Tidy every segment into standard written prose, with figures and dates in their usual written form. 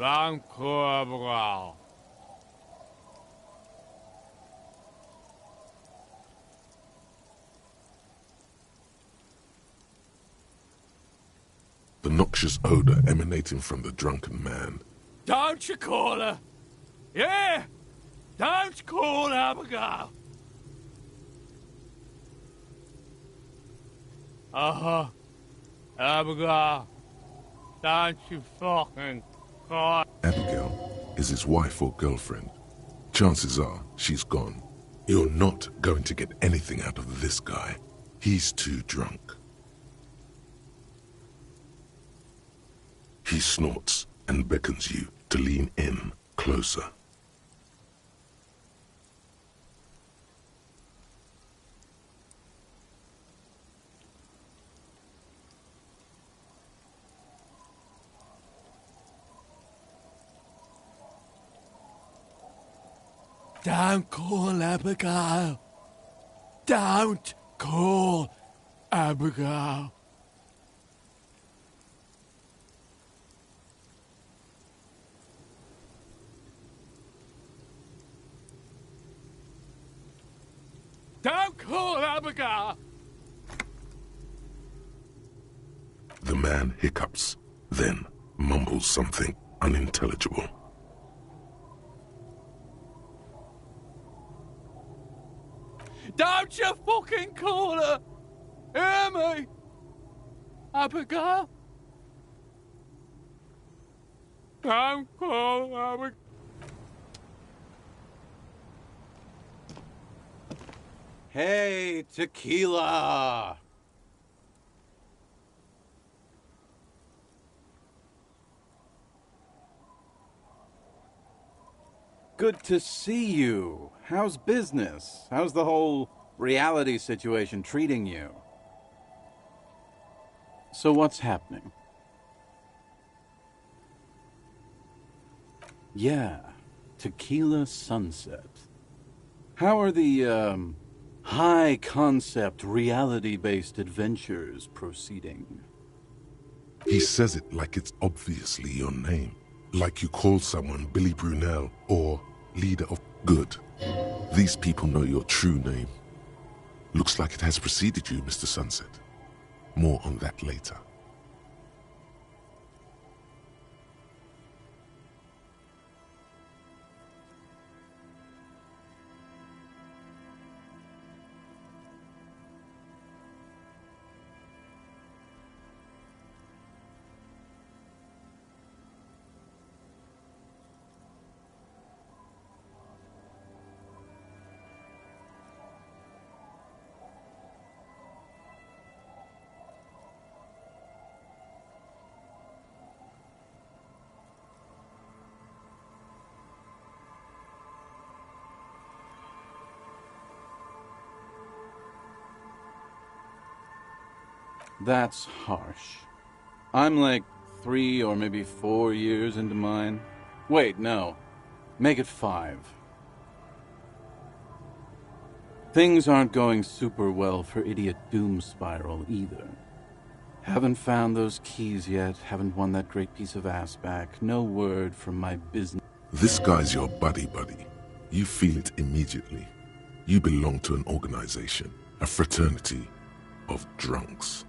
Abigail. The noxious odor emanating from the drunken man. Don't you call her? Yeah! Don't call Abigail! Abigail. Don't you fucking call... Abigail is his wife or girlfriend. Chances are she's gone. You're not going to get anything out of this guy. He's too drunk. He snorts and beckons you to lean in closer. Don't call Abigail. Don't call Abigail. Don't call Abigail! The man hiccups, then mumbles something unintelligible. Don't you fucking call her! Hear me? Abigail? Don't call Abigail. Hey, tequila! Good to see you. How's business? How's the whole reality situation treating you? So what's happening? Yeah, Tequila Sunset. How are the, high-concept, reality-based adventures proceeding? He says it like it's obviously your name. Like you call someone Billy Brunel or leader of good. These people know your true name. Looks like it has preceded you, Mr. Sunset. More on that later. That's harsh. I'm like 3 or maybe 4 years into mine. Wait, no. Make it 5. Things aren't going super well for Idiot Doom Spiral either. Haven't found those keys yet, haven't won that great piece of ass back, no word from my business. This guy's your buddy. You feel it immediately. You belong to an organization, a fraternity of drunks.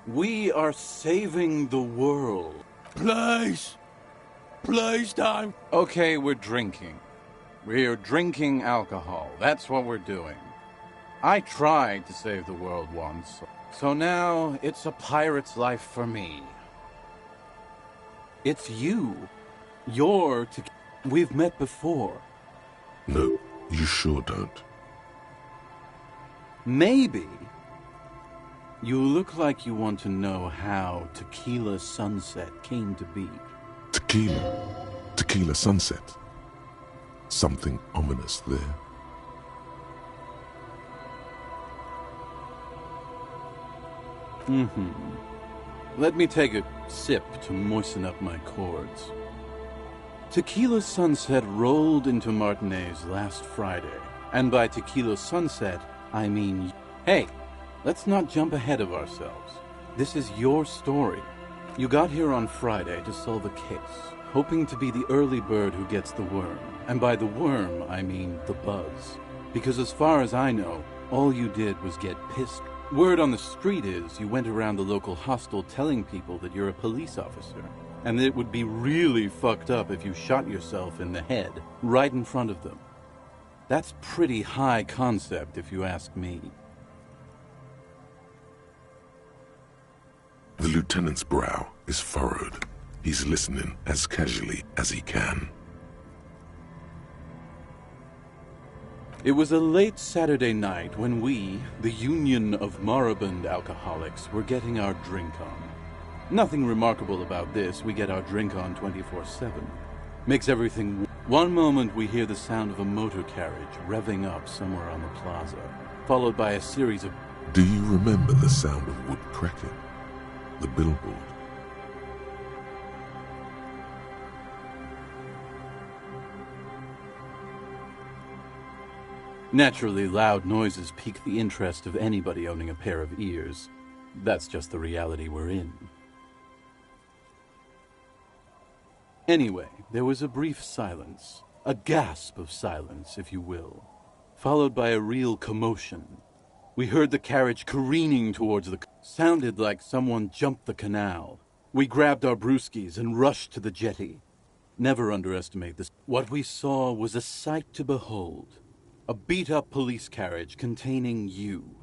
We are saving the world. Please! Please don't! Okay, we're drinking. We're drinking alcohol. That's what we're doing. I tried to save the world once, so now it's a pirate's life for me. It's you. You're to... We've met before. No, you sure don't. Maybe. You look like you want to know how Tequila Sunset came to be. Tequila Sunset. Something ominous there. Let me take a sip to moisten up my cords. Tequila Sunset rolled into Martinez last Friday. And by Tequila Sunset, I mean... Hey, let's not jump ahead of ourselves. This is your story. You got here on Friday to solve a case, hoping to be the early bird who gets the worm. And by the worm, I mean the buzz. Because as far as I know, all you did was get pissed. Word on the street is you went around the local hostel telling people that you're a police officer, and that it would be really fucked up if you shot yourself in the head right in front of them. That's pretty high concept, if you ask me. The lieutenant's brow is furrowed. He's listening as casually as he can. It was a late Saturday night when we, the Union of Moribund Alcoholics, were getting our drink on. Nothing remarkable about this. We get our drink on 24/7. Makes everything... One moment we hear the sound of a motor carriage revving up somewhere on the plaza, followed by a series of... Do you remember the sound of wood cracking? The billboard? Naturally, loud noises pique the interest of anybody owning a pair of ears. That's just the reality we're in. Anyway, there was a brief silence. A gasp of silence, if you will. Followed by a real commotion. We heard the carriage careening towards the... Sounded like someone jumped the canal. We grabbed our brewskis and rushed to the jetty. Never underestimate this. What we saw was a sight to behold. A beat-up police carriage containing you.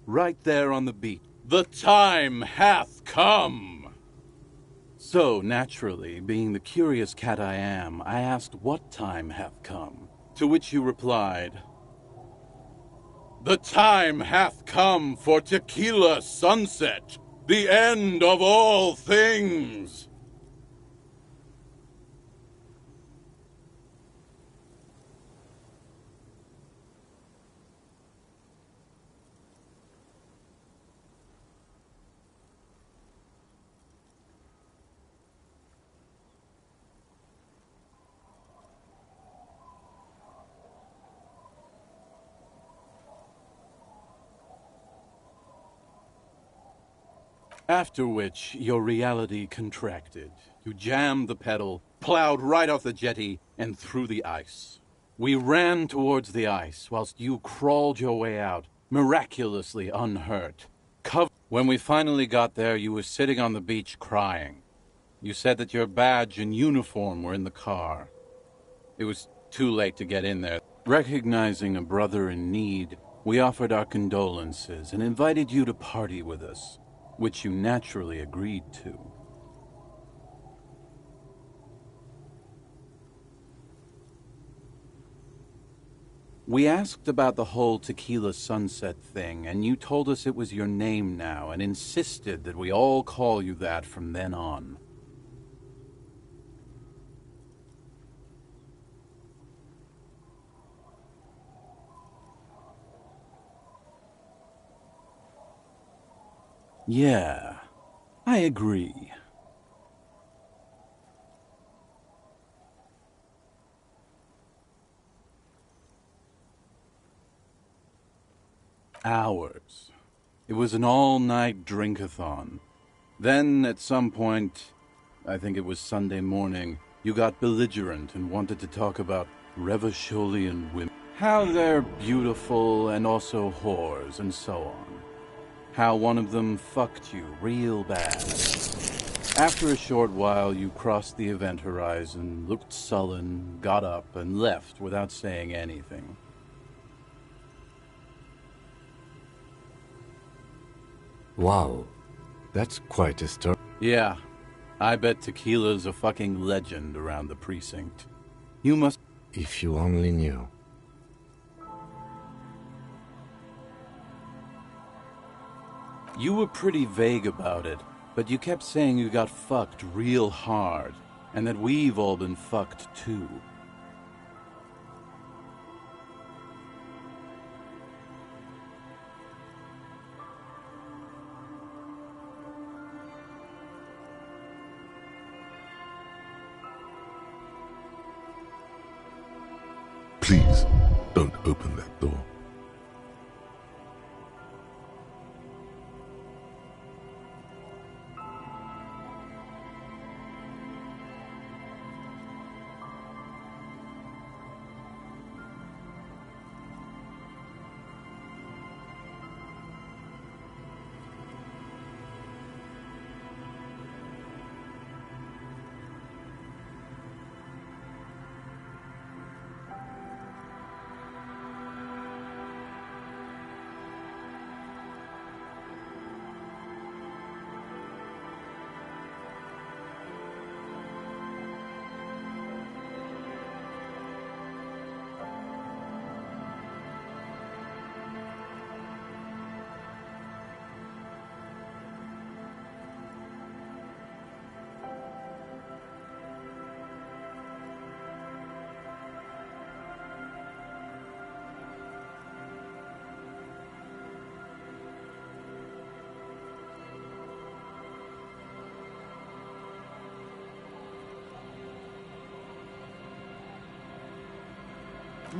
Right there on the beat. The time hath come! So, naturally, being the curious cat I am, I asked what time hath come. To which you replied, "The time hath come for Tequila Sunset, the end of all things!" After which, your reality contracted. You jammed the pedal, plowed right off the jetty, and through the ice. We ran towards the ice, whilst you crawled your way out, miraculously unhurt. When we finally got there, you were sitting on the beach crying. You said that your badge and uniform were in the car. It was too late to get in there. Recognizing a brother in need, we offered our condolences and invited you to party with us, which you naturally agreed to. We asked about the whole Tequila Sunset thing, and you told us it was your name now, and insisted that we all call you that from then on. Yeah, I agree. Hours. It was an all-night drink-a-thon. Then, at some point, I think it was Sunday morning, you got belligerent and wanted to talk about Revacholian women. How they're beautiful and also whores and so on. How one of them fucked you real bad. After a short while, you crossed the event horizon, looked sullen, got up, and left without saying anything. Wow, that's quite a story. Yeah, I bet Tequila's a fucking legend around the precinct. You must... If you only knew. You were pretty vague about it, but you kept saying you got fucked real hard, and that we've all been fucked too. Please, don't open that door.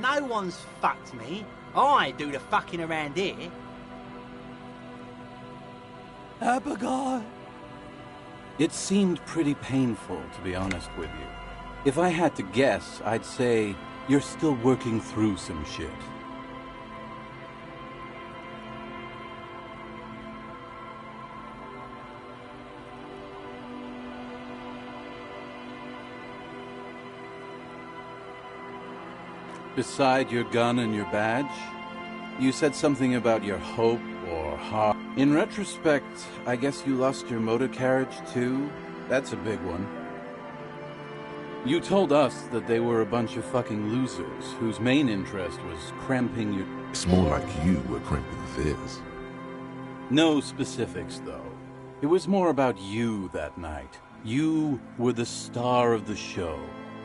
No one's fucked me. I do the fucking around here. Abigail! It seemed pretty painful, to be honest with you. If I had to guess, I'd say you're still working through some shit. Beside your gun and your badge, you said something about your hope or heart. In retrospect, I guess you lost your motor carriage too? That's a big one. You told us that they were a bunch of fucking losers whose main interest was cramping your... It's more like you were cramping theirs. No specifics, though. It was more about you that night. You were the star of the show.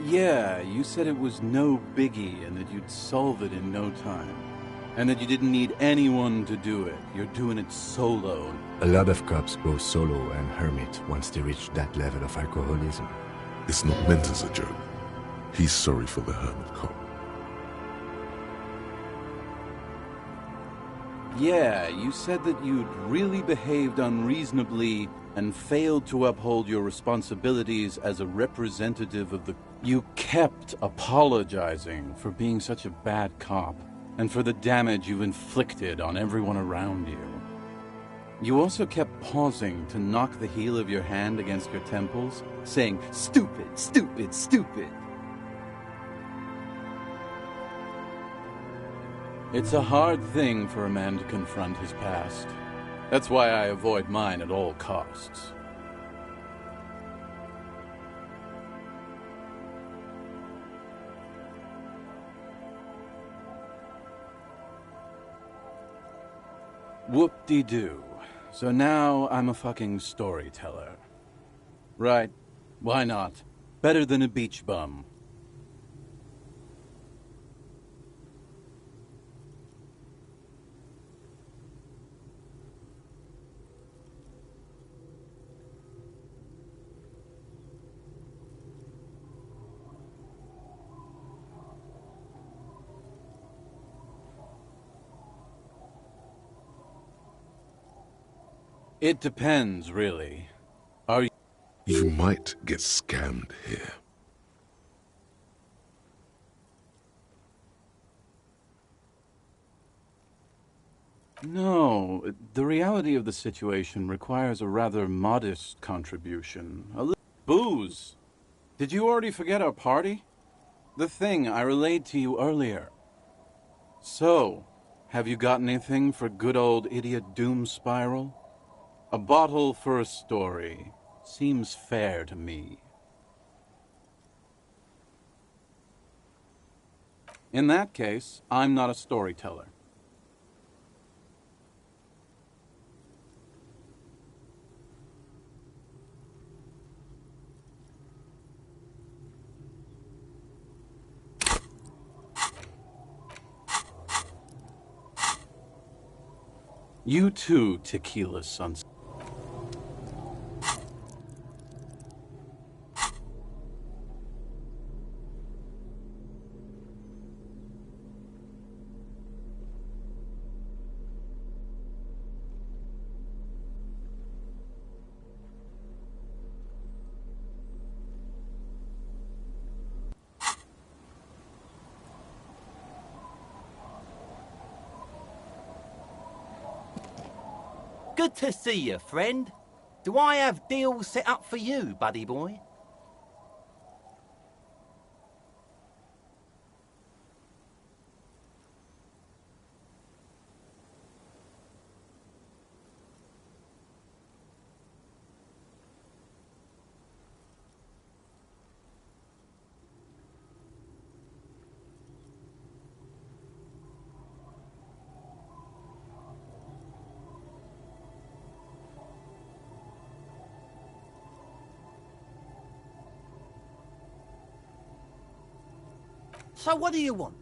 Yeah, you said it was no biggie and that you'd solve it in no time. And that you didn't need anyone to do it. You're doing it solo. A lot of cops go solo and hermit once they reach that level of alcoholism. It's not meant as a joke. He's sorry for the hermit cop. Yeah, you said that you'd really behaved unreasonably and failed to uphold your responsibilities as a representative of the... You kept apologizing for being such a bad cop and for the damage you've inflicted on everyone around you. You also kept pausing to knock the heel of your hand against your temples, saying, "Stupid, stupid, stupid." It's a hard thing for a man to confront his past. That's why I avoid mine at all costs. Whoop-de-doo. So now I'm a fucking storyteller. Right. Why not? Better than a beach bum. It depends, really. Are you... You might get scammed here. No, the reality of the situation requires a rather modest contribution. A little booze. Did you already forget our party? The thing I relayed to you earlier. So, have you got anything for good old idiot Doom Spiral? A bottle for a story. Seems fair to me. In that case, I'm not a storyteller. You too, Tequila Sunset. Good to see you, friend. Do I have deals set up for you, buddy boy? So what do you want?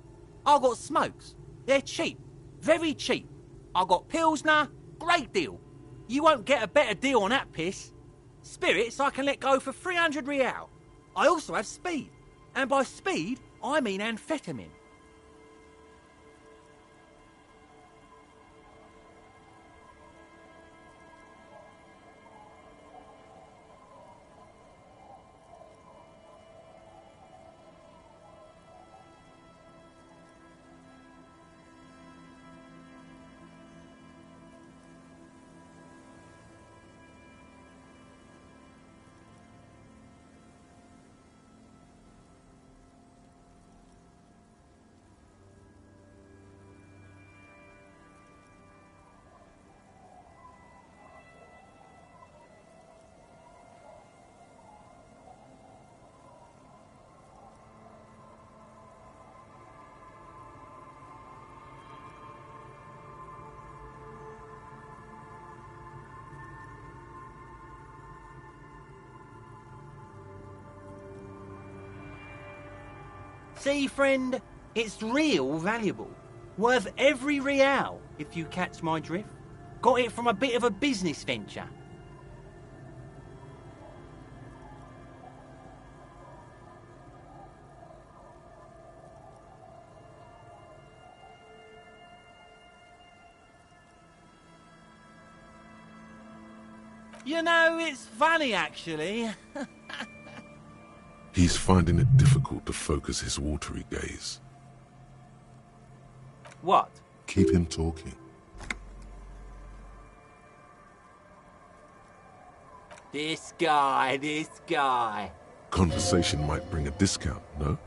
I got smokes. They're cheap. Very cheap. I got Pilsner. Great deal. You won't get a better deal on that piss. Spirits I can let go for 300 real. I also have speed. And by speed, I mean amphetamine. See, friend, it's real valuable. Worth every real, if you catch my drift. Got it from a bit of a business venture. You know, it's funny, actually. He's finding it difficult to focus his watery gaze. What? Keep him talking. This guy. Conversation might bring a discount, no?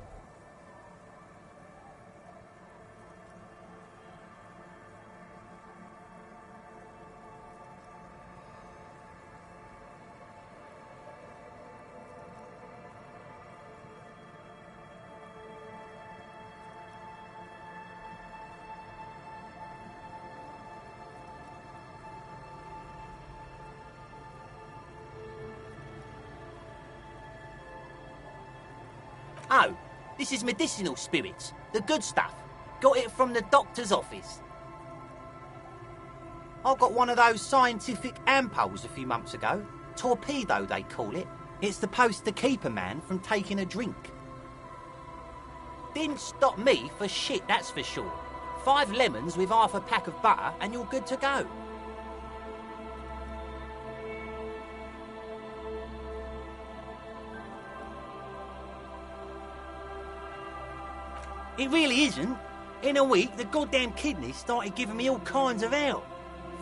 Oh, this is medicinal spirits. The good stuff. Got it from the doctor's office. I got one of those scientific ampules a few months ago. Torpedo, they call it. It's supposed to keep a man from taking a drink. Didn't stop me for shit, that's for sure. 5 lemons with half a pack of butter and you're good to go. It really isn't. In a week, the goddamn kidneys started giving me all kinds of hell.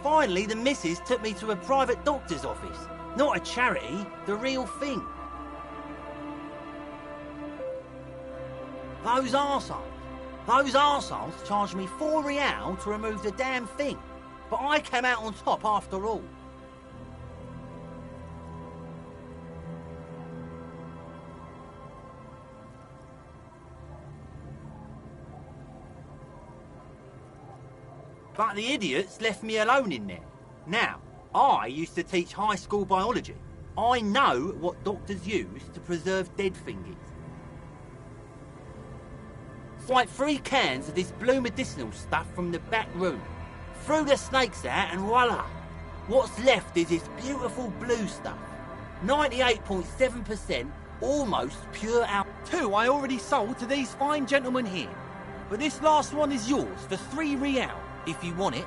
Finally, the missus took me to a private doctor's office. Not a charity, the real thing. Those arseholes charged me 4 real to remove the damn thing. But I came out on top after all. But the idiots left me alone in there. Now, I used to teach high school biology. I know what doctors use to preserve dead things. Swipe 3 cans of this blue medicinal stuff from the back room. Threw the snakes out and voila! What's left is this beautiful blue stuff. 98.7%, almost pure out. 2 I already sold to these fine gentlemen here. But this last one is yours for 3 real. If you want it.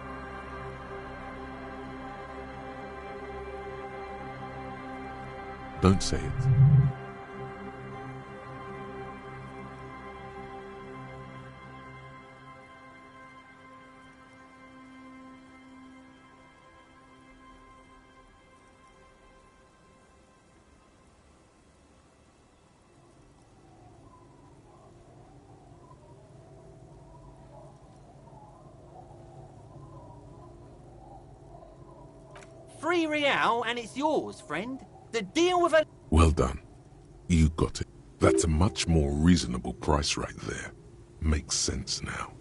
Don't say it. 3 real and it's yours, friend. The deal with a... Well done. You got it. That's a much more reasonable price right there. Makes sense now.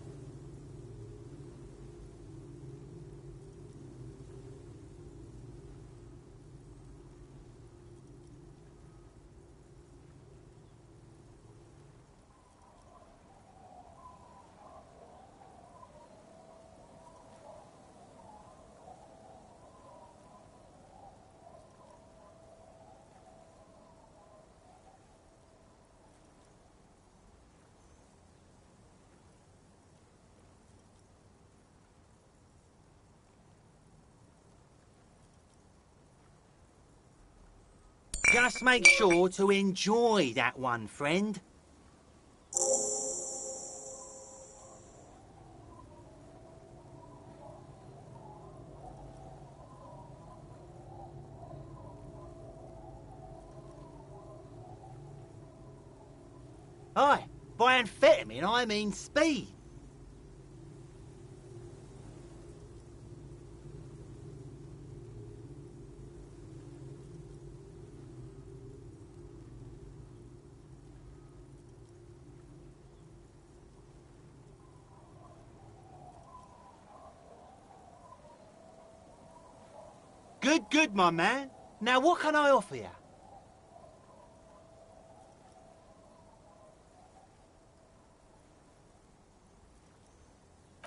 Just make sure to enjoy that one, friend. Aye, by amphetamine I mean speed. Good, my man. Now what can I offer you?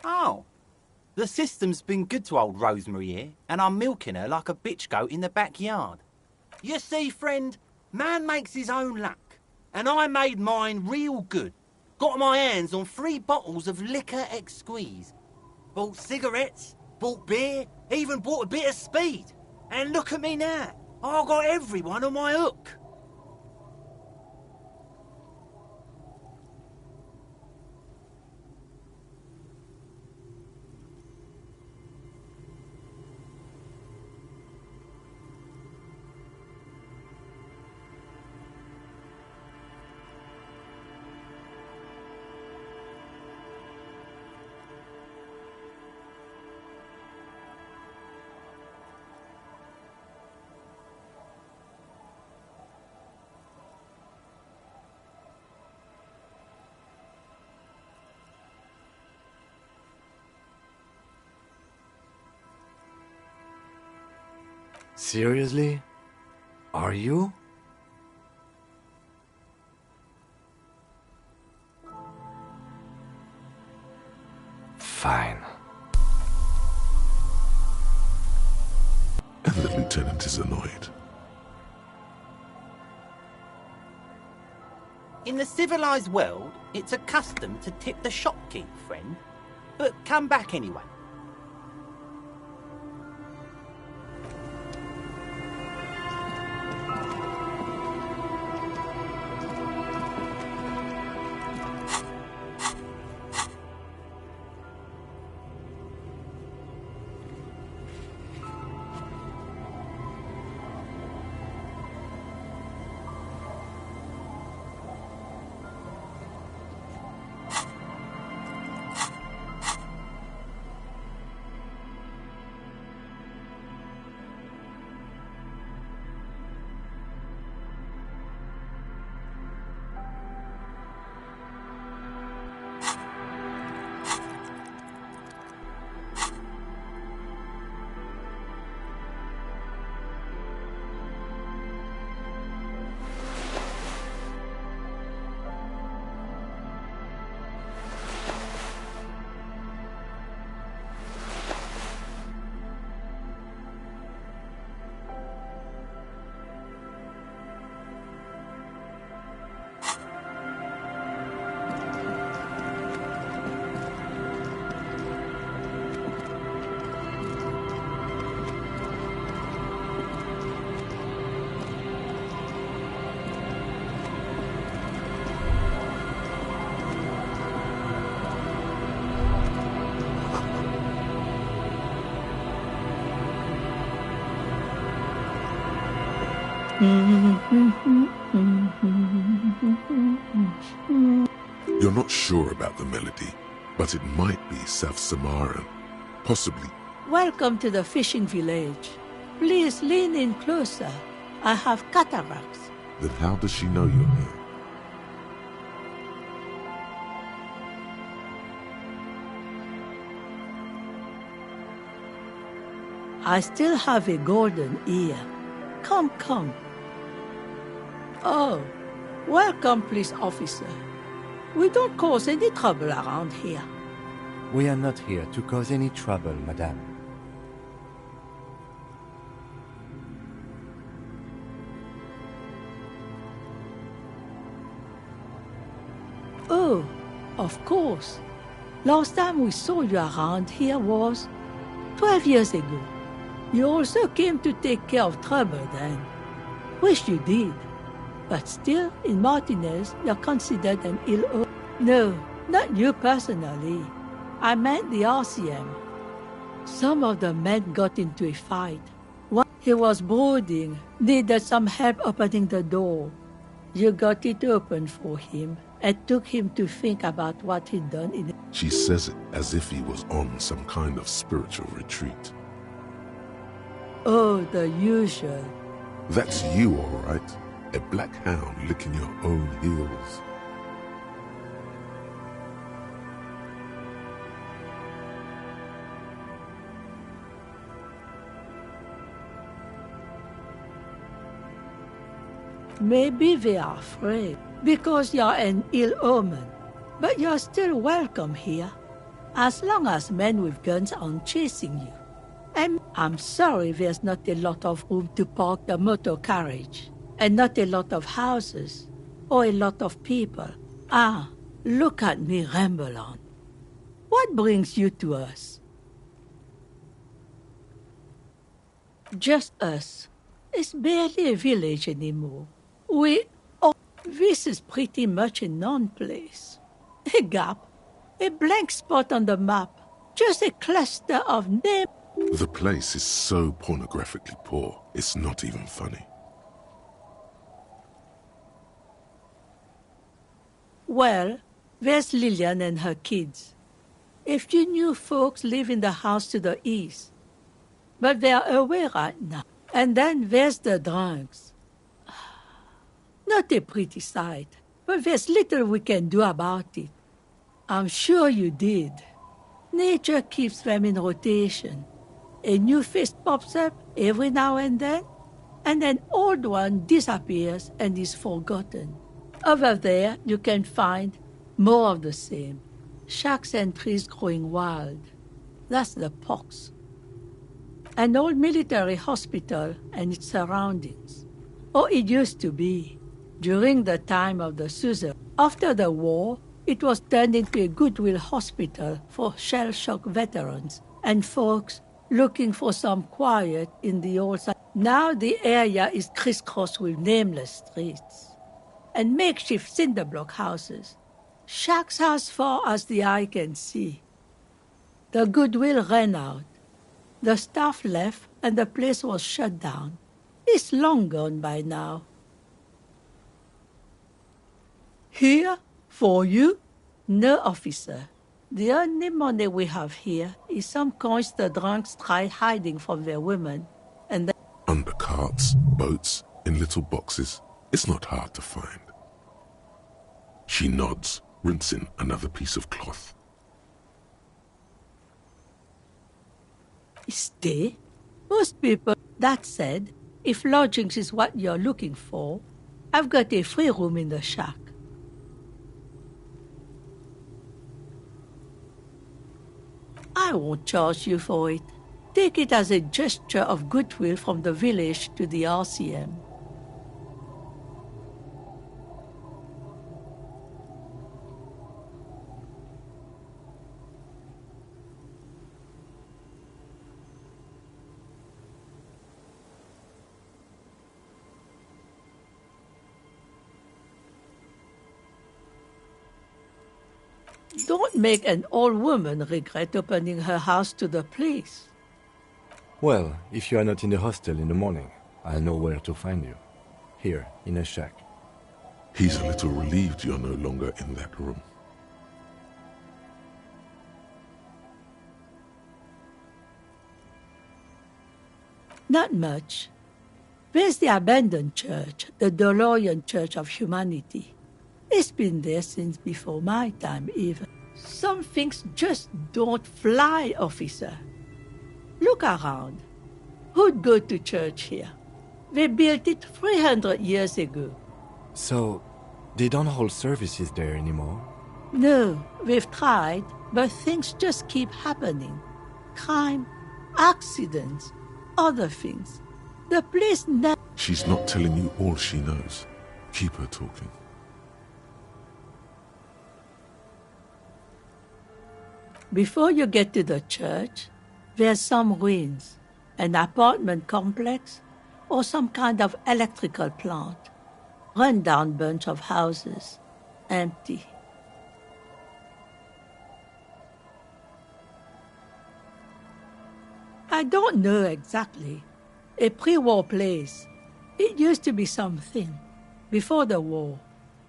Oh, the system's been good to old Rosemary here, and I'm milking her like a bitch goat in the backyard. You see, friend, man makes his own luck, and I made mine real good. Got my hands on 3 bottles of liquor exquise. Bought cigarettes, bought beer, even bought a bit of speed. And look at me now. I got everyone on my hook. Seriously? Are you? Fine. And the lieutenant is annoyed. In the civilized world, it's a custom to tip the shopkeep, friend. But come back anyway. You're not sure about the melody, but it might be South Samaran. Possibly. Welcome to the fishing village. Please lean in closer. I have cataracts. Then how does she know you're here? I still have a golden ear. Come, come. Oh, welcome, police officer. We don't cause any trouble around here. We are not here to cause any trouble, madame. Oh, of course. Last time we saw you around here was 12 years ago. You also came to take care of trouble then. Wish you did. But still, in Martinez, you're considered an ill. No, not you personally. I meant the RCM. Some of the men got into a fight. One, he was brooding, needed some help opening the door. You got it open for him and took him to think about what he'd done in it. She says it as if he was on some kind of spiritual retreat. Oh, the usual. That's you, all right. A black hound licking your own heels. Maybe they are afraid because you're an ill omen. But you're still welcome here, as long as men with guns aren't chasing you. And I'm sorry there's not a lot of room to park the motor carriage, and not a lot of houses, or a lot of people. Ah, look at me ramble on. What brings you to us? Just us. It's barely a village anymore. This is pretty much a non-place. A gap, a blank spot on the map, just a cluster of names. The place is so pornographically poor, it's not even funny. Well, there's Lillian and her kids. A few new folks live in the house to the east, but they're away right now. And then there's the drunks. Not a pretty sight, but there's little we can do about it. I'm sure you did. Nature keeps them in rotation. A new face pops up every now and then an old one disappears and is forgotten. Over there, you can find more of the same. Shacks and trees growing wild. That's the Pox. An old military hospital and its surroundings. Or it used to be. During the time of the Suzerain. After the war, it was turned into a goodwill hospital for shell-shock veterans and folks looking for some quiet in the old side. Now the area is crisscrossed with nameless streets and makeshift cinder block houses. Shacks as far as the eye can see. The goodwill ran out. The staff left and the place was shut down. It's long gone by now. Here? For you? No, officer. The only money we have here is some coins the drunks tried hiding from their women, and under carts, boats, in little boxes. It's not hard to find. She nods, rinsing another piece of cloth. Stay? Most people. That said, if lodgings is what you're looking for, I've got a free room in the shack. I won't charge you for it. Take it as a gesture of goodwill from the village to the RCM. Don't make an old woman regret opening her house to the police. Well, if you are not in the hostel in the morning, I'll know where to find you. Here, in a shack. He's a little relieved you're no longer in that room. Not much. There's the abandoned church, the DeLorean Church of Humanity. It's been there since before my time, even. Some things just don't fly, officer. Look around. Who'd go to church here? They built it 300 years ago. So, they don't hold services there anymore? No, we've tried, but things just keep happening. Crime, accidents, other things. The place never... She's not telling you all she knows. Keep her talking. Before you get to the church, there's some ruins, an apartment complex, or some kind of electrical plant. Run-down bunch of houses, empty. I don't know exactly. A pre-war place. It used to be something. Before the war.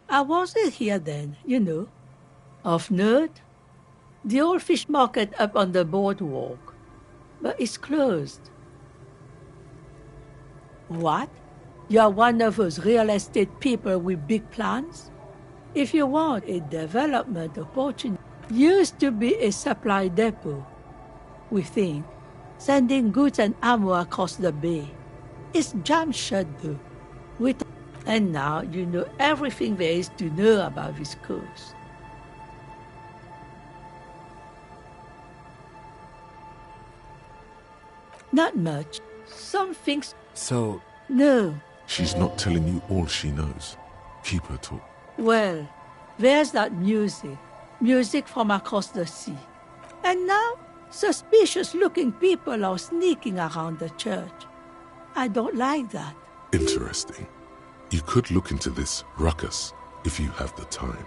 I wasn't here then, you know. Of note, the old fish market up on the boardwalk. But it's closed. What? You're one of those real estate people with big plans? If you want a development opportunity, used to be a supply depot, we think, sending goods and ammo across the bay. It's jam shut though. And now you know everything there is to know about this coast. Not much. Some things... So... No. She's not telling you all she knows. Keep her talk. Well, there's that music. Music from across the sea. And now, suspicious-looking people are sneaking around the church. I don't like that. Interesting. You could look into this ruckus if you have the time.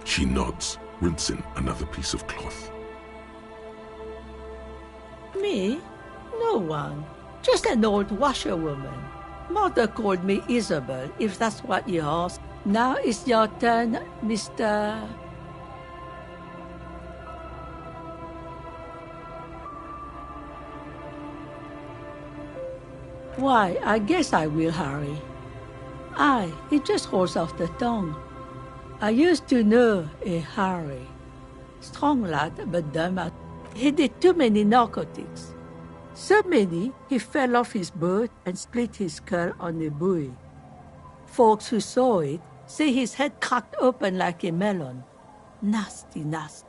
She nods, rinsing another piece of cloth. Me? No one. Just an old washerwoman. Mother called me Isabel, if that's what you ask. Now it's your turn, Mr... Why, I guess I will, Harry. Aye, it just rolls off the tongue. I used to know a Harry. Strong lad, but dumb at... He did too many narcotics. So many, he fell off his boat and split his skull on a buoy. Folks who saw it say his head cracked open like a melon. Nasty, nasty.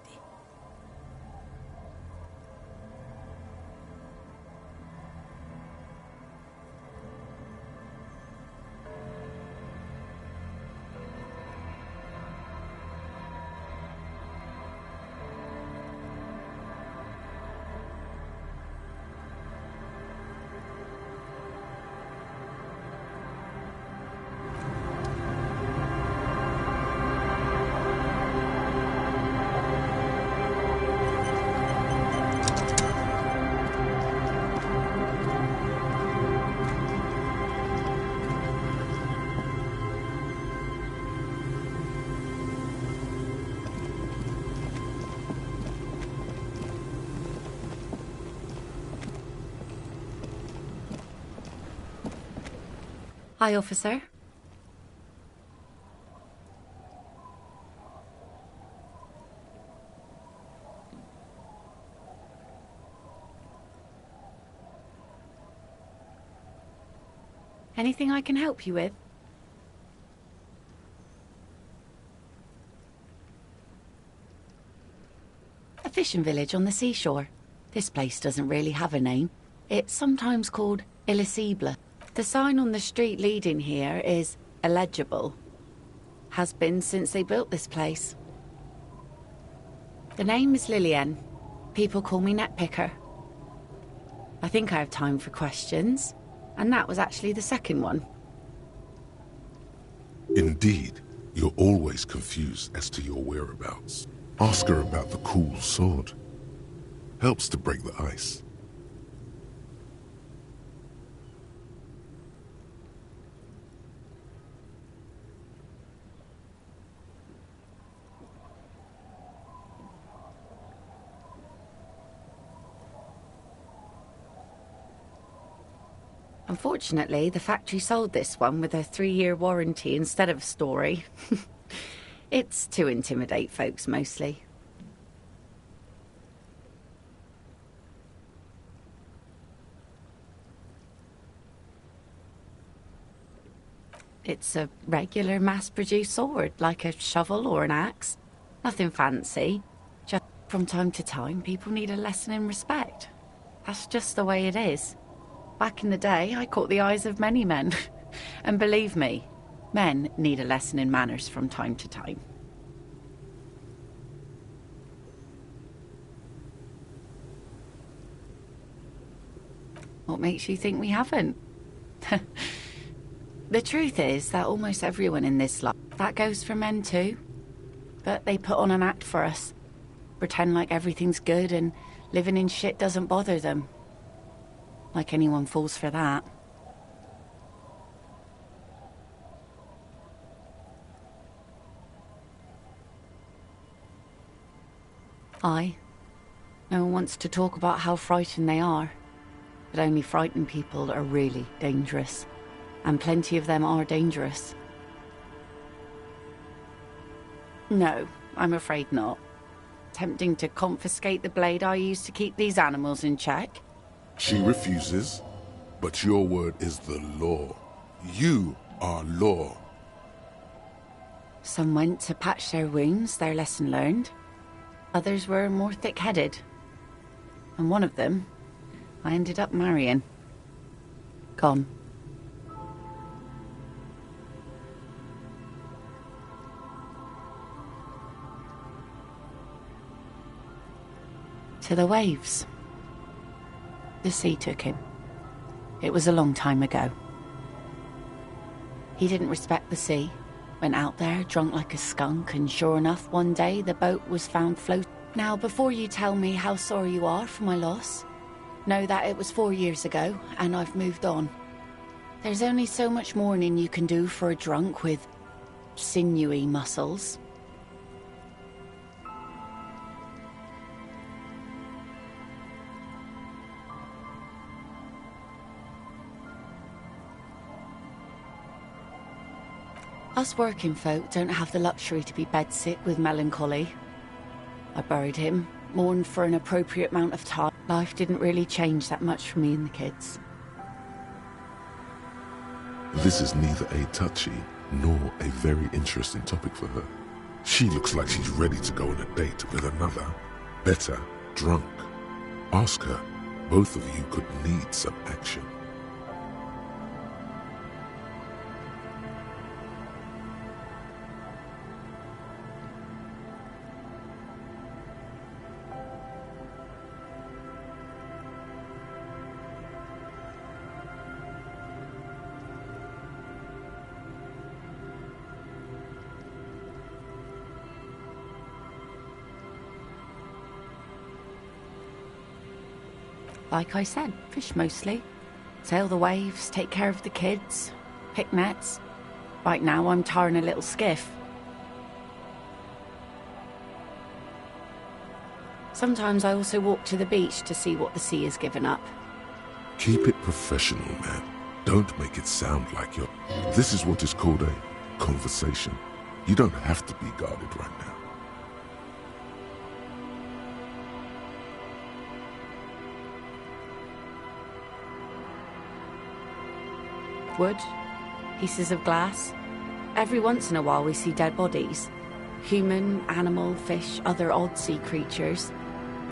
Hi, officer. Anything I can help you with? A fishing village on the seashore. This place doesn't really have a name. It's sometimes called Illisible. The sign on the street leading here is illegible. Has been since they built this place. The name is Lillian. People call me Netpicker. I think I have time for questions, and that was actually the second one. Indeed, you're always confused as to your whereabouts. Ask her about the cool sword. Helps to break the ice. Unfortunately, the factory sold this one with a 3-year warranty instead of a story. It's to intimidate folks, mostly. It's a regular mass-produced sword, like a shovel or an axe. Nothing fancy. Just from time to time, people need a lesson in respect. That's just the way it is. Back in the day, I caught the eyes of many men. And believe me, men need a lesson in manners from time to time. What makes you think we haven't? The truth is that almost everyone in this life, that goes for men too. But they put on an act for us. Pretend like everything's good and living in shit doesn't bother them. Like anyone falls for that. No one wants to talk about how frightened they are. But only frightened people are really dangerous. And plenty of them are dangerous. No, I'm afraid not. Tempting to confiscate the blade I used to keep these animals in check. She refuses, but your word is the law. You are law. Some went to patch their wounds, their lesson learned. Others were more thick-headed. And one of them, I ended up marrying. Gone. To the waves. The sea took him. It was a long time ago. He didn't respect the sea. Went out there, drunk like a skunk, and sure enough, one day the boat was found floating. Now, before you tell me how sorry you are for my loss, know that it was 4 years ago, and I've moved on. There's only so much mourning you can do for a drunk with sinewy muscles. Us working folk don't have the luxury to be bedsick with melancholy. I buried him, mourned for an appropriate amount of time. Life didn't really change that much for me and the kids. This is neither a touchy nor a very interesting topic for her. She looks like she's ready to go on a date with another, better, drunk. Ask her. Both of you could need some action. Like I said, fish mostly. Sail the waves, take care of the kids, pick nets. Right now I'm tarring a little skiff. Sometimes I also walk to the beach to see what the sea has given up. Keep it professional, man. Don't make it sound like you're... This is what is called a conversation. You don't have to be guarded right now. Wood, pieces of glass. Every once in a while we see dead bodies. Human, animal, fish, other odd sea creatures.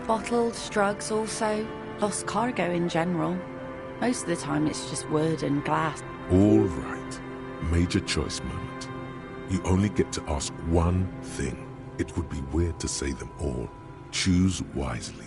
Bottles, drugs also. Lost cargo in general. Most of the time it's just wood and glass. All right. Major choice moment. You only get to ask one thing. It would be weird to say them all. Choose wisely.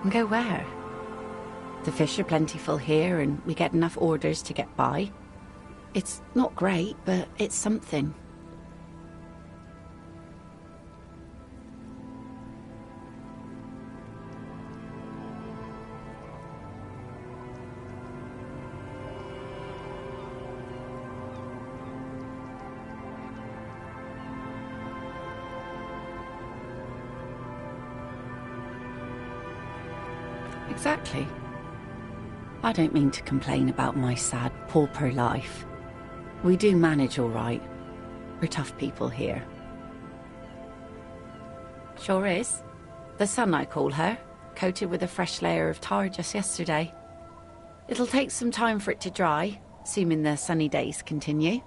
And go where? The fish are plentiful here and we get enough orders to get by. It's not great, but it's something. Exactly. I don't mean to complain about my sad pauper life. We do manage all right. We're tough people here. Sure is. The sun, I call her, coated with a fresh layer of tar just yesterday. It'll take some time for it to dry, assuming the sunny days continue.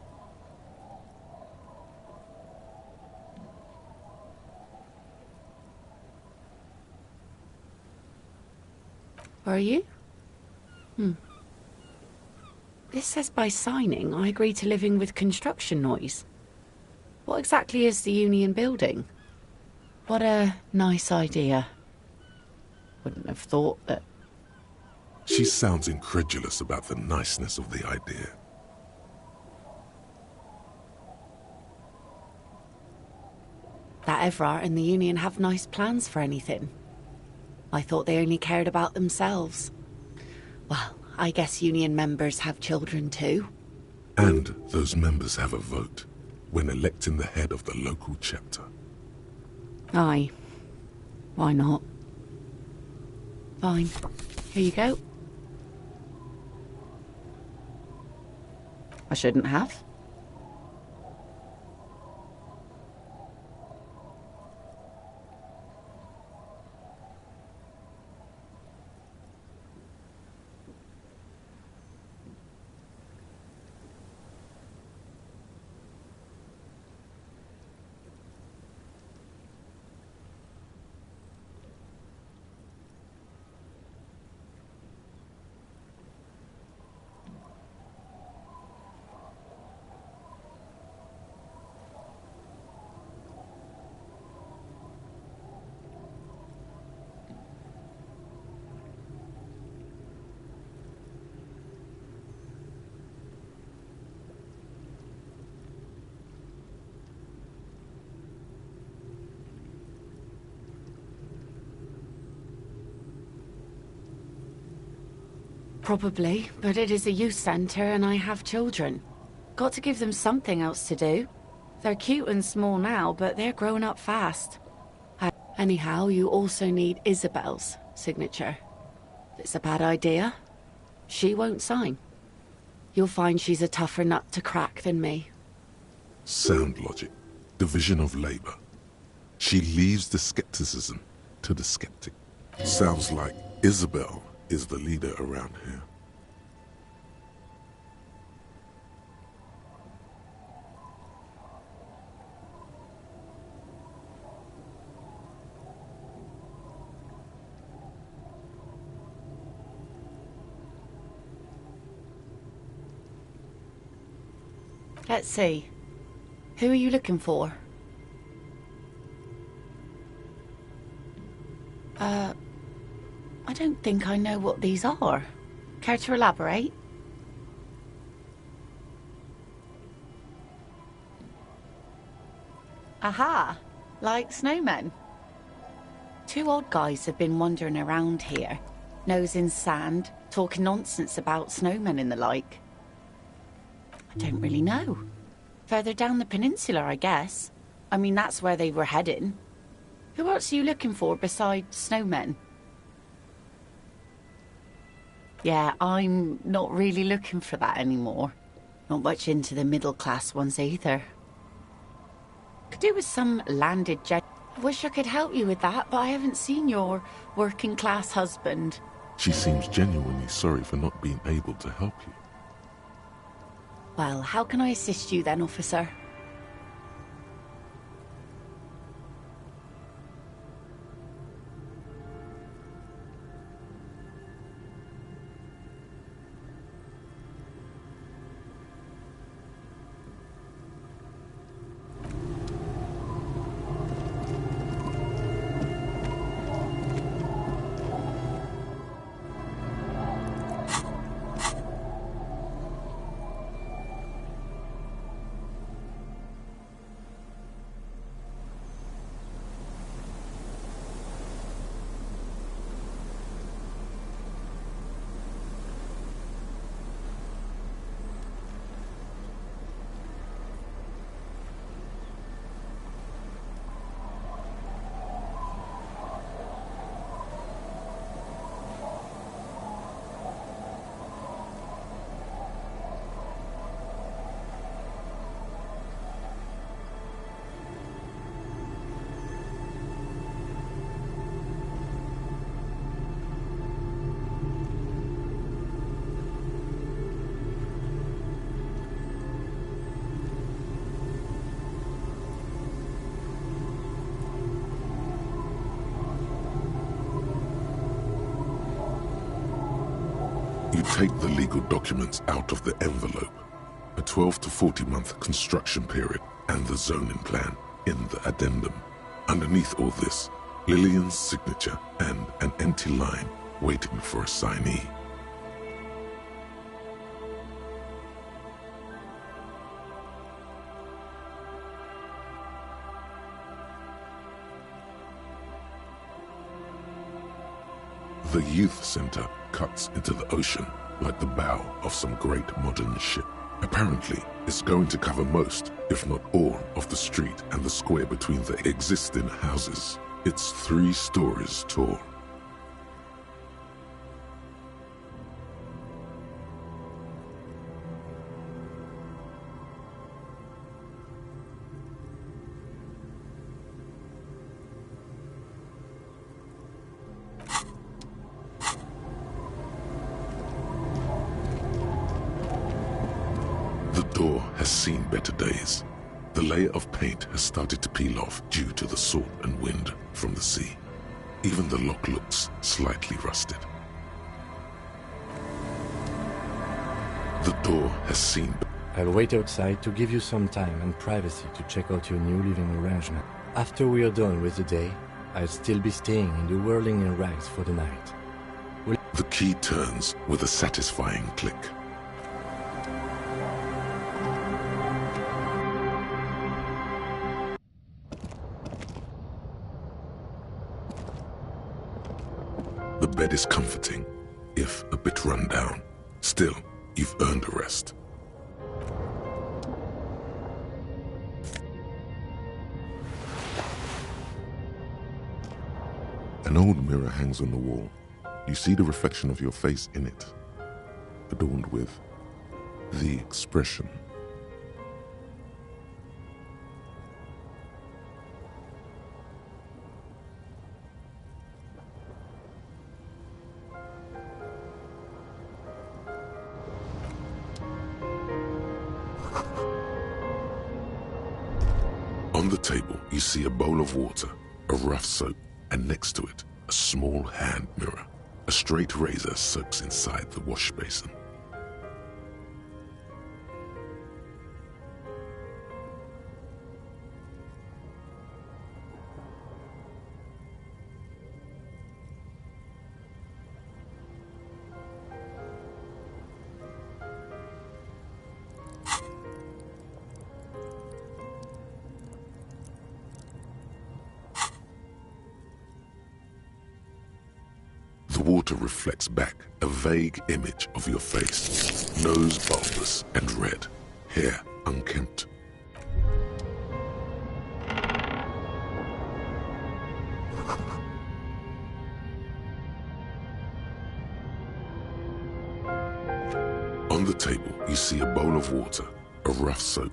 Where are you? This says by signing I agree to living with construction noise. What exactly is the union building? What a nice idea. Wouldn't have thought that... She sounds incredulous about the niceness of the idea. that Everard and the Union have nice plans for anything. I thought they only cared about themselves. Well, I guess Union members have children too. And those members have a vote when electing the head of the local chapter. Aye. Why not? Fine. Here you go. I shouldn't have. Probably, but it is a youth centre and I have children. Got to give them something else to do. They're cute and small now, but they're growing up fast. Anyhow, you also need Isabel's signature. If it's a bad idea, she won't sign. You'll find she's a tougher nut to crack than me. Sound logic. Division of labor. She leaves the skepticism to the skeptic. Sounds like Isabel is the leader around here. Let's see. Who are you looking for? I don't think I know what these are. Care to elaborate? Aha! Like snowmen. Two old guys have been wandering around here, nose in sand, talking nonsense about snowmen and the like. I don't really know. Further down the peninsula, I guess. I mean, that's where they were heading. Who else are you looking for besides snowmen? Yeah, I'm not really looking for that anymore. Not much into the middle-class ones either. Could do with some landed jet. I wish I could help you with that, but I haven't seen your working-class husband. She seems genuinely sorry for not being able to help you. Well, how can I assist you then, officer? You take the legal documents out of the envelope, a 12 to 40 month construction period, and the zoning plan in the addendum. Underneath all this, Lillian's signature and an empty line waiting for a signee. The youth center cuts into the ocean like the bow of some great modern ship. Apparently, it's going to cover most, if not all, of the street and the square between the existing houses. It's 3 stories tall. The door has seen better days. The layer of paint has started to peel off due to the salt and wind from the sea. Even the lock looks slightly rusted. The door has seen... I'll wait outside to give you some time and privacy to check out your new living arrangement. After we are done with the day, I'll still be staying in the whirling in rags for the night. The key turns with a satisfying click. The bed is comforting, if a bit run down. Still, you've earned a rest. An old mirror hangs on the wall. You see the reflection of your face in it, adorned with the expression. On the table, you see a bowl of water, a rough soap, and next to it, a small hand mirror. A straight razor soaks inside the wash basin. The water reflects back a vague image of your face. Nose bulbous and red, hair unkempt. On the table, you see a bowl of water, a rough soap.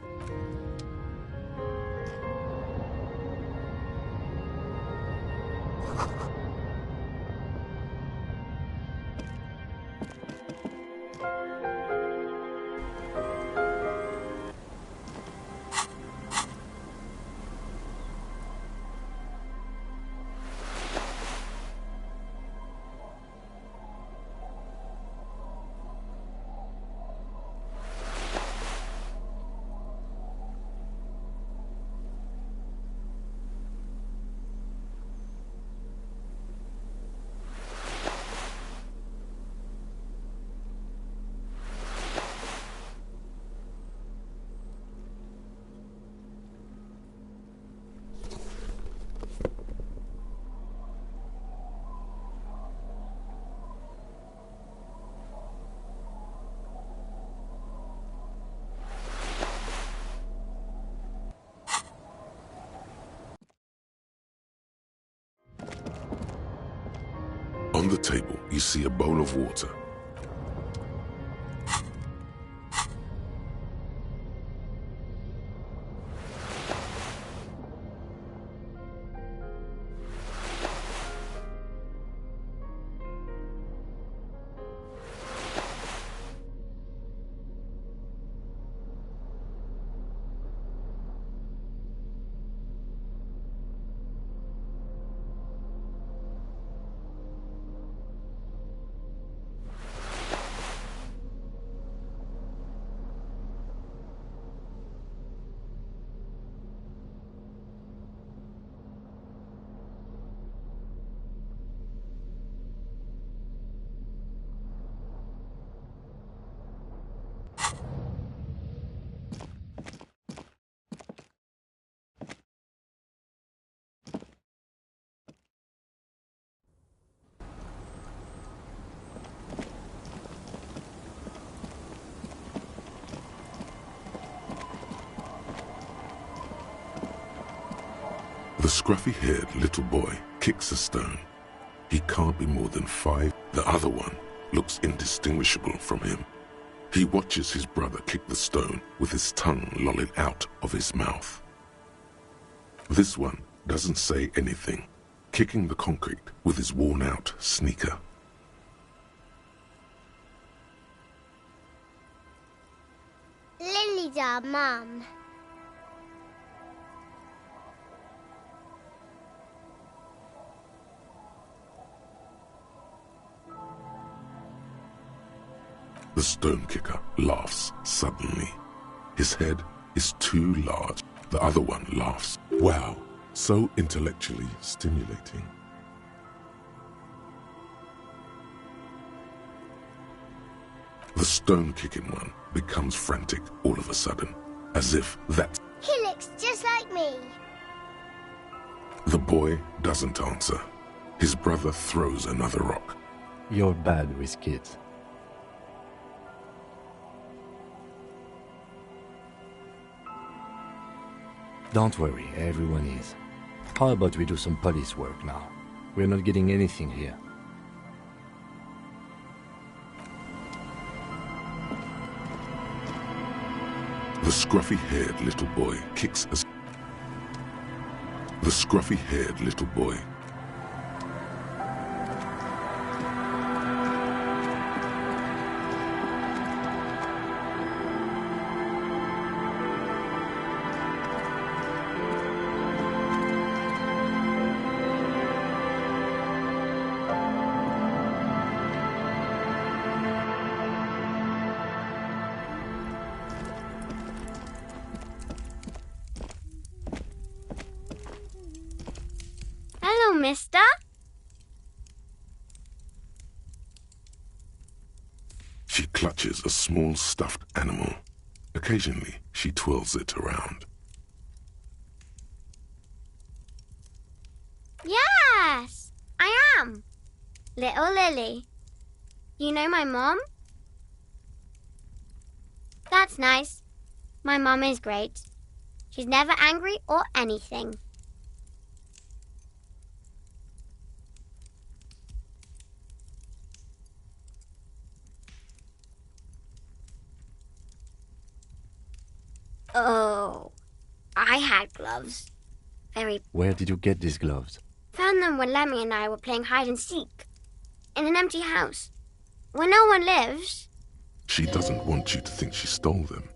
On the table, you see a bowl of water. The scruffy-haired little boy kicks a stone. He can't be more than 5. The other one looks indistinguishable from him. He watches his brother kick the stone with his tongue lolling out of his mouth. This one doesn't say anything, kicking the concrete with his worn-out sneaker. Lily's our mum. The stone kicker laughs suddenly. His head is too large. The other one laughs. Wow, so intellectually stimulating. The stone-kicking one becomes frantic all of a sudden, as if that... He looks just like me. The boy doesn't answer. His brother throws another rock. You're bad with kids. Don't worry, everyone is. How about we do some police work now? We're not getting anything here. The scruffy-haired little boy kicks a... The scruffy-haired little boy. Hello, mister. She clutches a small stuffed animal. Occasionally, she twirls it around. Yes, I am. Little Lily. You know my mom? That's nice. My mom is great. She's never angry or anything. Oh, I had gloves. Where did you get these gloves? Found them when Lemmy and I were playing hide and seek. In an empty house. Where no one lives. She doesn't want you to think she stole them.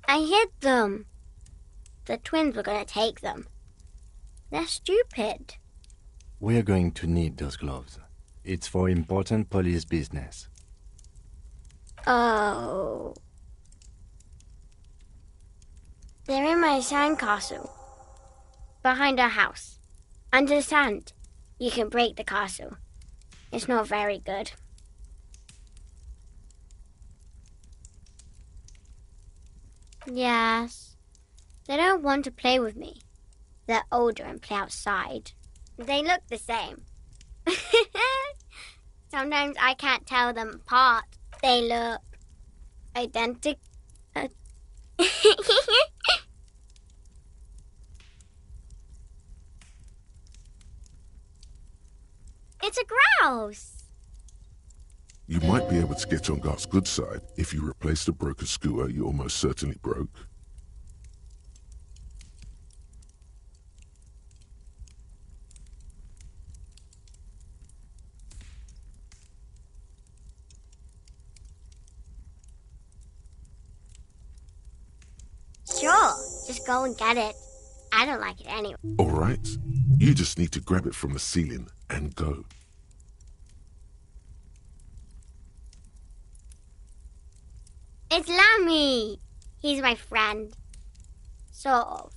I hid them. The twins were going to take them. They're stupid. We're going to need those gloves. It's for important police business. Oh. They're in my sandcastle. Behind our house. Under the sand. You can break the castle. It's not very good. Yes. They don't want to play with me. They're older and play outside. They look the same. Sometimes I can't tell them apart. They look identical. It's a grouse. You might be able to get on Gart's good side if you replace the broken scooter you almost certainly broke. Sure, just go and get it. I don't like it anyway. All right. You just need to grab it from the ceiling and go. It's Lammy. He's my friend. Sort of.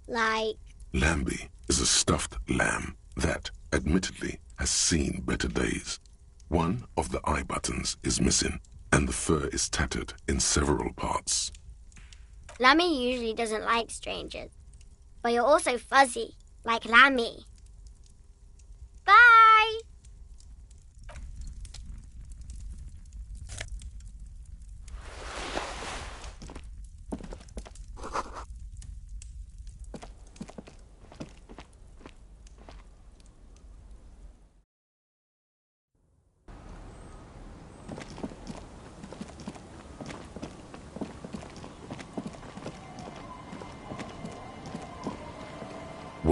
Like... Lambie is a stuffed lamb that, admittedly, has seen better days. One of the eye buttons is missing, and the fur is tattered in several parts. Lammy usually doesn't like strangers. But you're also fuzzy, like Lammy. Bye!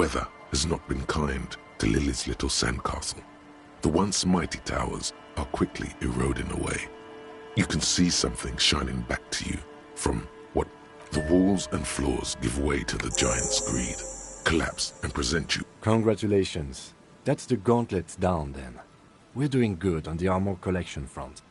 weather has not been kind to Lily's little sandcastle. The once mighty towers are quickly eroding away. You can see something shining back to you from what the walls and floors give way to the giant's greed, collapse and present you. Congratulations. That's the gauntlets down then. We're doing good on the armor collection front.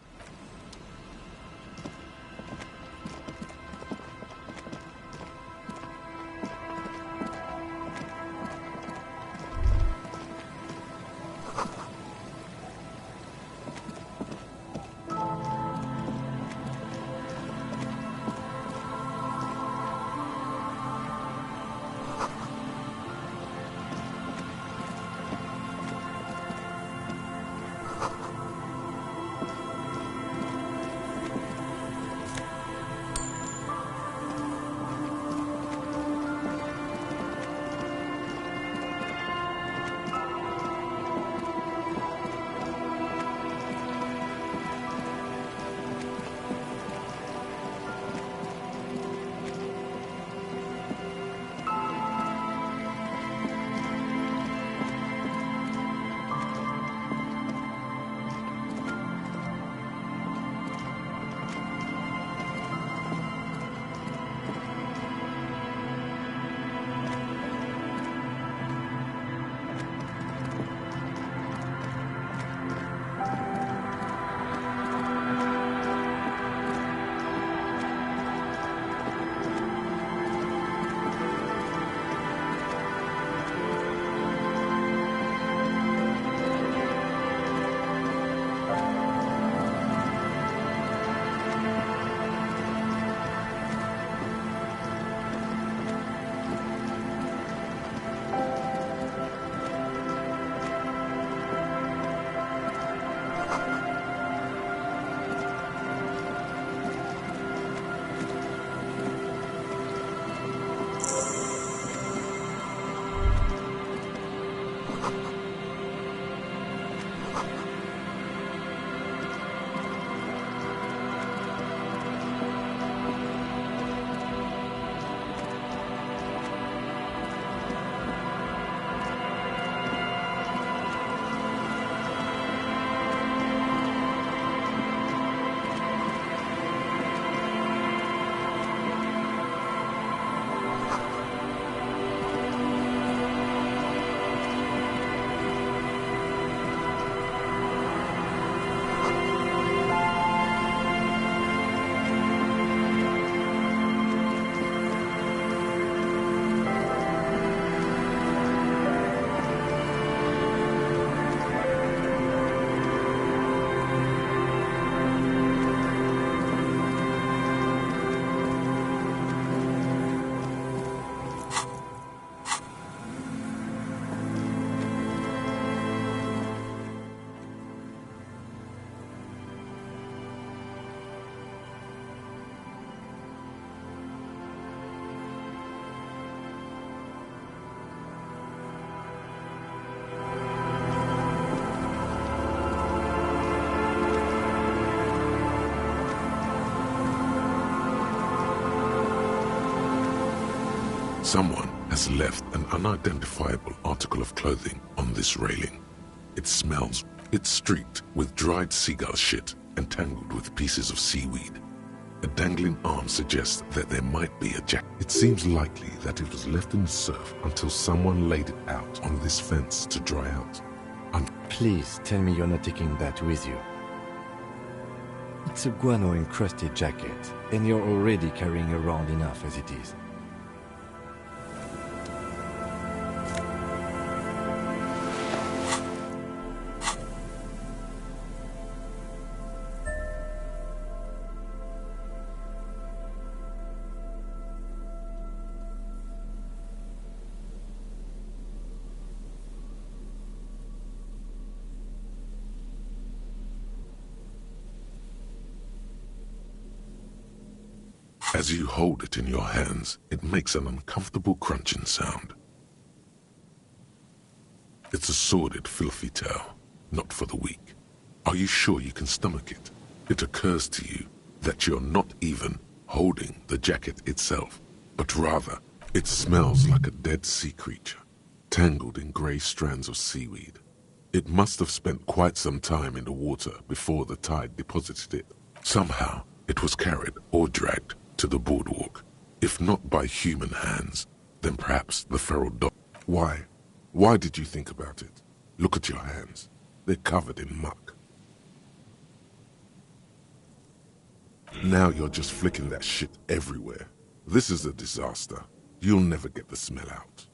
Someone has left an unidentifiable article of clothing on this railing. It smells. It's streaked with dried seagull shit and tangled with pieces of seaweed. A dangling arm suggests that there might be a jacket. It seems likely that it was left in the surf until someone laid it out on this fence to dry out. Please tell me you're not taking that with you. It's a guano-encrusted jacket, and you're already carrying around enough as it is. As you hold it in your hands, it makes an uncomfortable crunching sound. It's a sordid, filthy tale, not for the weak. Are you sure you can stomach it? It occurs to you that you're not even holding the jacket itself, but rather, it smells like a dead sea creature. tangled in grey strands of seaweed. It must have spent quite some time in the water before the tide deposited it. Somehow, it was carried or dragged to the boardwalk. If not by human hands, then perhaps the feral dog. Why? Why did you think about it? Look at your hands. They're covered in muck. Now you're just flicking that shit everywhere. This is a disaster. You'll never get the smell out.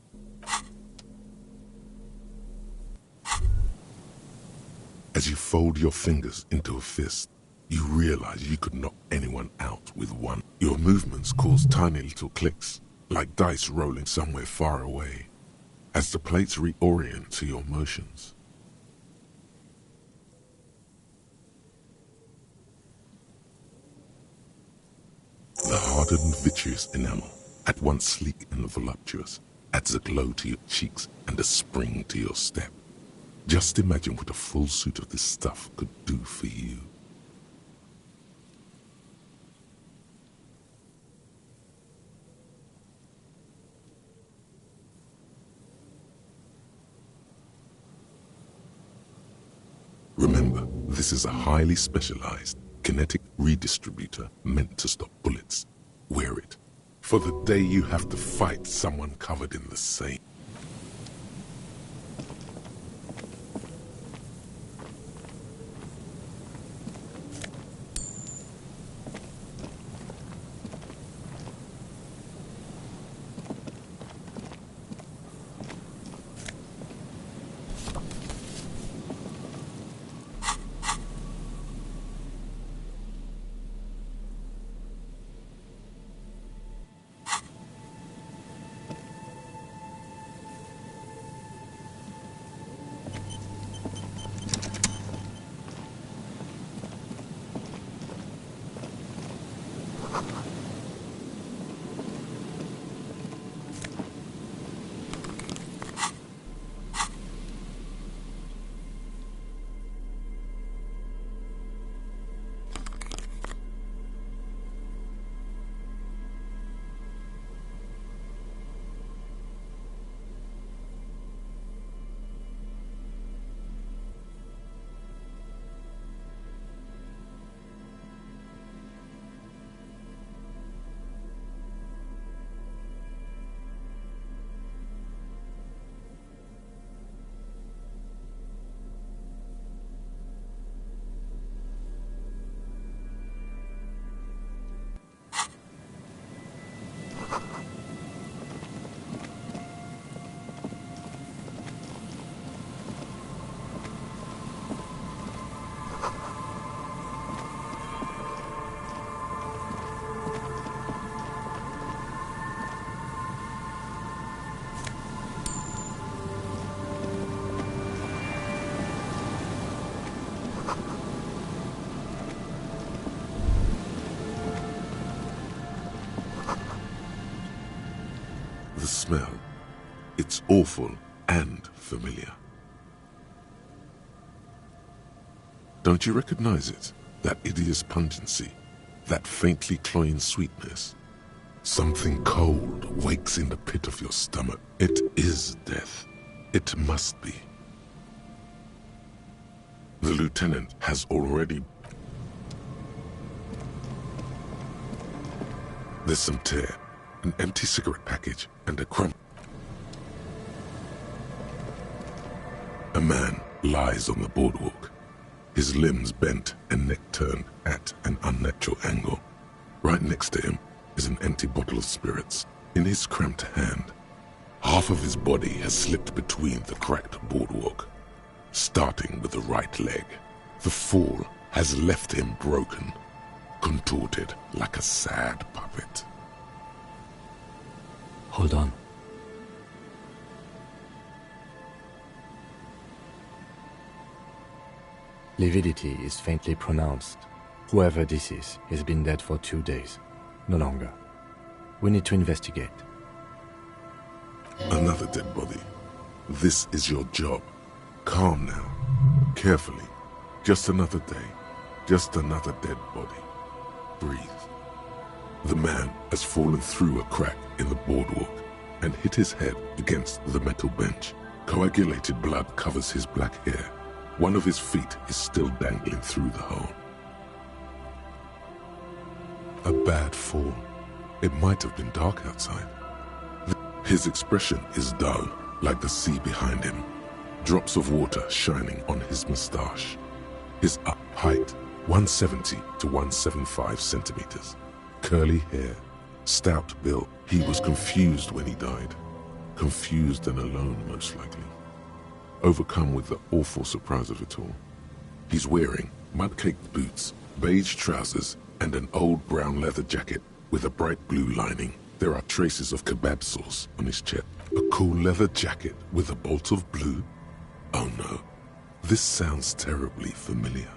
As you fold your fingers into a fist, you realize you could knock anyone out with one. Your movements cause tiny little clicks, like dice rolling somewhere far away, as the plates reorient to your motions. The hardened vitreous enamel, at once sleek and voluptuous, adds a glow to your cheeks and a spring to your step. Just imagine what a full suit of this stuff could do for you. Remember, this is a highly specialized kinetic redistributor meant to stop bullets. Wear it for the day you have to fight someone covered in the same. The smell. It's awful and familiar. Don't you recognize it? That hideous pungency, that faintly cloying sweetness. Something cold wakes in the pit of your stomach. It is death. It must be. The lieutenant has already... There's some tear, an empty cigarette package, and a crumb. A man lies on the boardwalk, his limbs bent and neck turned at an unnatural angle. Right next to him is an empty bottle of spirits. In his cramped hand, half of his body has slipped between the cracked boardwalk, starting with the right leg. The fall has left him broken, contorted like a sad puppet. Hold on. Lividity is faintly pronounced. Whoever this is has been dead for 2 days. No longer. We need to investigate. Another dead body. This is your job. Calm now. Carefully. Just another day. Just another dead body. Breathe. The man has fallen through a crack in the boardwalk and hit his head against the metal bench. Coagulated blood covers his black hair. One of his feet is still dangling through the hole. A bad fall. It might have been dark outside. His expression is dull, like the sea behind him. Drops of water shining on his moustache. His height, 170 to 175 centimeters. Curly hair, stout build. He was confused when he died. Confused and alone, most likely. Overcome with the awful surprise of it all. He's wearing mud-caked boots, beige trousers, and an old brown leather jacket with a bright blue lining. There are traces of kebab sauce on his chest. A cool leather jacket with a bolt of blue. Oh no, this sounds terribly familiar.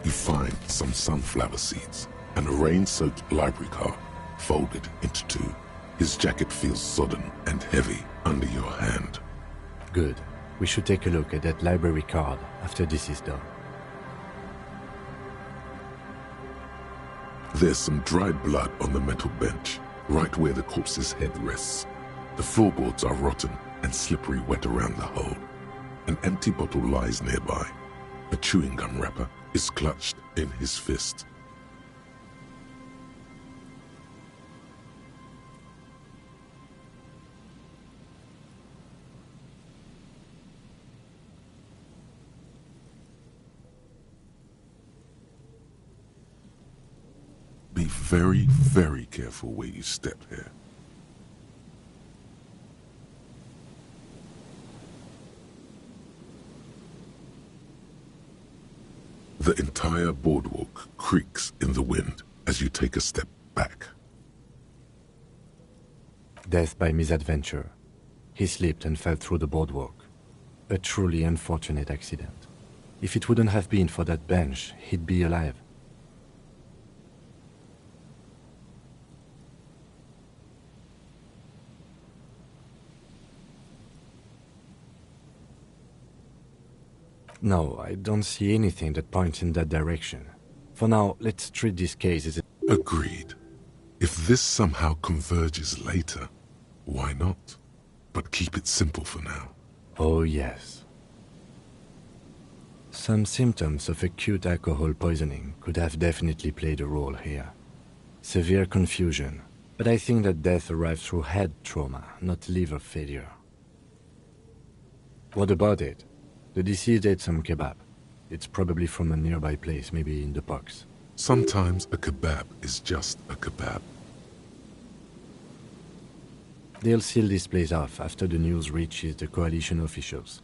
You find some sunflower seeds and a rain-soaked library card folded into two. His jacket feels sodden and heavy under your hand. Good. We should take a look at that library card after this is done. There's some dried blood on the metal bench, right where the corpse's head rests. The floorboards are rotten and slippery wet around the hole. An empty bottle lies nearby. A chewing gum wrapper is clutched in his fist. Be very, very careful where you step here. The entire boardwalk creaks in the wind as you take a step back. Death by misadventure. He slipped and fell through the boardwalk. A truly unfortunate accident. If it wouldn't have been for that bench, he'd be alive. No, I don't see anything that points in that direction. For now, let's treat this case as a... Agreed. If this somehow converges later, why not? But keep it simple for now. Oh, yes. Some symptoms of acute alcohol poisoning could have definitely played a role here. Severe confusion, but I think that death arrived through head trauma, not liver failure. What about it? The deceased ate some kebab. It's probably from a nearby place, maybe in the Papos. Sometimes a kebab is just a kebab. They'll seal this place off after the news reaches the coalition officials.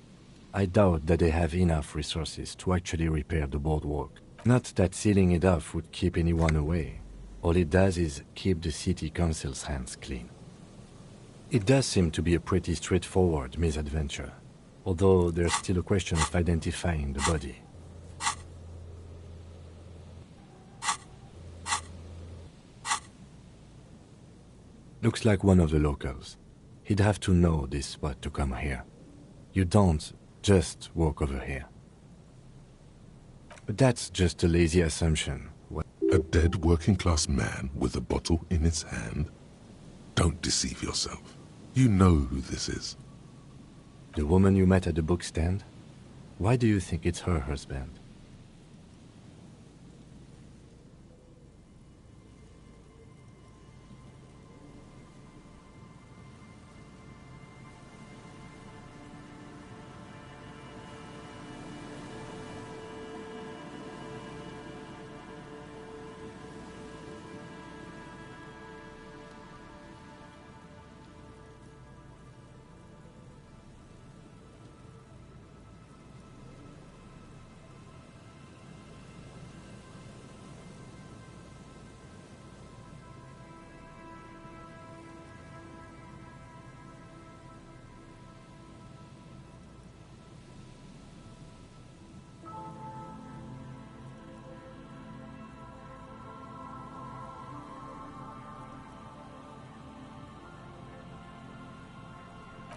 I doubt that they have enough resources to actually repair the boardwalk. Not that sealing it off would keep anyone away. All it does is keep the city council's hands clean. It does seem to be a pretty straightforward misadventure, although there's still a question of identifying the body. Looks like one of the locals. He'd have to know this spot to come here. You don't just walk over here. But that's just a lazy assumption. A dead working-class man with a bottle in his hand? Don't deceive yourself. You know who this is. The woman you met at the book stand? Why do you think it's her husband?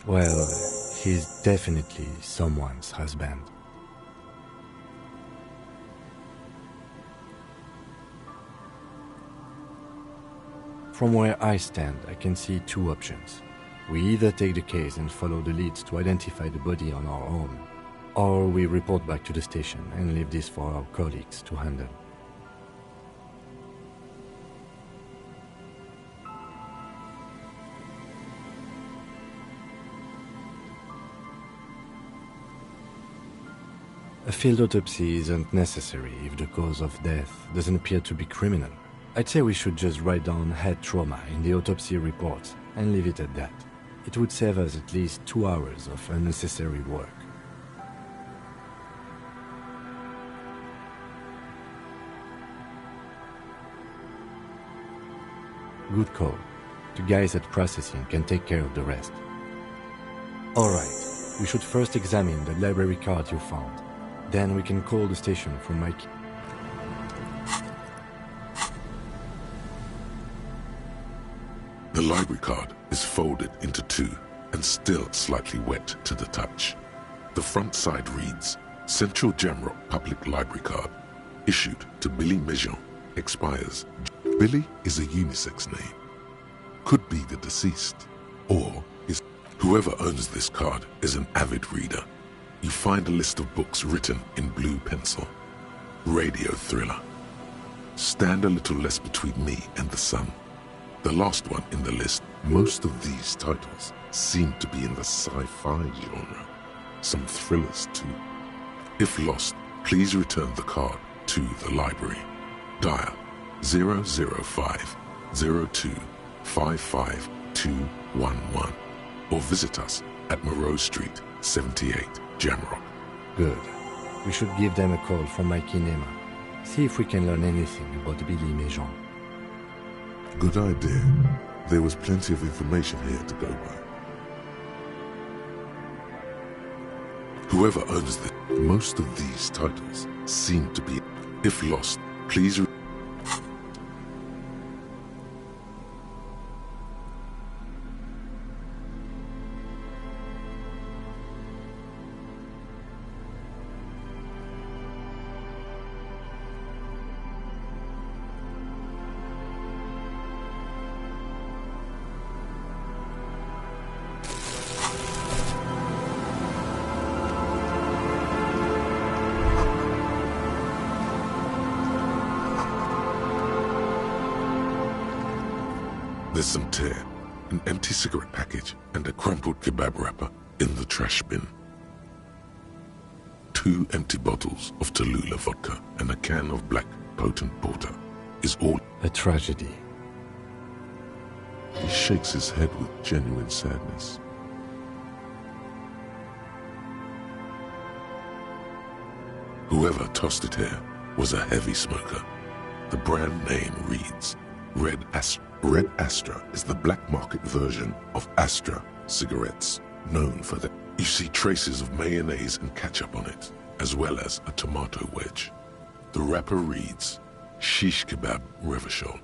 Well, he's definitely someone's husband. From where I stand, I can see two options. We either take the case and follow the leads to identify the body on our own, or we report back to the station and leave this for our colleagues to handle. A field autopsy isn't necessary if the cause of death doesn't appear to be criminal. I'd say we should just write down head trauma in the autopsy report and leave it at that. It would save us at least 2 hours of unnecessary work. Good call. The guys at processing can take care of the rest. Alright, we should first examine the library card you found. Then we can call the station from my key. The library card is folded into two and still slightly wet to the touch. The front side reads, Central Jamrock Public Library Card, issued to Billy Mejean, expires. Billy is a unisex name. Could be the deceased, or is whoever owns this card is an avid reader. You find a list of books written in blue pencil. Radio thriller. Stand a little less between me and the sun. The last one in the list. Most of these titles seem to be in the sci-fi genre. Some thrillers too. If lost, please return the card to the library. Dial 005 02 55211 or visit us at Moreau Street, 78, Jamrock. Good. We should give them a call from my kinema. See if we can learn anything about Billy Mejean. Good idea. There was plenty of information here to go by. Whoever owns most of these titles seem to be. If lost, please. There's some tear, an empty cigarette package, and a crumpled kebab wrapper in the trash bin. 2 empty bottles of Tallulah vodka and a can of black potent porter is all. A tragedy. He shakes his head with genuine sadness. Whoever tossed it here was a heavy smoker. The brand name reads Red Astra. Red Astra is the black market version of Astra cigarettes, known for that. You see traces of mayonnaise and ketchup on it, as well as a tomato wedge. The wrapper reads, Shish Kebab Revachol.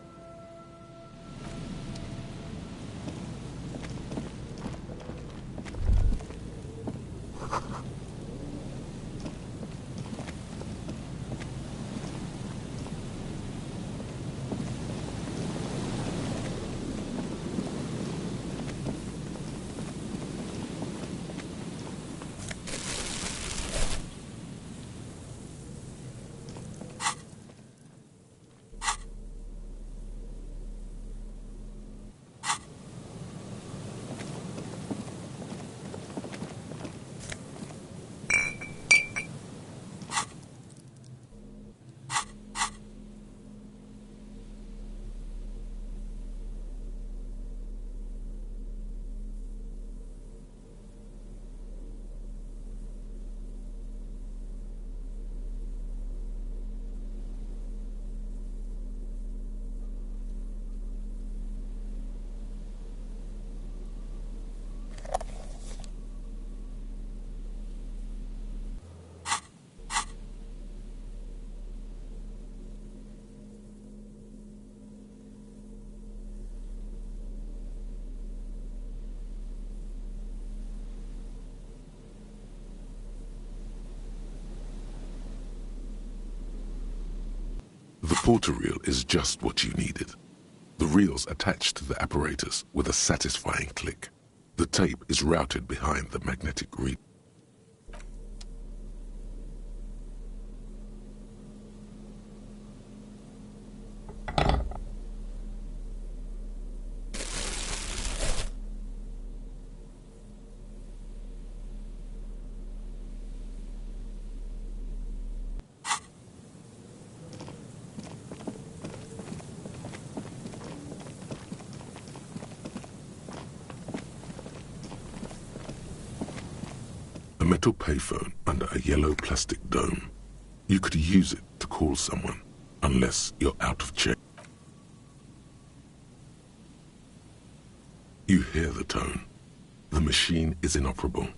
The porter reel is just what you needed. The reel's attached to the apparatus with a satisfying click. The tape is routed behind the magnetic reed. A metal payphone under a yellow plastic dome. You could use it to call someone, unless you're out of check. You hear the tone. The machine is inoperable.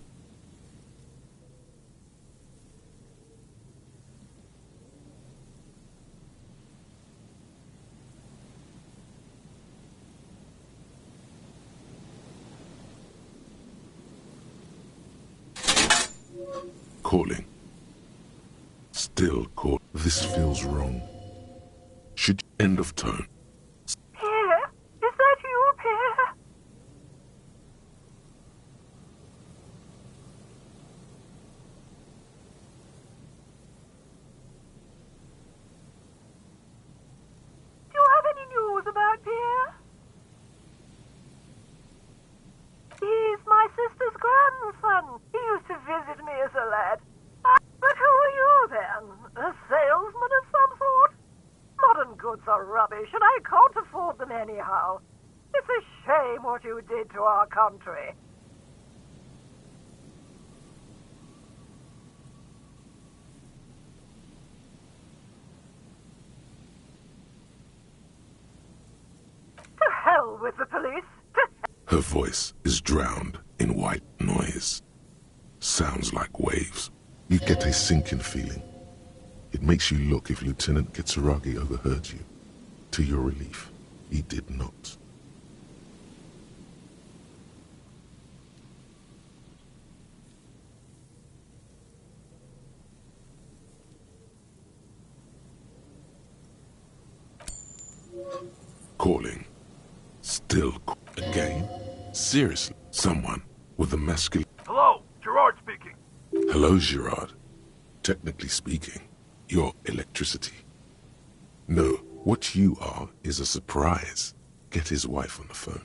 Calling. Still call. This feels wrong. Should end of tone. Pierre? Is that you, Pierre? Do you have any news about Pierre? He's my sister's grandson. He used to visit me as a lad. But who are you, then? A salesman of some sort? Modern goods are rubbish, and I can't afford them anyhow. It's a shame what you did to our country. To hell with the police. Her voice is drowned in white noise. Sounds like waves. You get a sinking feeling. It makes you look if Lieutenant Kitsuragi overheard you. To your relief, he did not. Calling. Still again? Seriously, someone with a masculine... Hello, Gerard speaking. Hello, Gerard. Technically speaking, you're electricity. No, what you are is a surprise. Get his wife on the phone.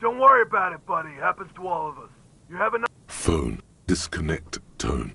Don't worry about it, buddy. Happens to all of us. You have enough... Phone. Disconnect tone.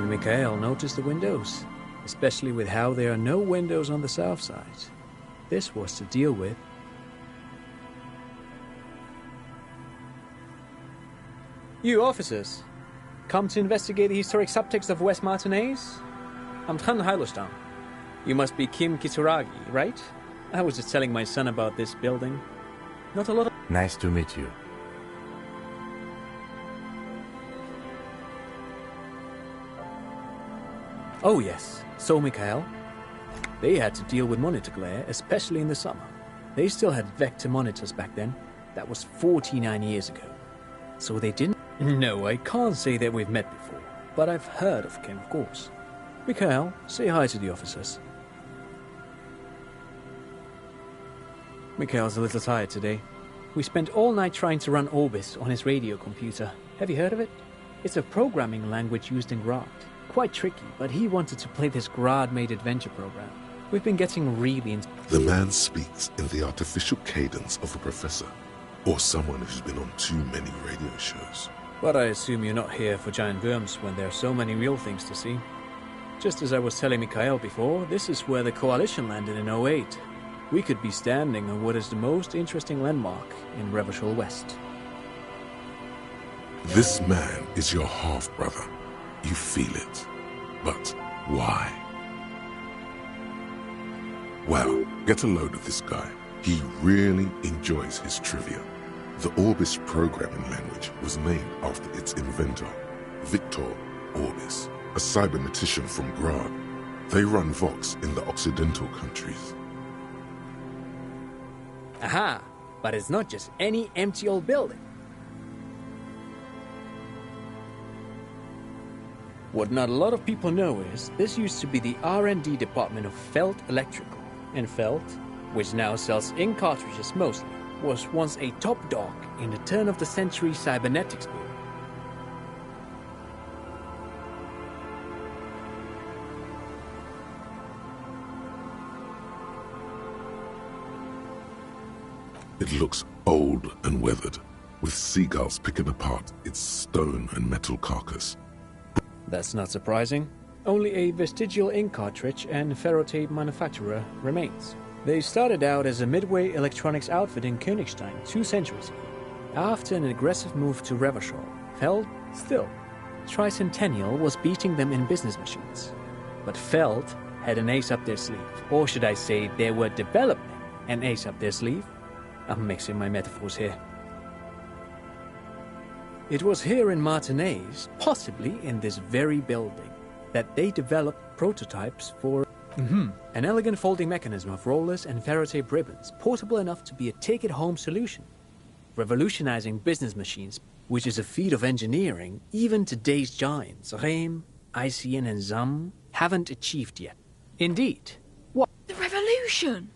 Even Mikhail noticed the windows, especially with how there are no windows on the south side. This was to deal with. You officers, come to investigate the historic subtext of West Martinez? I'm Tran Hailostam. You must be Kim Kitsuragi, right? I was just telling my son about this building. Not a lot of... Nice to meet you. Oh yes, so Mikhail. They had to deal with monitor glare, especially in the summer. They still had vector monitors back then. That was 49 years ago. So they didn't... No, I can't say that we've met before, but I've heard of Kim, of course. Mikhail, say hi to the officers. Mikhail's a little tired today. We spent all night trying to run Orbis on his radio computer. Have you heard of it? It's a programming language used in Grad. Quite tricky, but he wanted to play this Grad-made adventure program. We've been getting really into... The man speaks in the artificial cadence of a professor, or someone who's been on too many radio shows. But I assume you're not here for giant worms when there are so many real things to see. Just as I was telling Mikhail before, this is where the Coalition landed in '08. We could be standing on what is the most interesting landmark in Revachol West. This man is your half-brother. You feel it. But why? Well, get a load of this guy. He really enjoys his trivia. The Orbis programming language was named after its inventor, Victor Orbis, a cybernetician from Grad. They run Vox in the Occidental countries. Aha! But it's not just any empty old building. What not a lot of people know is, this used to be the R&D department of Felt Electrical. And Felt, which now sells ink cartridges mostly, was once a top dog in the turn-of-the-century cybernetics boom. It looks old and weathered, with seagulls picking apart its stone and metal carcass. That's not surprising. Only a vestigial ink cartridge and ferrotape manufacturer remains. They started out as a midway electronics outfit in Königstein 2 centuries ago. After an aggressive move to Revachol, Feld, still, Tricentennial was beating them in business machines. But Feld had an ace up their sleeve. Or should I say, they were developing an ace up their sleeve? I'm mixing my metaphors here. It was here in Martinez, possibly in this very building, that they developed prototypes for an elegant folding mechanism of rollers and ferrotape ribbons, portable enough to be a take-it-home solution, revolutionizing business machines, which is a feat of engineering even today's giants, Rehm, ICN and ZAM, haven't achieved yet. Indeed. What? The revolution!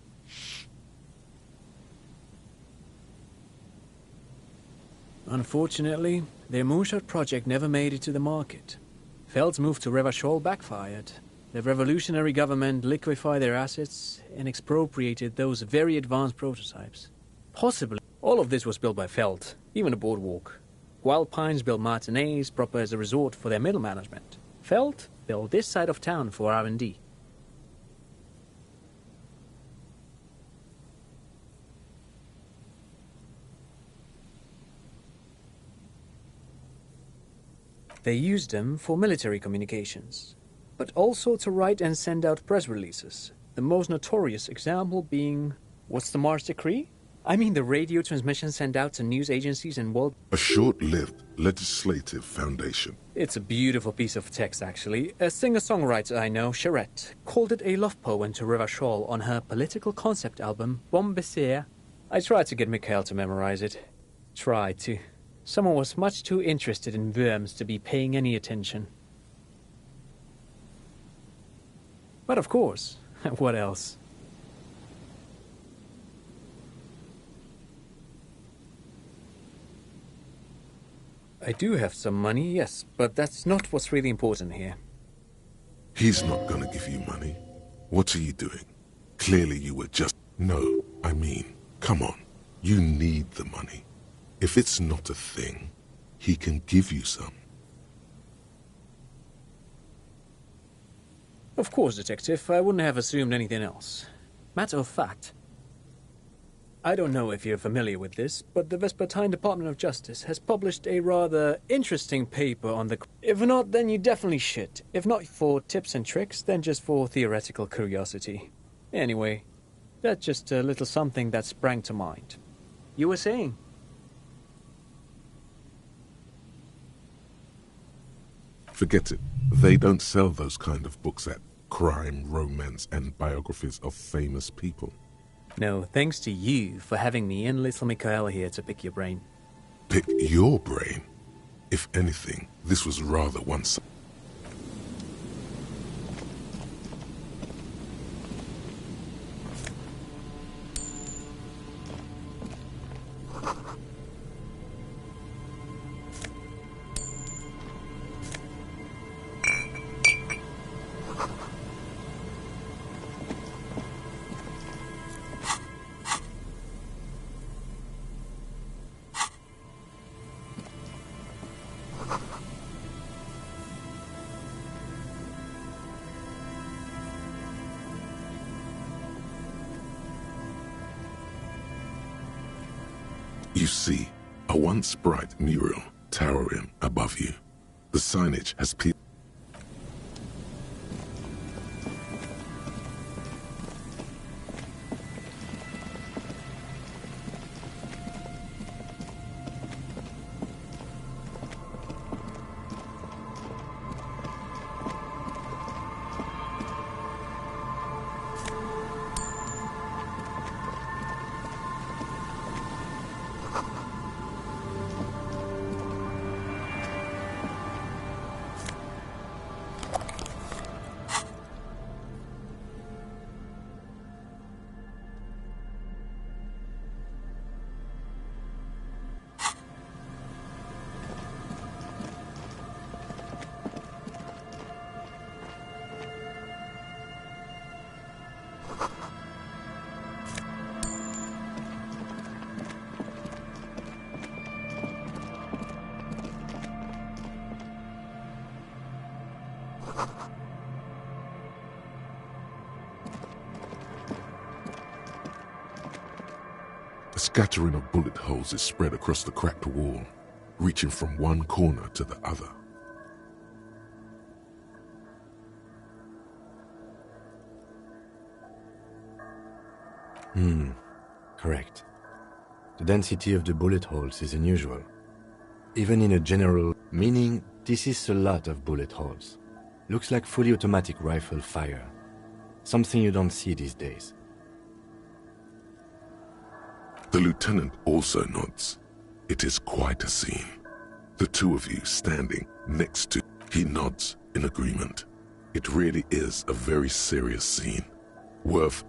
Unfortunately, their moonshot project never made it to the market. Feld's move to Revachol backfired. The revolutionary government liquefied their assets and expropriated those very advanced prototypes. Possibly, all of this was built by Feld, even the boardwalk. Wild Pines built Martinez proper as a resort for their middle management. Feld built this side of town for R&D. They used them for military communications, but also to write and send out press releases. The most notorious example being, what's the Mars Decree? I mean the radio transmission sent out to news agencies and world... A short-lived legislative foundation. It's a beautiful piece of text, actually. A singer-songwriter I know, Charette, called it a love poem to Revachol on her political concept album, Bombessier. I tried to get Mikhail to memorize it. Tried to. Someone was much too interested in worms to be paying any attention. But of course, what else? I do have some money, yes, but that's not what's really important here. He's not gonna give you money. What are you doing? Clearly you were just... No, I mean, come on. You need the money. If it's not a thing, he can give you some. Of course, Detective. I wouldn't have assumed anything else. Matter of fact, I don't know if you're familiar with this, but the Vespertine Department of Justice has published a rather interesting paper on the... If not, then you definitely should. If not for tips and tricks, then just for theoretical curiosity. Anyway, that's just a little something that sprang to mind. You were saying? Forget it. They don't sell those kind of books at crime, romance, and biographies of famous people. No, thanks to you for having me and little Mikael here to pick your brain. Pick your brain? If anything, this was rather one-sided. You see, a once bright mural towering above you. The signage has people. A scattering of bullet holes is spread across the cracked wall, reaching from one corner to the other. Correct. The density of the bullet holes is unusual. Even in a general, meaning this is a lot of bullet holes. Looks like fully automatic rifle fire. Something you don't see these days. The lieutenant also nods. It is quite a scene. The two of you standing next to... He nods in agreement. It really is a very serious scene. Worth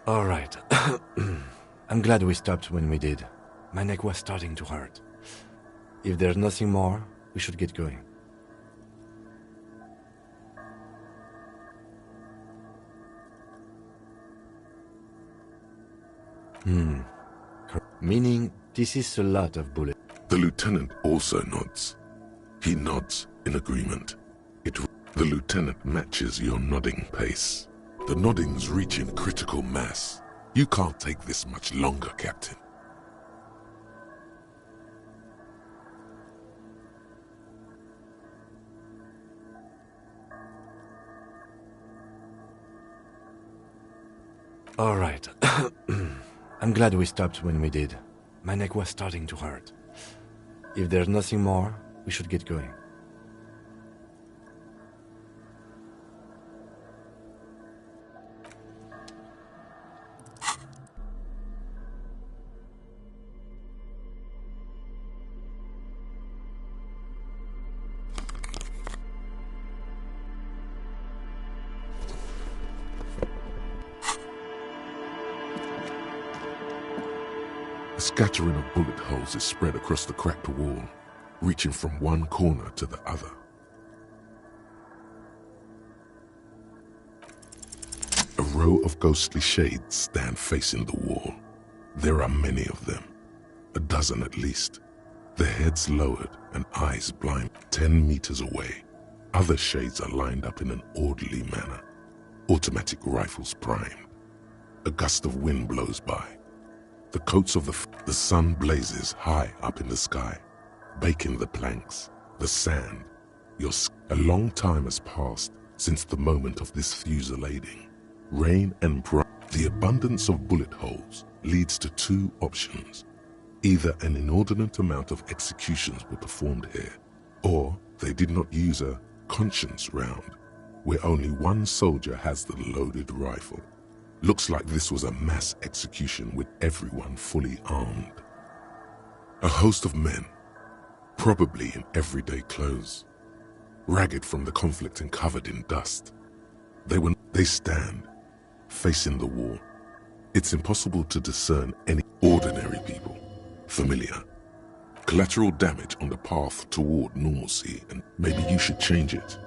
All right. I'm glad we stopped when we did. My neck was starting to hurt. If there's nothing more, we should get going. Meaning, this is a lot of bullets. The lieutenant also nods. He nods in agreement. The lieutenant matches your nodding pace. The nodding's reaching critical mass. You can't take this much longer, Captain. All right. I'm glad we stopped when we did. My neck was starting to hurt. If there's nothing more, we should get going. A scattering of bullet holes is spread across the cracked wall, reaching from one corner to the other. A row of ghostly shades stand facing the wall. There are many of them, a dozen at least. Their heads lowered and eyes blind. 10 meters away, other shades are lined up in an orderly manner. automatic rifles primed. A gust of wind blows by. The coats of the sun blazes high up in the sky, baking the planks, the sand. A long time has passed since the moment of this fusillading. Rain and the abundance of bullet holes leads to two options. Either an inordinate amount of executions were performed here, or they did not use a conscience round, where only one soldier has the loaded rifle. Looks like this was a mass execution with everyone fully armed. A host of men, probably in everyday clothes, ragged from the conflict and covered in dust. They stand, facing the wall. It's impossible to discern any ordinary people. Familiar. Collateral damage on the path toward normalcy, and maybe you should change it.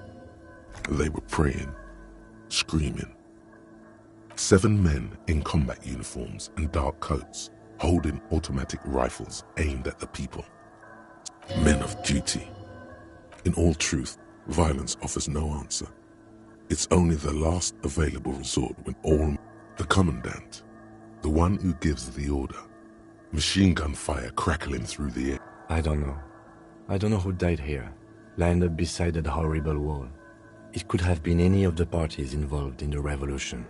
They were praying, screaming. 7 men in combat uniforms and dark coats, holding automatic rifles aimed at the people. Men of duty. In all truth, violence offers no answer. It's only the last available resort when all... The commandant, the one who gives the order. Machine gun fire crackling through the air. I don't know. I don't know who died here, lined up beside that horrible wall. It could have been any of the parties involved in the revolution.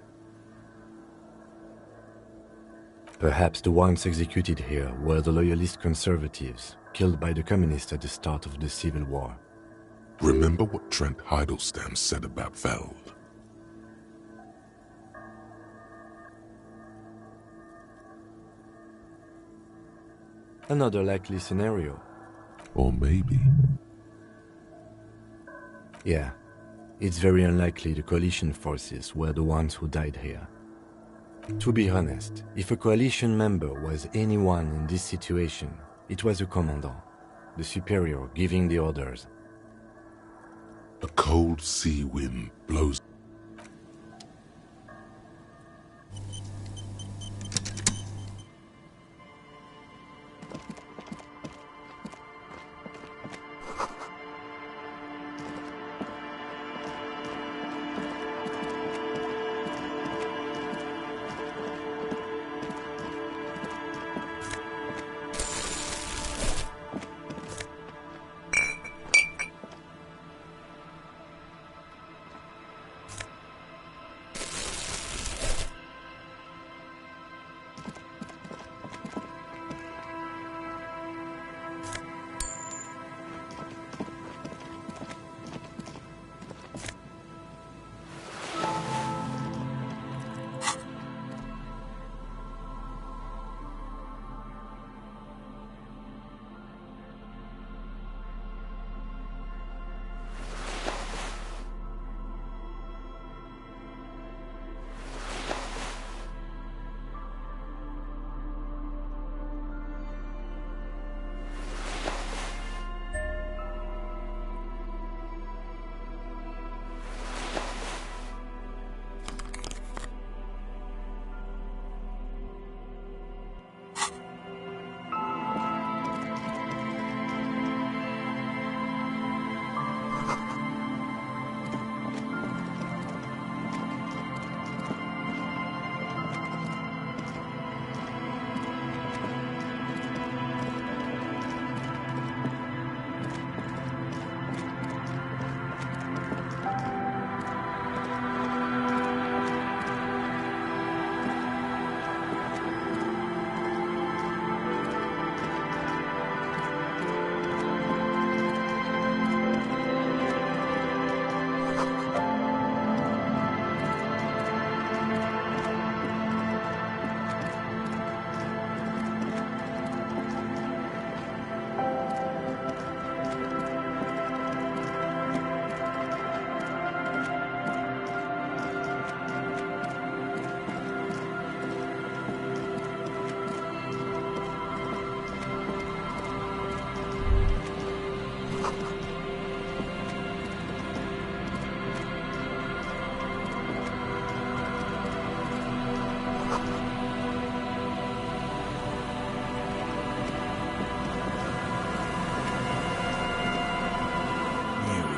Perhaps the ones executed here were the loyalist conservatives, killed by the communists at the start of the Civil War. Remember what Trent Heidelstein said about Veld? Another likely scenario. Or maybe... Yeah, it's very unlikely the coalition forces were the ones who died here. To be honest, if a coalition member was anyone in this situation, it was a commandant, the superior giving the orders. A cold sea wind blows.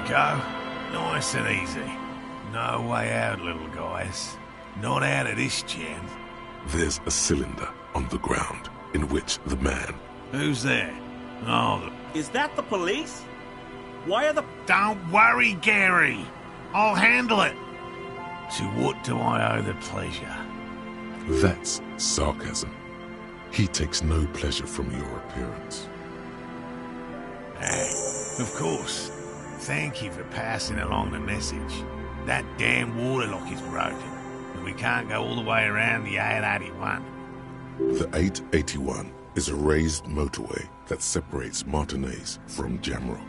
Go. Nice and easy. No way out, little guys. Not out of this jam. There's a cylinder on the ground in which the man... Who's there? Oh, Is that the police? Why are the... Don't worry, Gary. I'll handle it. To what do I owe the pleasure? That's sarcasm. He takes no pleasure from your appearance. Of course. Thank you for passing along the message. That damn waterlock is broken, and we can't go all the way around the 881. The 881 is a raised motorway that separates Martinez from Jamrock.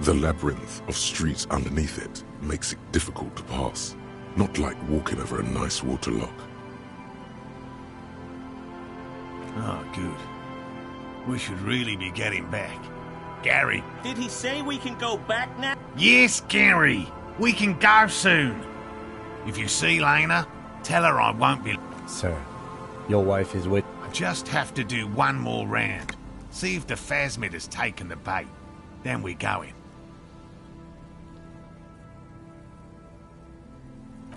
The labyrinth of streets underneath it makes it difficult to pass, not like walking over a nice waterlock. Oh, good. We should really be getting back. Gary. Did he say we can go back now? Yes, Gary. We can go soon. If you see Lena, tell her I won't be... Sir, your wife is with... I just have to do one more round. See if the phasmid has taken the bait. Then we're going.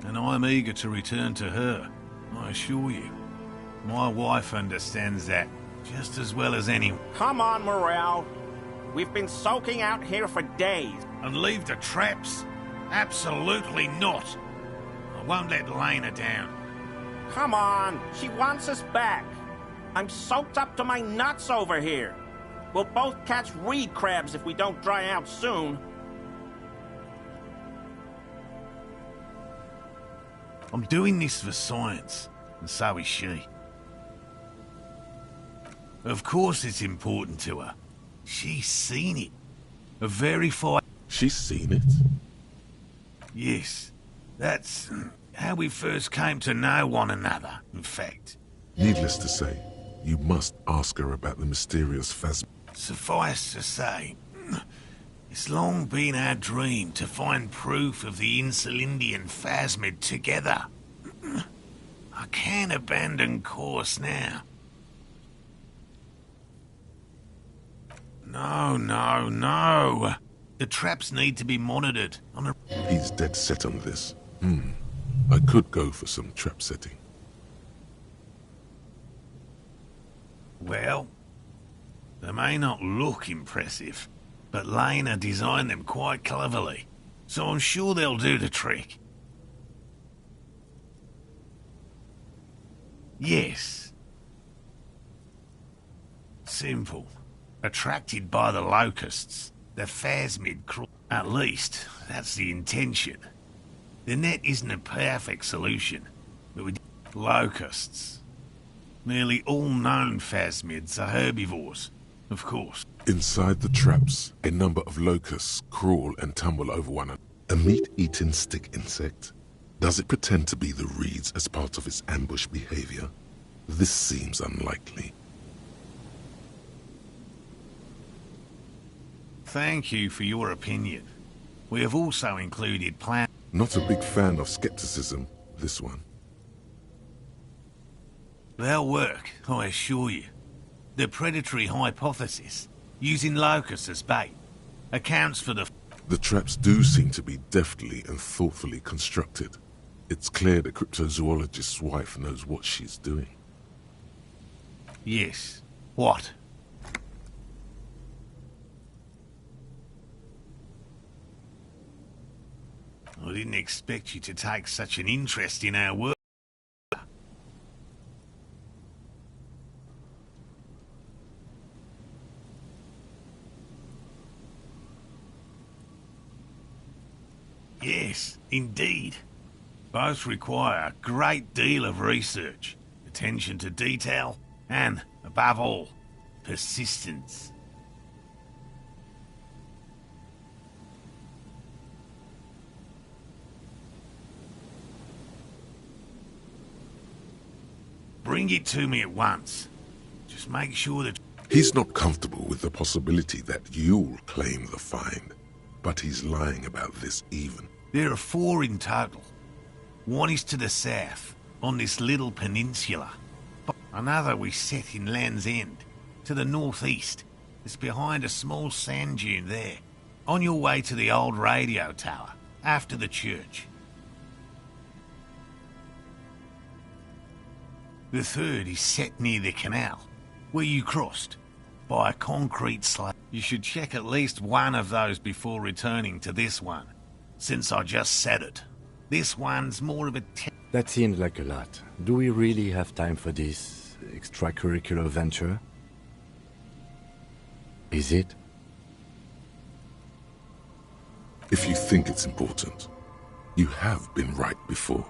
And I'm eager to return to her, I assure you. My wife understands that just as well as anyone. Come on, Morale. We've been soaking out here for days. And leave the traps? Absolutely not. I won't let Lena down. Come on, she wants us back. I'm soaked up to my nuts over here. We'll both catch reed crabs if we don't dry out soon. I'm doing this for science, and so is she. Of course it's important to her. She's seen it. A verified... She's seen it? Yes. That's how we first came to know one another, in fact. Needless to say, you must ask her about the mysterious phasmid. Suffice to say, it's long been our dream to find proof of the Insulindian phasmid together. I can't abandon course now. No. The traps need to be monitored on a... He's dead set on this. I could go for some trap setting. Well, they may not look impressive, but Lena designed them quite cleverly, so I'm sure they'll do the trick. Yes. Simple. Attracted by the locusts, the phasmid crawl. At least, that's the intention. The net isn't a perfect solution, but with locusts. Nearly all known phasmids are herbivores, of course. Inside the traps, a number of locusts crawl and tumble over one another. A meat-eating stick insect? Does it pretend to be the reeds as part of its ambush behavior? This seems unlikely. Thank you for your opinion. We have also included plans. Not a big fan of skepticism, this one. They'll work, I assure you. The predatory hypothesis, using locusts as bait, accounts for the... The traps do seem to be deftly and thoughtfully constructed. It's clear the cryptozoologist's wife knows what she's doing. Yes. What? I didn't expect you to take such an interest in our work. Yes, indeed. Both require a great deal of research, attention to detail, and, above all, persistence. Bring it to me at once. Just make sure that... He's not comfortable with the possibility that you'll claim the find, but he's lying about this even. There are 4 in total. One is to the south, on this little peninsula. Another we set in Land's End, to the northeast. It's behind a small sand dune there, on your way to the old radio tower, after the church. The third is set near the canal, where you crossed, by a concrete slab. You should check at least one of those before returning to this one, since I just said it. This one's more of a... That seems like a lot. Do we really have time for this extracurricular venture? Is it? If you think it's important, you have been right before.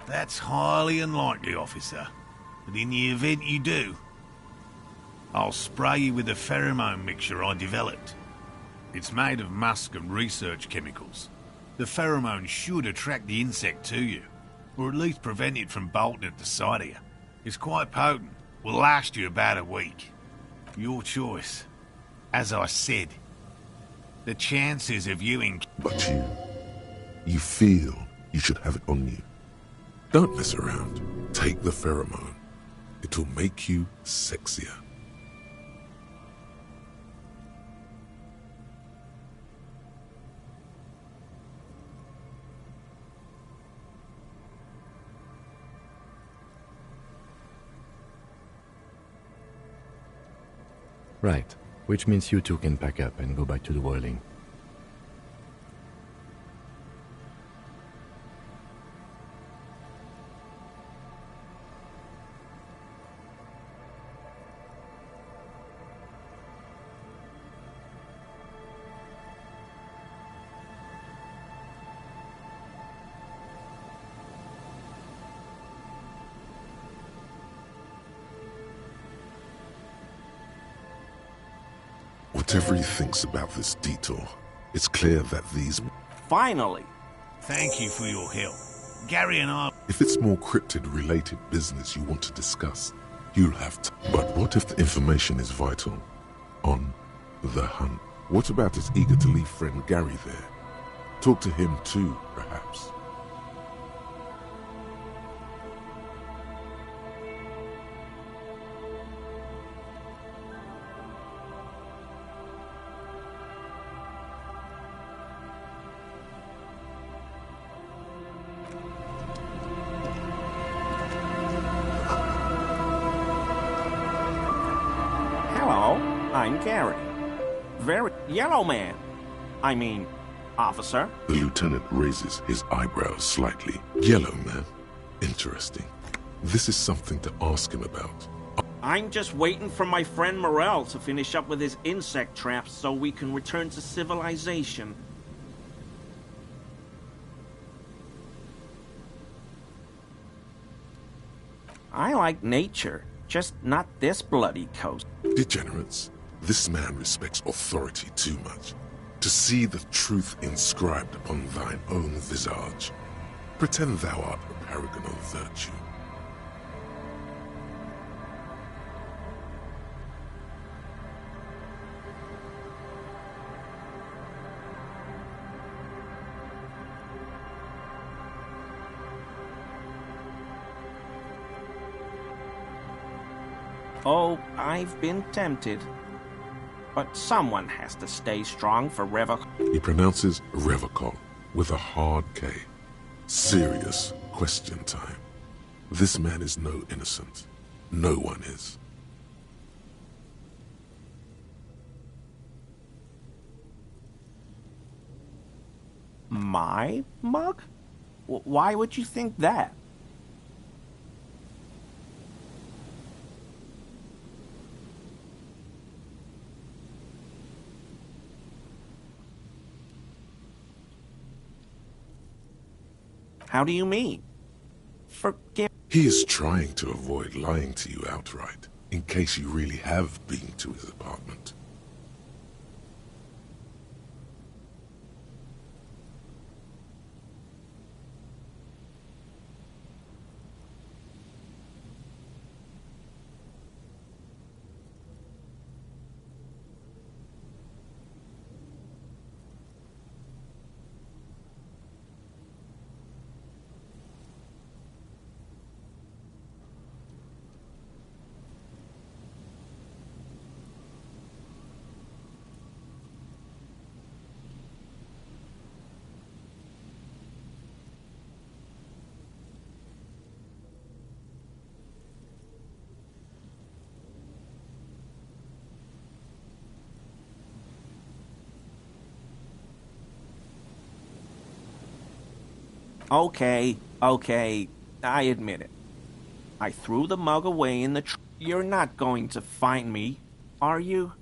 That's highly unlikely, officer. But in the event you do, I'll spray you with a pheromone mixture I developed. It's made of musk and research chemicals. The pheromone should attract the insect to you, or at least prevent it from bolting at the sight of you. It's quite potent. Will last you about a week. Your choice. As I said, the chances of you in... But you feel you should have it on you. Don't mess around. Take the pheromone. It'll make you sexier. Right. Which means you two can pack up and go back to the whirling. Whatever he thinks about this detour, it's clear that these... Finally! Thank you for your help. Gary and I... If it's more cryptid-related business you want to discuss, you'll have to... But what if the information is vital? On the hunt. What about his eager to leave friend Gary there? Talk to him too, perhaps. I'm Gary. Very yellow man. I mean, officer. The lieutenant raises his eyebrows slightly. Yellow man. Interesting. This is something to ask him about. I'm just waiting for my friend Morel to finish up with his insect traps so we can return to civilization. I like nature, just not this bloody coast. Degenerates. This man respects authority too much. To see the truth inscribed upon thine own visage. Pretend thou art a paragon of virtue. Oh, I've been tempted. But someone has to stay strong for He pronounces Revocol with a hard K. Serious question time. This man is no innocent. No one is. My mug? Why would you think that? How do you mean? Forgive... He is trying to avoid lying to you outright, in case you really have been to his apartment. Okay, I admit it. I threw the mug away in the You're not going to find me, are you?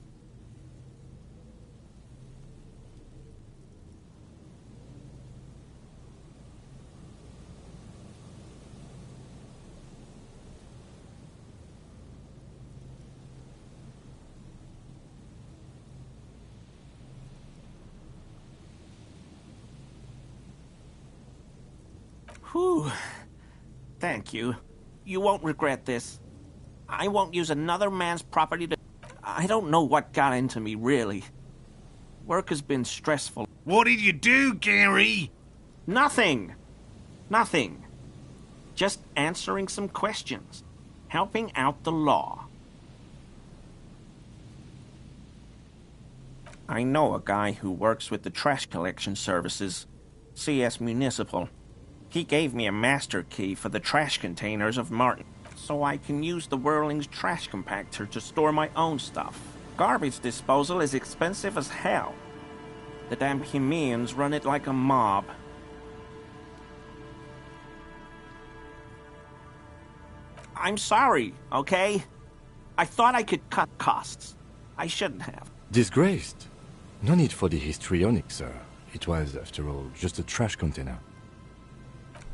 Whew. Thank you. You won't regret this. I won't use another man's property to... I don't know what got into me, really. Work has been stressful. What did you do, Gary? Nothing. Nothing. Just answering some questions. Helping out the law. I know a guy who works with the trash collection services. CS Municipal. He gave me a master key for the trash containers of Martin, so I can use the Whirling's trash compactor to store my own stuff. Garbage disposal is expensive as hell. The damn Bohemians run it like a mob. I'm sorry, okay? I thought I could cut costs. I shouldn't have. Disgraced? No need for the histrionic, sir. It was, after all, just a trash container.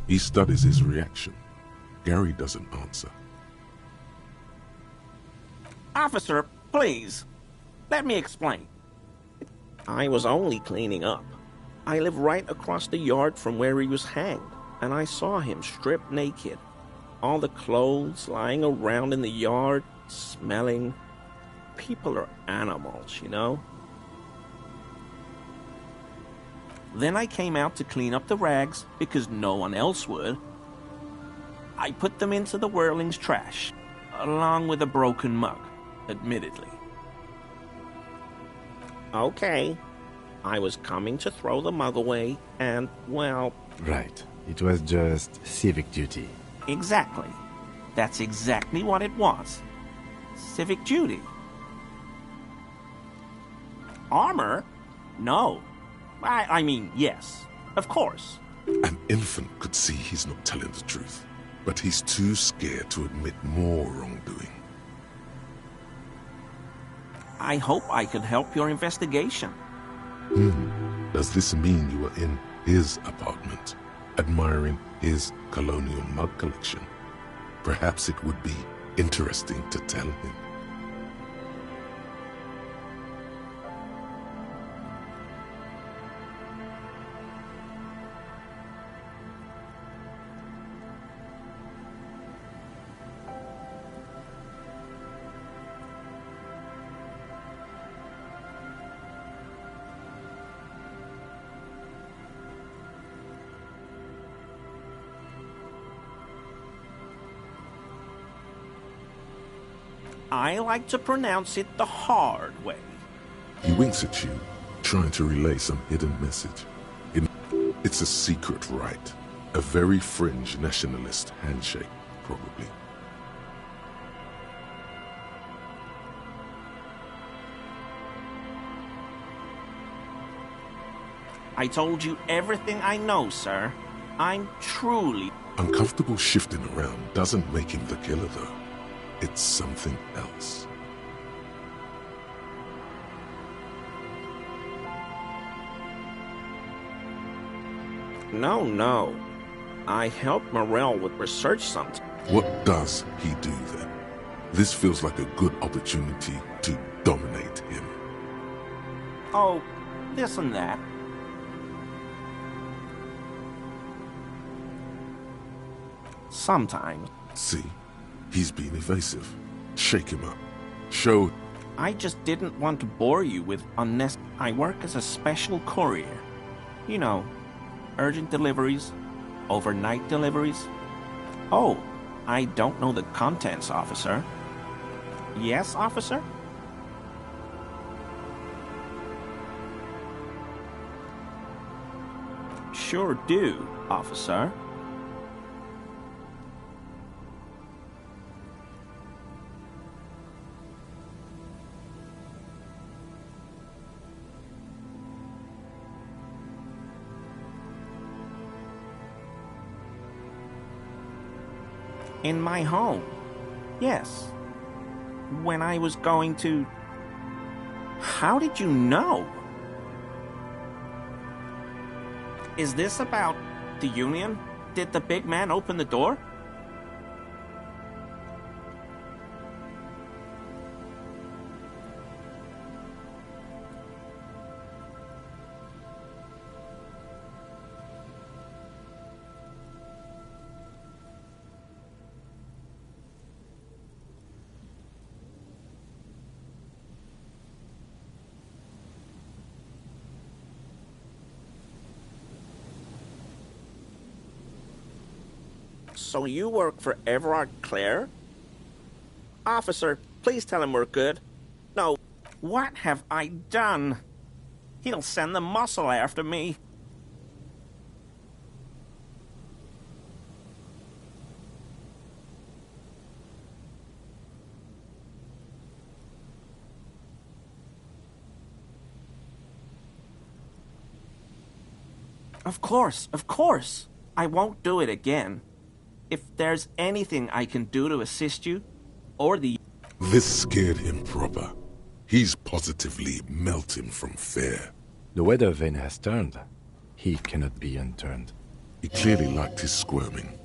He studies his reaction. Gary doesn't answer. Officer, please. Let me explain. I was only cleaning up. I live right across the yard from where he was hanged, and I saw him stripped naked. All the clothes lying around in the yard, smelling. People are animals, you know? Then I came out to clean up the rags, because no one else would. I put them into the Whirling's trash, along with a broken mug, admittedly. Okay. I was coming to throw the mug away, and, well... Right. It was just civic duty. Exactly. That's exactly what it was. Civic duty. Armor? No. I mean, yes. Of course. An infant could see he's not telling the truth, but he's too scared to admit more wrongdoing. I hope I could help your investigation. Does this mean you were in his apartment, admiring his colonial mug collection? Perhaps it would be interesting to tell him. I like to pronounce it the hard way. He winks at you, trying to relay some hidden message. It's a secret rite. A very fringe nationalist handshake, probably. I told you everything I know, sir. I'm truly... Uncomfortable shifting around doesn't make him the killer, though. It's something else. No. I help Morel with research sometimes. What does he do then? This feels like a good opportunity to dominate him. Oh, this and that. Sometimes. See? He's being evasive. Shake him up. Show... I just didn't want to bore you with unnecessary... I work as a special courier. You know, urgent deliveries, overnight deliveries. Oh, I don't know the contents, officer. Yes, officer? Sure do, officer. In my home. Yes. When I was going to... How did you know? Is this about the Union? Did the big man open the door? So you work for Everard Clare? Officer, please tell him we're good. No, what have I done? He'll send the muscle after me. Of course. I won't do it again. If there's anything I can do to assist you, or the... This scared him proper. He's positively melting from fear. The weather vane has turned. He cannot be unturned. He clearly liked his squirming.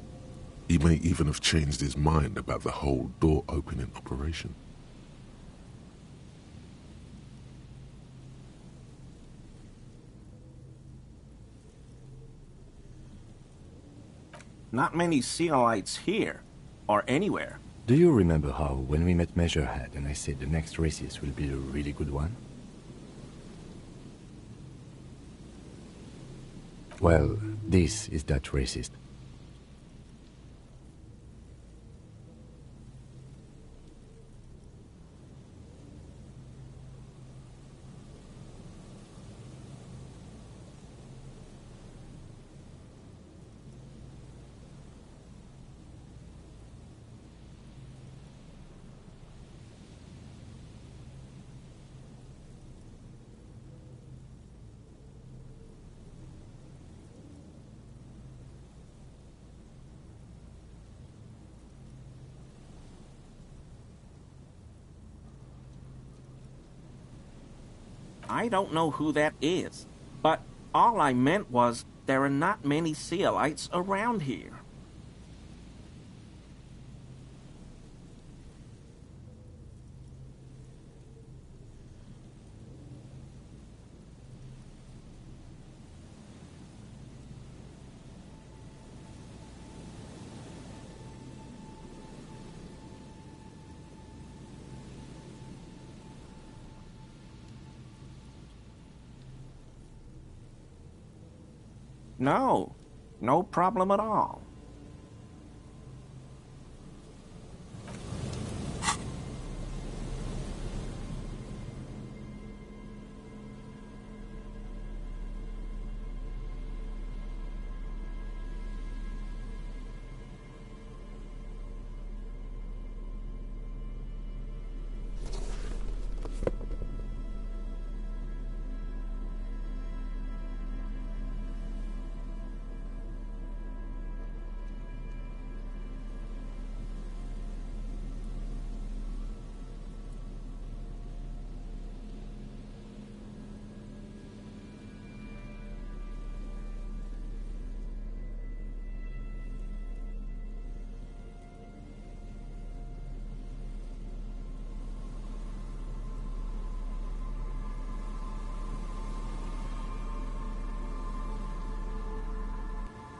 He may even have changed his mind about the whole door-opening operation. Not many Sealites here, or anywhere. Do you remember how, when we met Measurehead and I said the next races will be a really good one? Well, this is that racist. I don't know who that is, but all I meant was there are not many Sealites around here. No, no problem at all.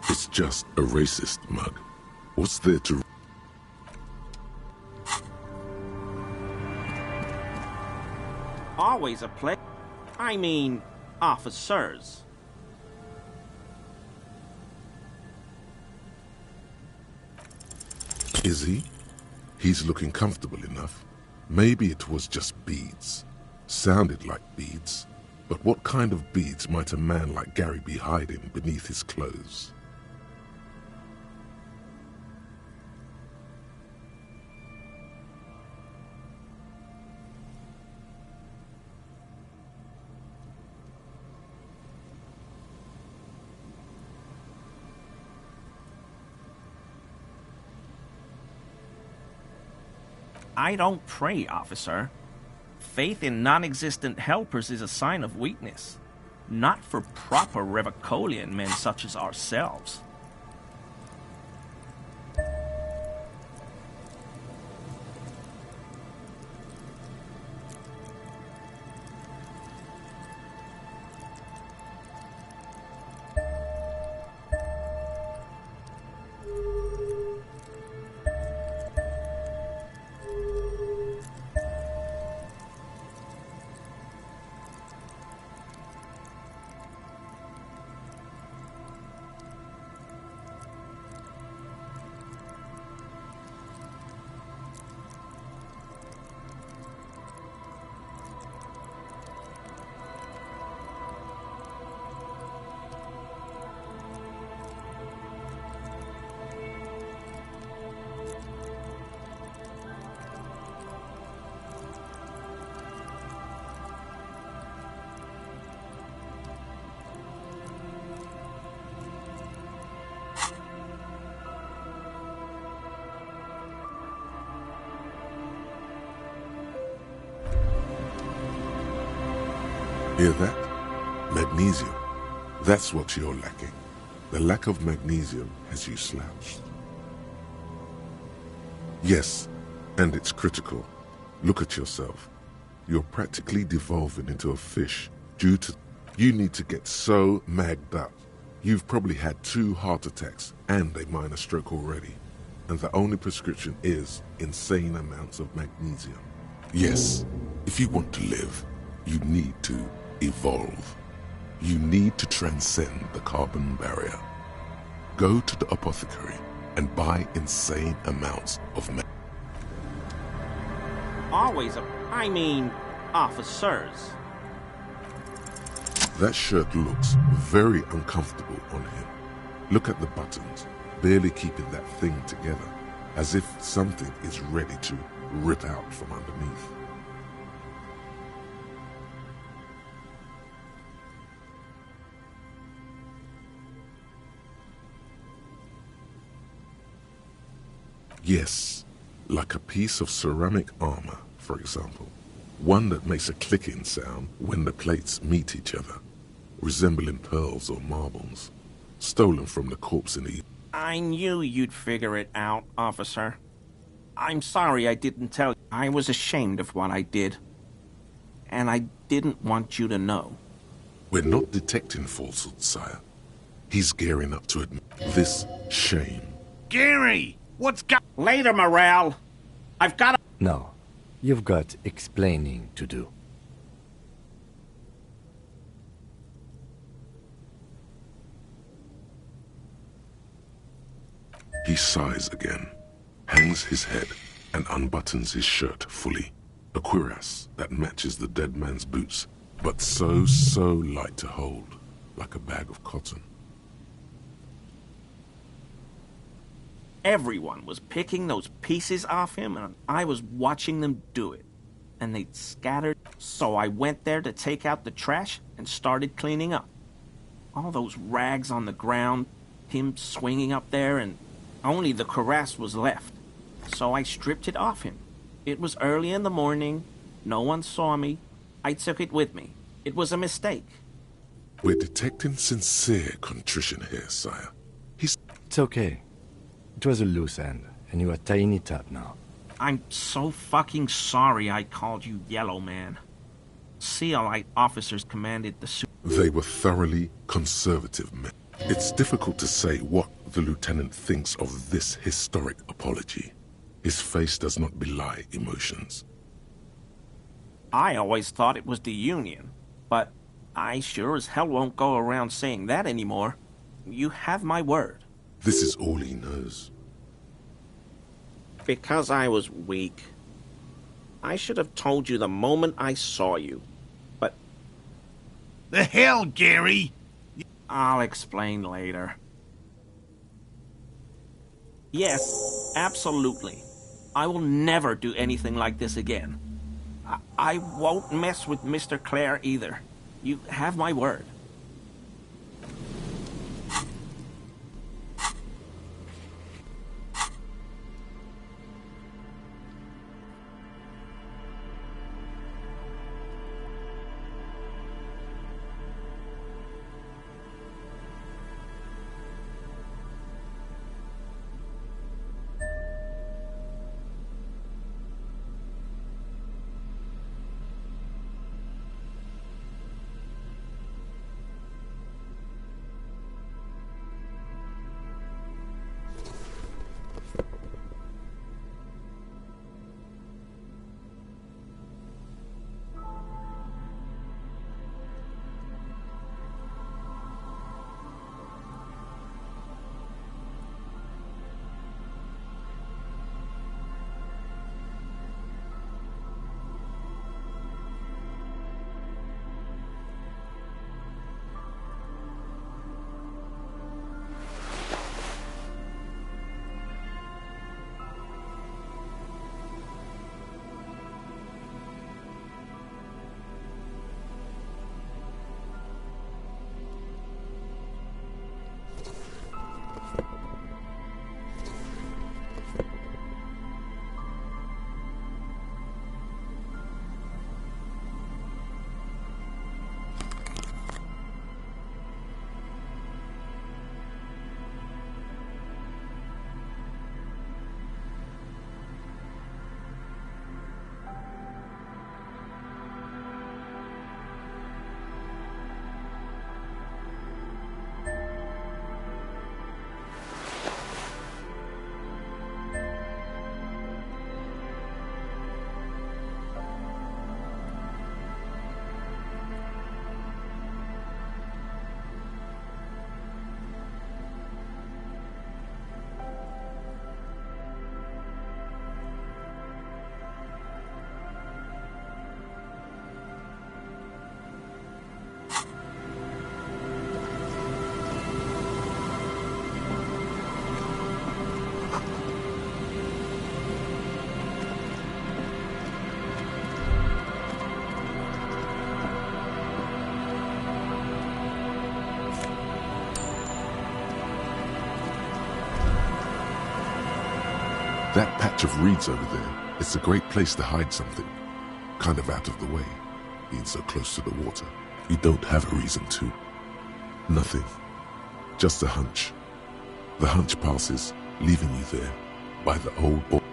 It's just a racist mug. What's there to... Always a play. I mean, officers. Is he? He's looking comfortable enough. Maybe it was just beads. Sounded like beads. But what kind of beads might a man like Gary be hiding beneath his clothes? I don't pray, officer. Faith in non-existent helpers is a sign of weakness, not for proper Revicolian men such as ourselves. Hear that? Magnesium. That's what you're lacking. The lack of magnesium has you slouched. Yes, and it's critical. Look at yourself. You're practically devolving into a fish due to... You need to get so magged up. You've probably had 2 heart attacks and a minor stroke already. And the only prescription is insane amounts of magnesium. Yes, if you want to live, you need to evolve. You need to transcend the carbon barrier. Go to the apothecary and buy insane amounts of Officers. That shirt looks very uncomfortable on him. Look at the buttons, barely keeping that thing together, as if something is ready to rip out from underneath. Yes, like a piece of ceramic armor, for example. One that makes a clicking sound when the plates meet each other, resembling pearls or marbles, stolen from the corpse in the... I knew you'd figure it out, officer. I'm sorry I didn't tell you. I was ashamed of what I did. And I didn't want you to know. We're not detecting falsehood, sire. He's gearing up to admit this shame. Gary! Later, Morale. I've got... No. You've got explaining to do. He sighs again, hangs his head, and unbuttons his shirt fully. A cuirass that matches the dead man's boots, but so light to hold, like a bag of cotton. Everyone was picking those pieces off him, and I was watching them do it. And they'd scattered, so I went there to take out the trash and started cleaning up. All those rags on the ground, him swinging up there, and only the cuirass was left. So I stripped it off him. It was early in the morning. No one saw me. I took it with me. It was a mistake. We're detecting sincere contrition here, sire. It's okay. It was a loose end, and you are tying it up now. I'm so fucking sorry I called you Yellow Man. CLI officers commanded the suit. They were thoroughly conservative men. It's difficult to say what the lieutenant thinks of this historic apology. His face does not belie emotions. I always thought it was the Union, but I sure as hell won't go around saying that anymore. You have my word. This is all he knows. Because I was weak. I should have told you the moment I saw you, but... The hell, Gary? I'll explain later. Yes, absolutely. I will never do anything like this again. I won't mess with Mr. Clare either. You have my word. That patch of reeds over there, it's a great place to hide something. Kind of out of the way, being so close to the water. You don't have a reason to. Nothing. Just a hunch. The hunch passes, leaving you there, by the old boat.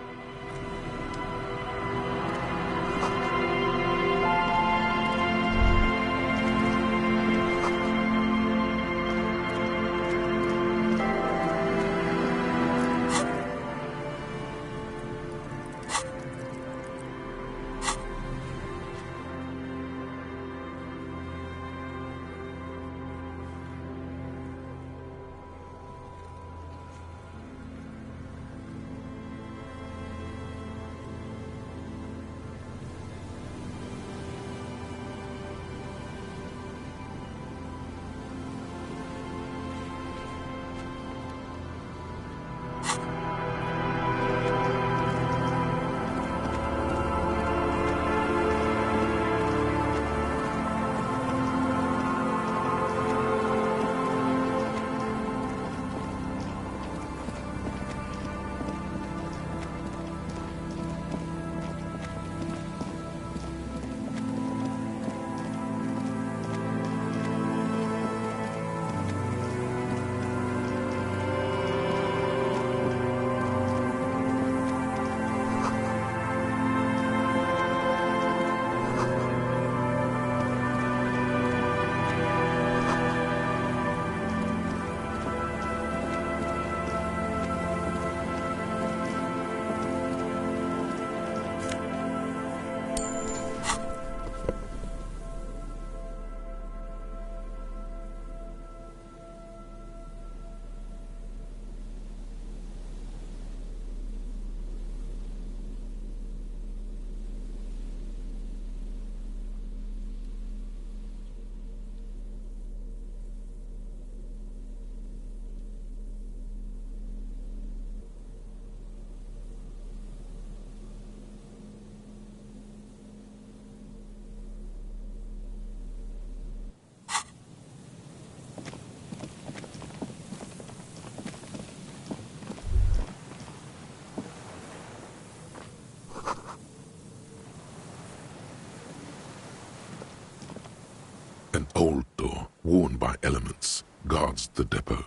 An old door, worn by elements, guards the depot.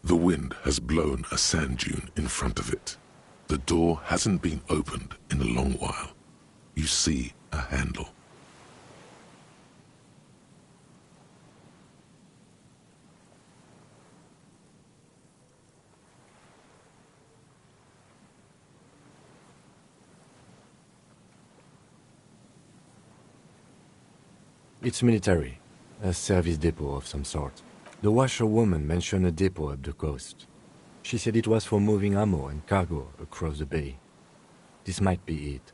The wind has blown a sand dune in front of it. The door hasn't been opened in a long while. You see a handle. It's military. A service depot of some sort. The washerwoman mentioned a depot up the coast. She said it was for moving ammo and cargo across the bay. This might be it.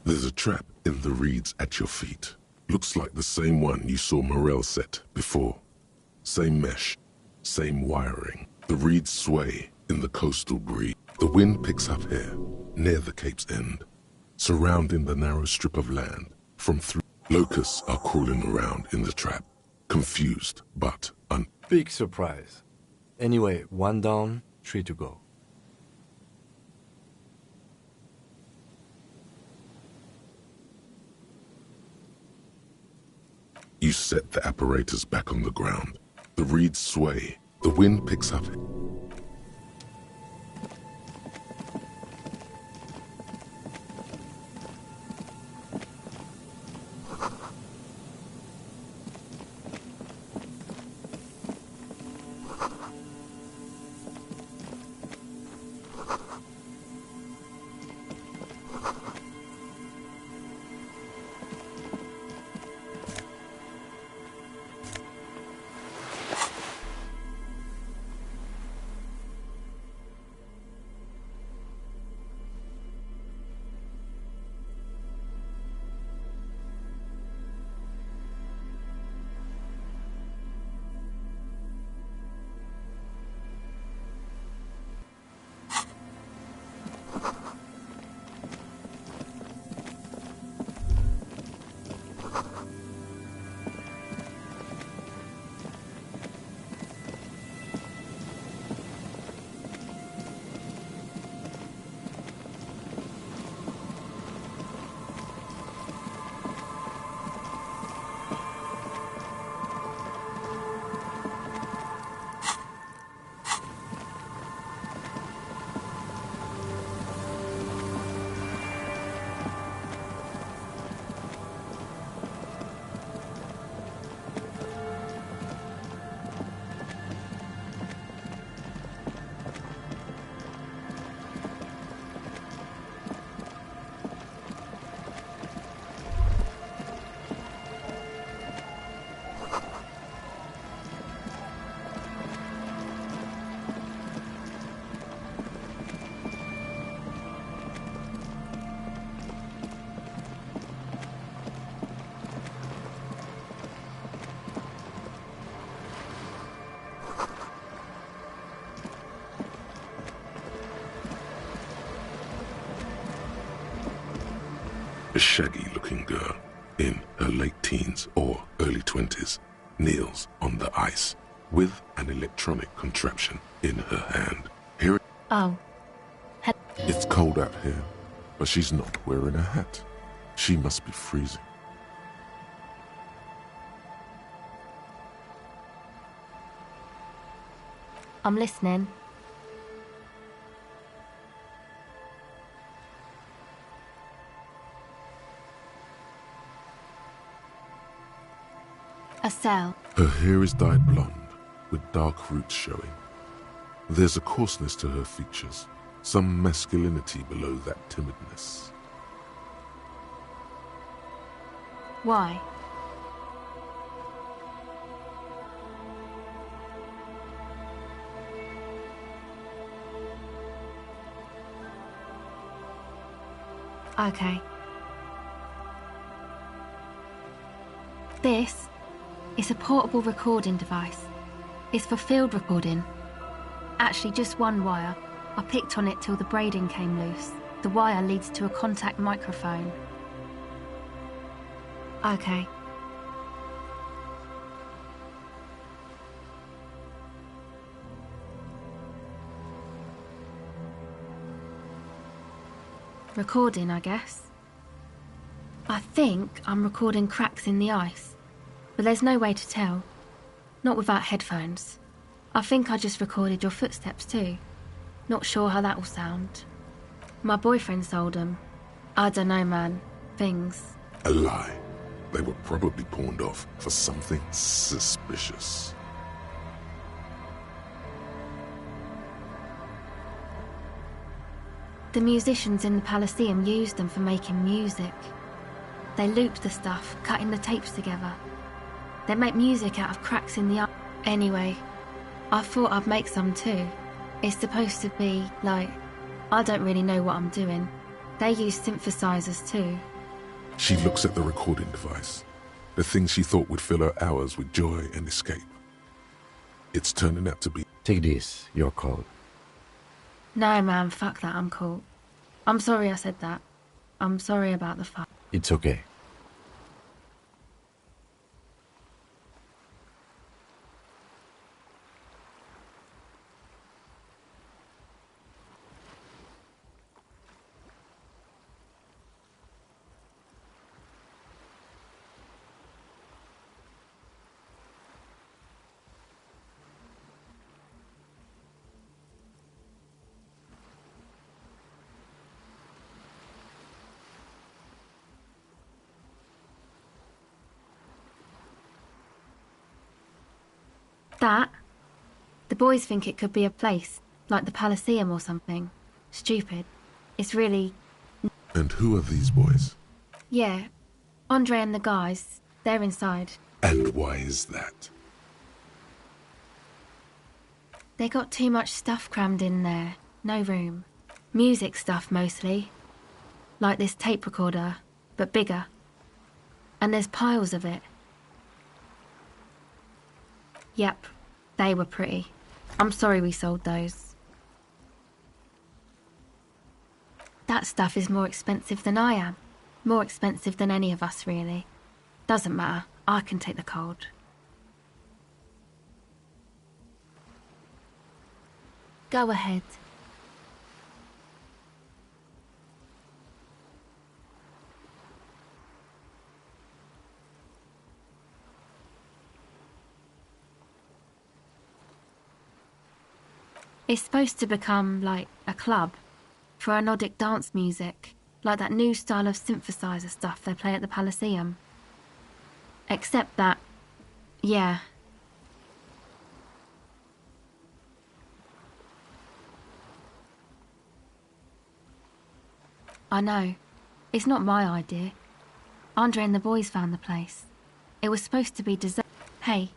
There's a trap in the reeds at your feet. Looks like the same one you saw Morel set before. Same mesh, same wiring. The reeds sway in the coastal breeze. The wind picks up here, near the cape's end, surrounding the narrow strip of land. From through locusts are crawling around in the trap, confused but Big surprise. Anyway, 1 down, 3 to go. You set the apparatus back on the ground. The reeds sway. The wind picks up. A shaggy-looking girl in her late teens or early 20s kneels on the ice with an electronic contraption in her hand. Here Oh. it's cold out here, but she's not wearing a hat. She must be freezing. I'm listening. A cell. Her hair is dyed blonde, with dark roots showing. There's a coarseness to her features, some masculinity below that timidness. Why? Okay. This is a portable recording device. It's for field recording. Actually, just one wire. I picked on it till the braiding came loose. The wire leads to a contact microphone. Okay. Recording, I guess. I think I'm recording cracks in the ice, but there's no way to tell. Not without headphones. I think I just recorded your footsteps too. Not sure how that will sound. My boyfriend sold them. I don't know, man. Things. A lie. They were probably pawned off for something suspicious. The musicians in the Palaceum used them for making music. They looped the stuff, cutting the tapes together. They make music out of cracks in the ice. Anyway, I thought I'd make some too. It's supposed to be, like, I don't really know what I'm doing. They use synthesizers too. She looks at the recording device, the thing she thought would fill her hours with joy and escape. It's turning out to be... Take this, your call. No, man, fuck that, I'm cool. I'm sorry I said that. I'm sorry about the fuck. It's okay. That? The boys think it could be a place, like the Palaceum or something. Stupid. It's really... And who are these boys? Yeah. Andre and the guys. They're inside. And why is that? They got too much stuff crammed in there. No room. Music stuff mostly. Like this tape recorder, but bigger. And there's piles of it. Yep, they were pretty. I'm sorry we sold those. That stuff is more expensive than I am. More expensive than any of us, really. Doesn't matter. I can take the cold. Go ahead. It's supposed to become, like, a club for anodic dance music, like that new style of synthesizer stuff they play at the Palaceum. Except that, yeah. I know. It's not my idea. Andre and the boys found the place. It was supposed to be deserted. Hey,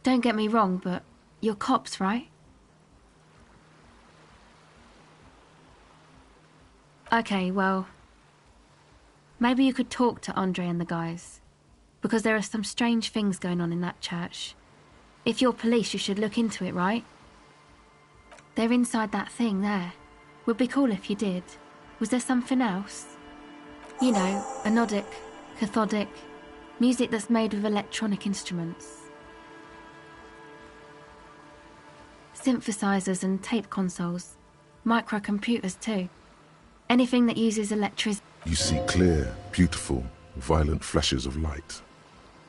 don't get me wrong, but you're cops, right? Okay, well, maybe you could talk to Andre and the guys, because there are some strange things going on in that church. If you're police, you should look into it, right? They're inside that thing there. Would be cool if you did. Was there something else? You know, anodic, cathodic, music that's made with electronic instruments. Synthesizers and tape consoles. Microcomputers too. Anything that uses electricity. You see clear, beautiful, violent flashes of light.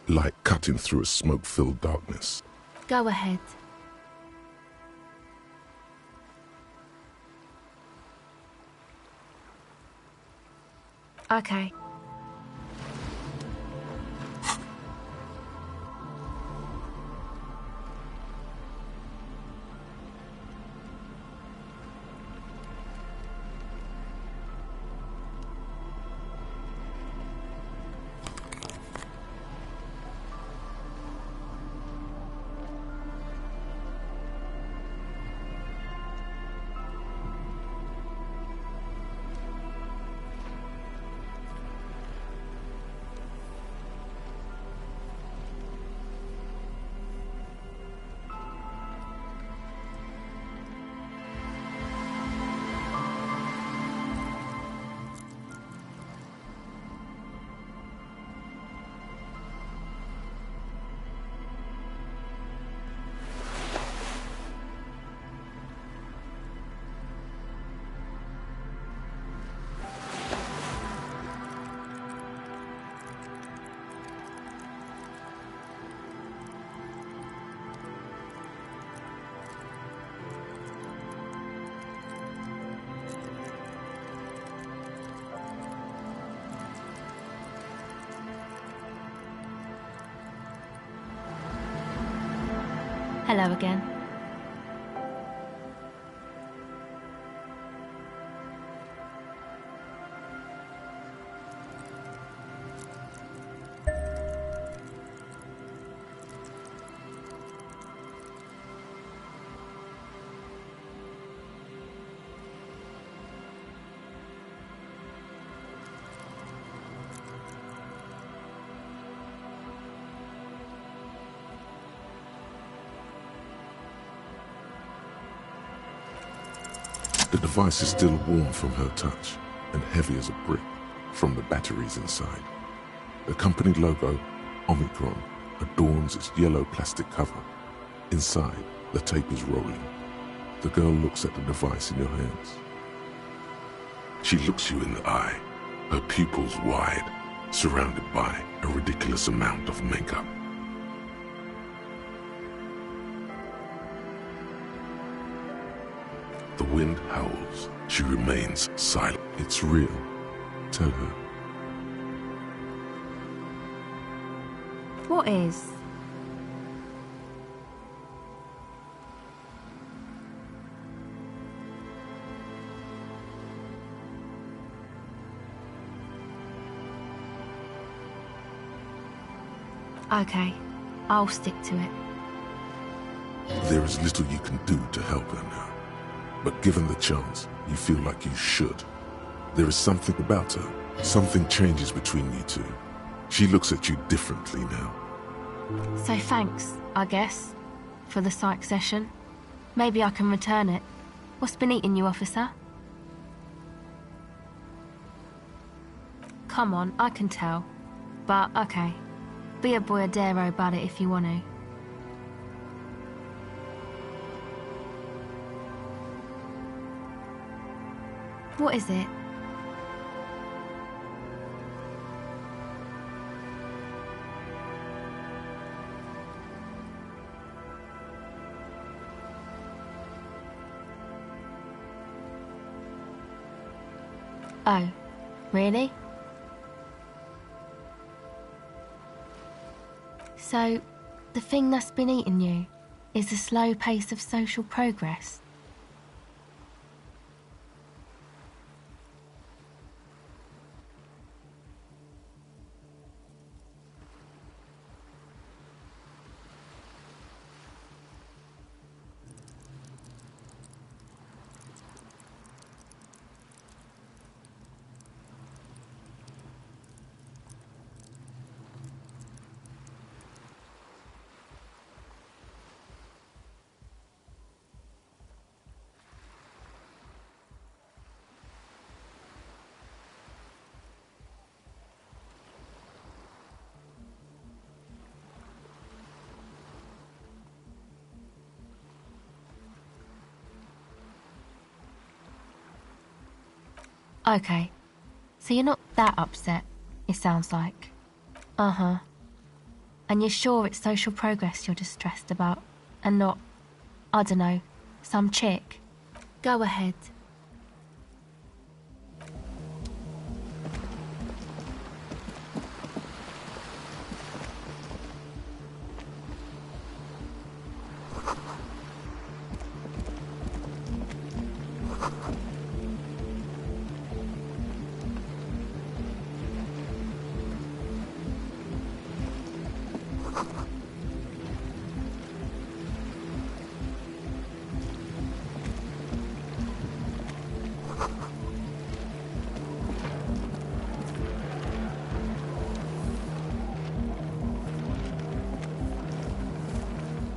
Light cutting through a smoke-filled darkness. Go ahead. Okay. Hello again. The device is still warm from her touch and heavy as a brick from the batteries inside. The company logo, Omicron, adorns its yellow plastic cover. Inside, the tape is rolling. The girl looks at the device in your hands. She looks you in the eye, her pupils wide, surrounded by a ridiculous amount of makeup. The wind howls. She remains silent. It's real. Tell her. What is? Okay, I'll stick to it. There is little you can do to help her now. But given the chance, you feel like you should. There is something about her. Something changes between you two. She looks at you differently now. So thanks, I guess, for the psych session. Maybe I can return it. What's been eating you, officer? Come on, I can tell. But, okay. Be a boyadero about it if you want to. What is it? Oh, really? So, the thing that's been eating you is the slow pace of social progress? Okay. So you're not that upset, it sounds like. Uh-huh. And you're sure it's social progress you're distressed about, and not, I don't know, some chick? Go ahead.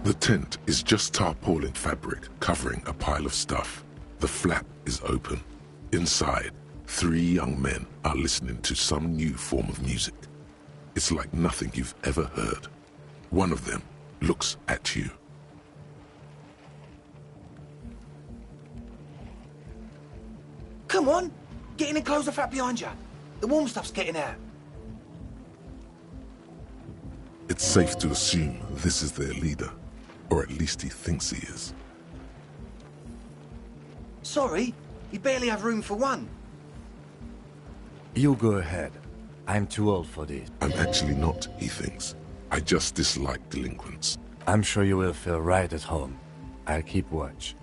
The tent is just tarpaulin fabric covering a pile of stuff. The flap is open. Inside, 3 young men are listening to some new form of music. It's like nothing you've ever heard. One of them looks at you. Come on! Get in and close the flap behind you. The warm stuff's getting out. It's safe to assume this is their leader. Or at least he thinks he is. Sorry, you barely have room for one. You go ahead. I'm too old for this. I'm actually not, he thinks. I just dislike delinquents. I'm sure you will feel right at home. I'll keep watch.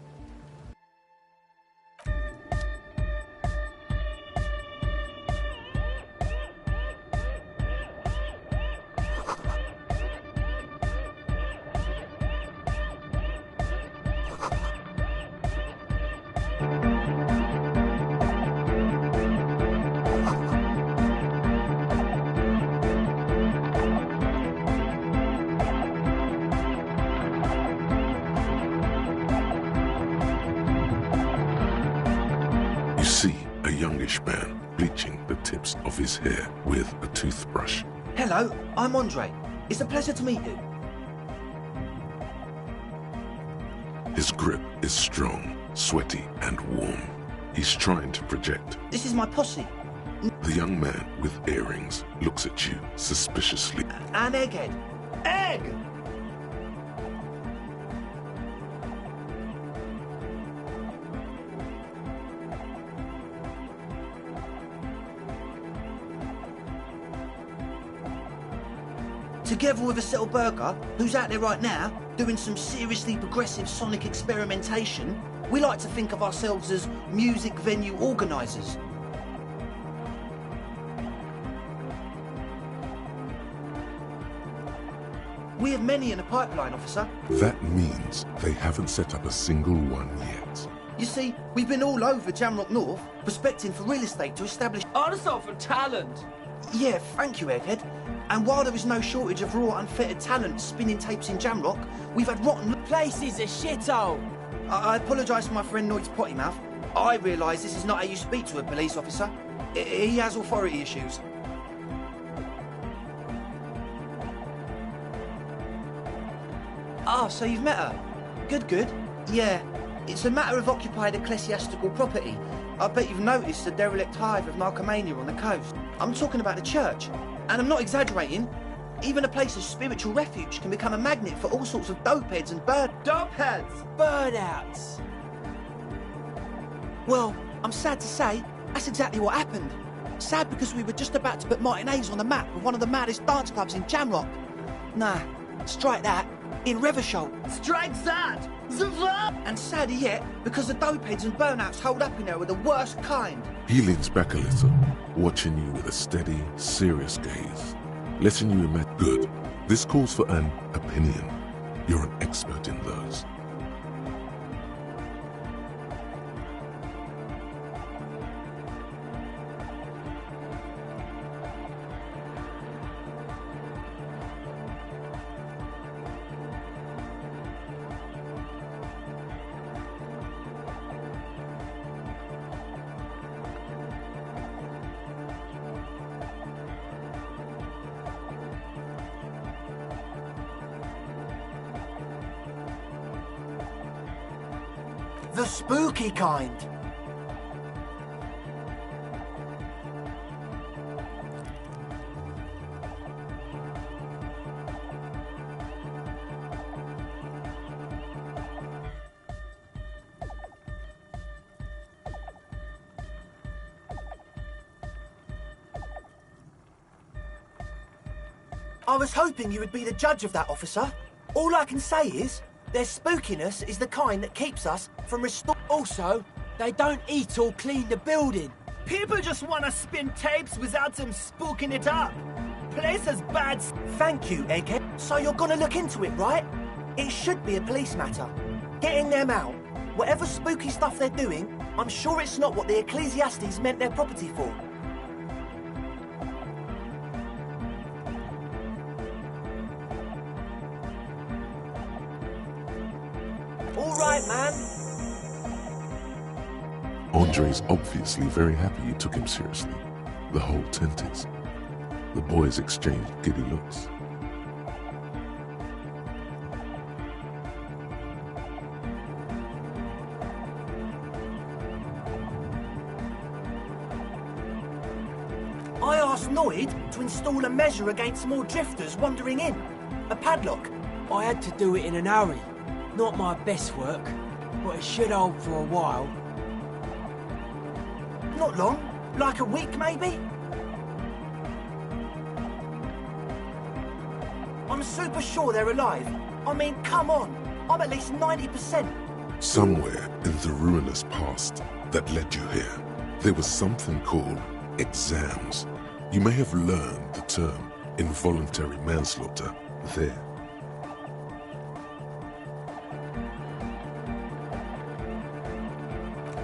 Man bleaching the tips of his hair with a toothbrush. Hello, I'm Andre. It's a pleasure to meet you. His grip is strong, sweaty, and warm. He's trying to project. This is my posse. The young man with earrings looks at you suspiciously. An egghead. Egg! Together with a Settle Burger, who's out there right now, doing some seriously progressive sonic experimentation, we like to think of ourselves as music venue organisers. We have many in the pipeline, officer. That means they haven't set up a single one yet. You see, we've been all over Jamrock North, prospecting for real estate to establish... Artists for talent! Yeah, thank you, Egghead. And while there is no shortage of raw, unfettered talent spinning tapes in Jamrock, we've had rotten... The place is a shithole! I apologise for my friend Noid's potty mouth. I realise this is not how you speak to a police officer. He has authority issues. Ah, so you've met her? Good, good. Yeah, it's a matter of occupied ecclesiastical property. I bet you've noticed the derelict hive of narcomania on the coast. I'm talking about the church. And I'm not exaggerating. Even a place of spiritual refuge can become a magnet for all sorts of dopeheads and Dopeheads? Burnouts? Well, I'm sad to say, that's exactly what happened. Sad because we were just about to put Martinez on the map with one of the maddest dance clubs in Jamrock. Nah, strike that. In Reversholt. Strike that! And sadder yet, because the dopeheads and burnouts hold up in there are the worst kind. He leans back a little, watching you with a steady, serious gaze, letting you imagine. Good. This calls for an opinion. You're an expert in those. The spooky kind. I was hoping you would be the judge of that, officer. All I can say is, their spookiness is the kind that keeps us from restoring... Also, they don't eat or clean the building. People just want to spin tapes without them spooking it up. Place has bad... Thank you, Egghead. So you're gonna look into it, right? It should be a police matter. Getting them out. Whatever spooky stuff they're doing, I'm sure it's not what the Ecclesiastes meant their property for. All right, man. Andre's obviously very happy you took him seriously. The whole tent is. The boys exchanged giddy looks. I asked Noid to install a measure against more drifters wandering in. A padlock. I had to do it in an hurry. Not my best work, but it should hold for a while. Not long. Like a week, maybe? I'm super sure they're alive. I mean, come on. I'm at least 90%. Somewhere in the ruinous past that led you here, there was something called exams. You may have learned the term involuntary manslaughter there.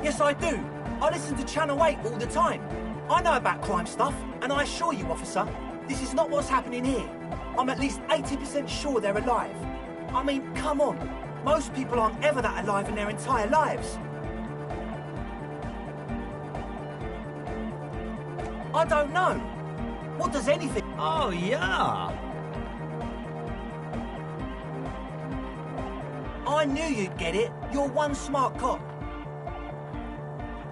Yes, I do. I listen to Channel 8 all the time. I know about crime stuff, and I assure you, officer, this is not what's happening here. I'm at least 80% sure they're alive. I mean, come on. Most people aren't ever that alive in their entire lives. I don't know. What does anything... Oh, yeah. I knew you'd get it. You're one smart cop.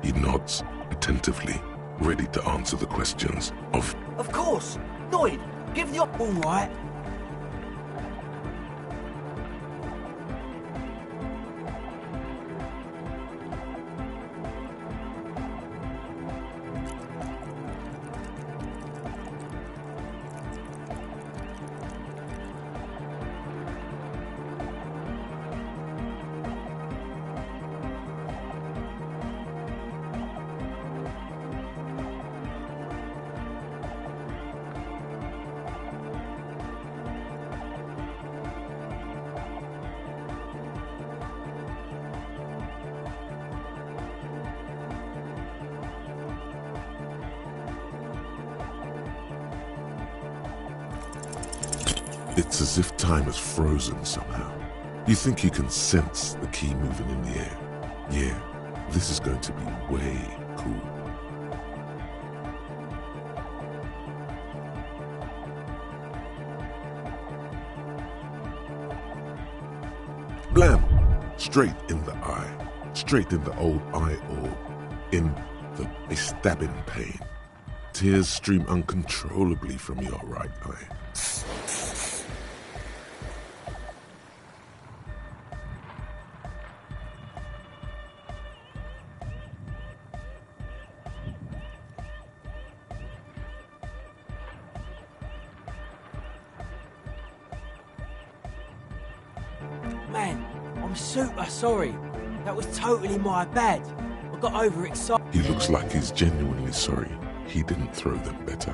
He nods attentively, ready to answer the questions of... Of course. Noid, give the... All right. It's as if time is frozen somehow. You think you can sense the key moving in the air. Yeah, this is going to be way cool. Blam! Straight in the eye. Straight in the old eye orb. In a stabbing pain. Tears stream uncontrollably from your right eye. Man, I'm super sorry. That was totally my bad. I got overexcited. He looks like he's genuinely sorry he didn't throw them better.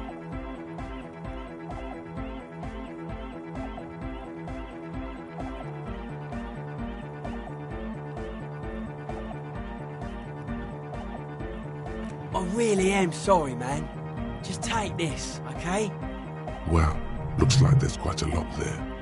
I really am sorry, man. Just take this, okay? Well, looks like there's quite a lot there.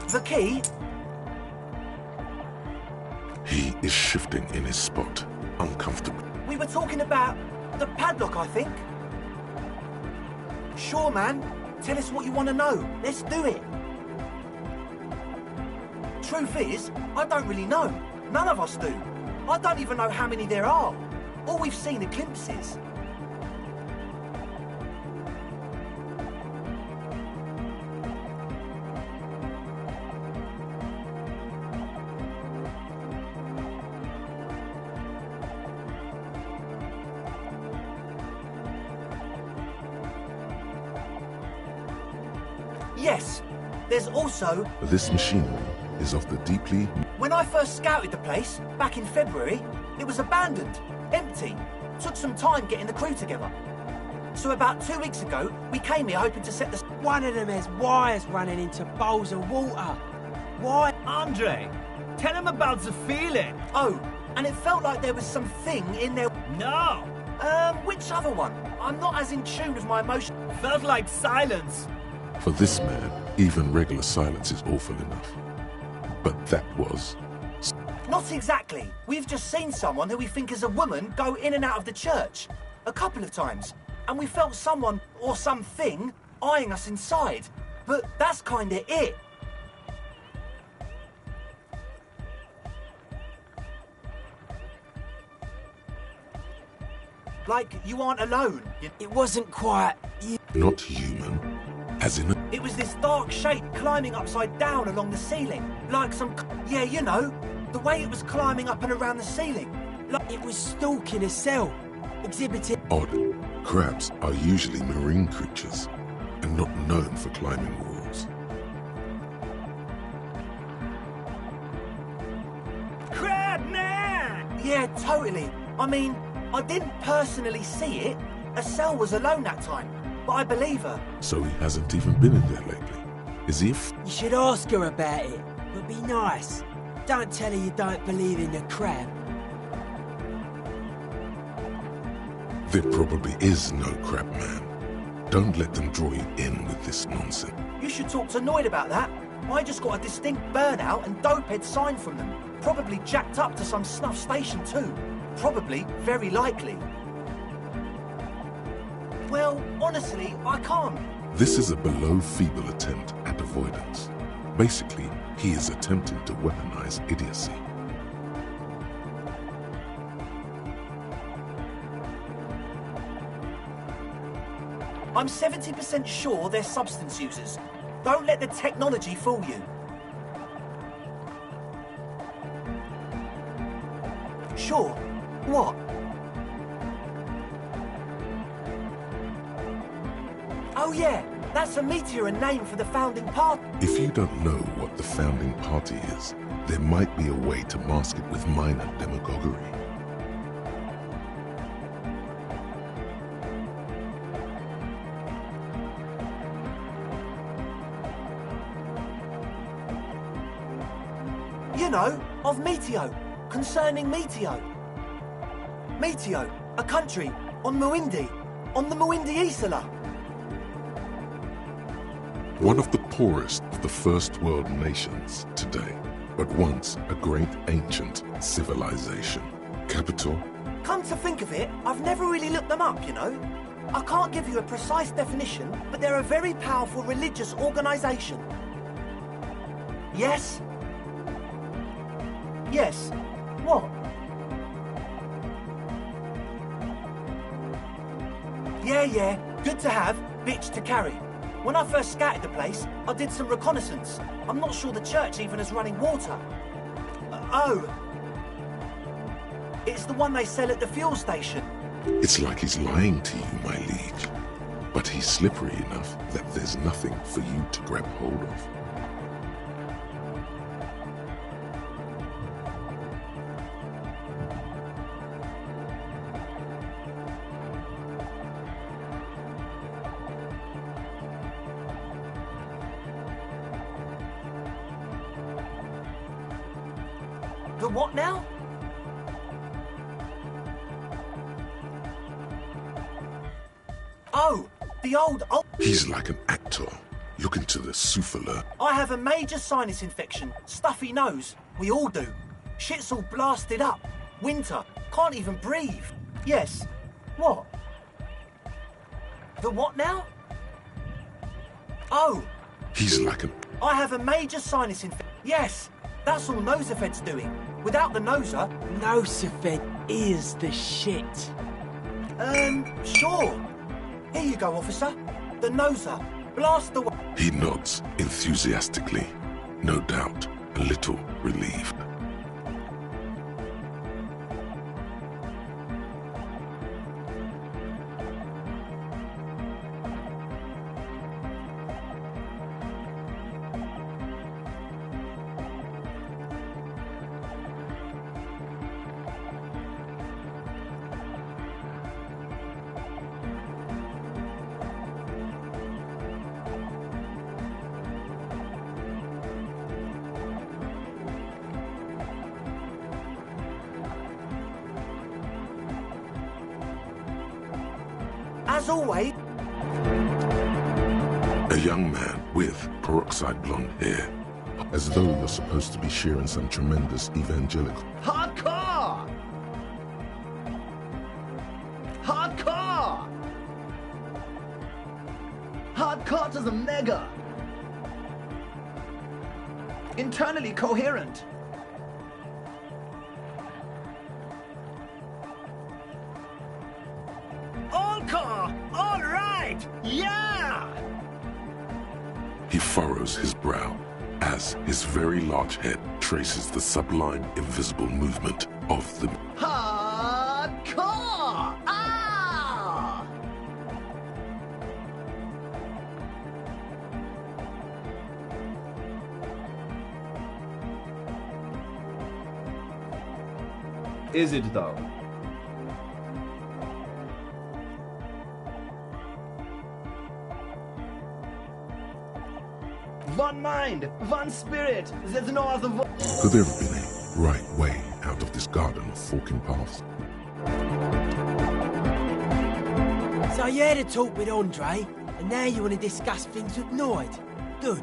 The key? He is shifting in his spot, uncomfortable. We were talking about the padlock, I think. Sure, man. Tell us what you want to know. Let's do it. Truth is, I don't really know. None of us do. I don't even know how many there are. All we've seen are glimpses. Yes, there's also... This machinery is of the deeply... When I first scouted the place, back in February, it was abandoned, empty. Took some time getting the crew together. So about 2 weeks ago, we came here hoping to set the... One of them has wires running into bowls of water. Why? Andre, tell him about the feeling. Oh, and it felt like there was something in there... No! Which other one? I'm not as in tune with my emotion. Felt like silence. For this man, even regular silence is awful enough. But that was... Not exactly. We've just seen someone who we think is a woman go in and out of the church. A couple of times. And we felt someone, or something, eyeing us inside. But that's kinda it. Like, you aren't alone. It wasn't quite... Not human. As in... It was this dark shape climbing upside down along the ceiling. Like some... Yeah, you know. The way it was climbing up and around the ceiling. Like it was stalking a cell. Exhibiting... Odd. Crabs are usually marine creatures, and not known for climbing walls. Crab man! Yeah, totally. I mean, I didn't personally see it. Estelle was alone that time, but I believe her. So he hasn't even been in there lately. Is he? You should ask her about it, but be nice. Don't tell her you don't believe in the crab. There probably is no crab man. Don't let them draw you in with this nonsense. You should talk to Noid about that. I just got a distinct burnout and dopehead sign from them. Probably jacked up to some snuff station too. Probably, very likely. Well, honestly, I can't. This is a below-feeble attempt at avoidance. Basically, he is attempting to weaponize idiocy. I'm 70% sure they're substance users. Don't let the technology fool you. Sure. What? Oh yeah, that's a meteor and name for the founding party. If you don't know what the founding party is, there might be a way to mask it with minor demagoguery. You know, of Meteo, concerning Meteo. Meteo, a country on Muindi, on the Muindi Isla. One of the poorest of the first world nations today, but once a great ancient civilization. Capital? Come to think of it, I've never really looked them up, you know. I can't give you a precise definition, but they're a very powerful religious organization. Yes? Yes. What? Yeah, good to have, bitch to carry. When I first scouted the place, I did some reconnaissance. I'm not sure the church even has running water. Oh. It's the one they sell at the fuel station. It's like he's lying to you, my liege. But he's slippery enough that there's nothing for you to grab hold of. The what now? Oh, the old... He's like an actor. Look into the souffleur. I have a major sinus infection. Stuffy nose. We all do. Shit's all blasted up. Winter. Can't even breathe. Yes. What? The what now? Oh. He's like an... I have a major sinus infection. Yes. That's all Nosafed's doing. Without the Nosa... Nosafed is the shit. Sure. Here you go, officer. The Nosa. Blast away. He nods enthusiastically, no doubt a little relieved. As always... A young man with peroxide blonde hair. As though you're supposed to be sharing some tremendous evangelical... Hardcore! Hardcore! Hardcore to the mega! Internally coherent. All right! Yeah! He furrows his brow as his very large head traces the sublime invisible movement of the... Hardcore! Ah! Is it though? One mind, one spirit, there's no other voice. Could there have been a right way out of this garden of forking paths? So you had a talk with Andre, and now you want to discuss things with Noid. Good.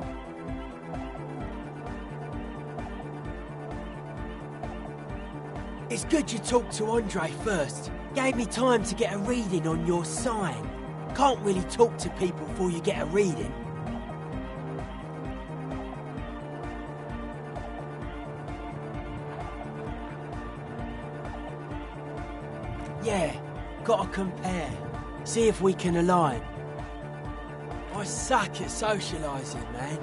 It's good you talked to Andre first. Gave me time to get a reading on your sign. Can't really talk to people before you get a reading. Yeah, gotta compare. See if we can align. I suck at socialising, man.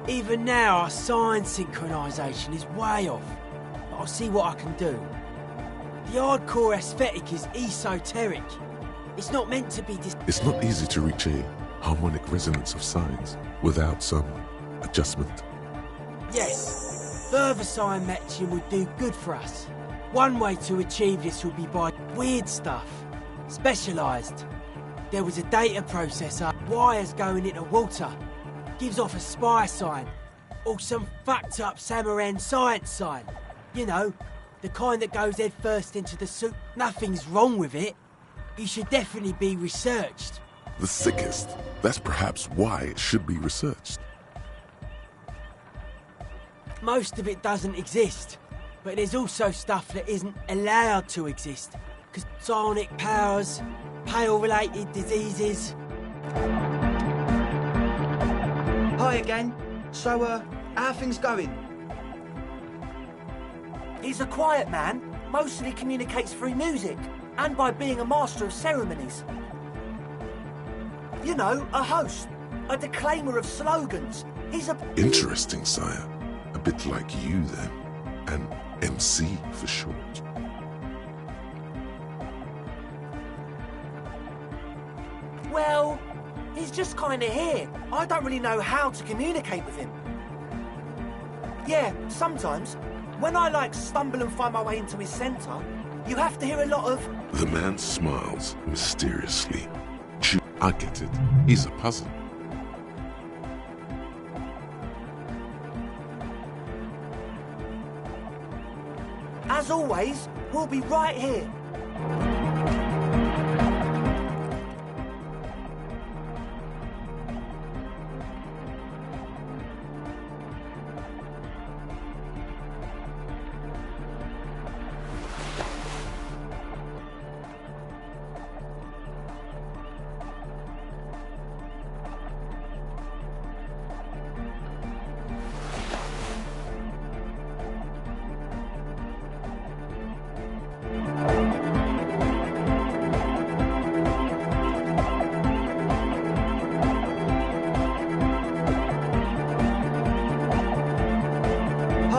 Even now, our sign synchronisation is way off. But I'll see what I can do. The hardcore aesthetic is esoteric. It's not meant to be It's not easy to reach a harmonic resonance of signs without some adjustment. Yes, further sign matching would do good for us. One way to achieve this would be by weird stuff. Specialised. There was a data processor, wires going into water. Gives off a spy sign. Or some fucked up Samaran science sign. You know, the kind that goes head first into the soup. Nothing's wrong with it. It should definitely be researched. The sickest. That's perhaps why it should be researched. Most of it doesn't exist. But there's also stuff that isn't allowed to exist. Because psionic powers, pale-related diseases... Hi again. So, how are things going? He's a quiet man. Mostly communicates through music. And by being a master of ceremonies. You know, a host. A declaimer of slogans. He's a... Interesting, sire. A bit like you, then. An MC for short. Well, he's just kind of here. I don't really know how to communicate with him. Yeah, sometimes. When I, stumble and find my way into his centre, you have to hear a lot of... The man smiles mysteriously. I get it. He's a puzzle. As always, we'll be right here.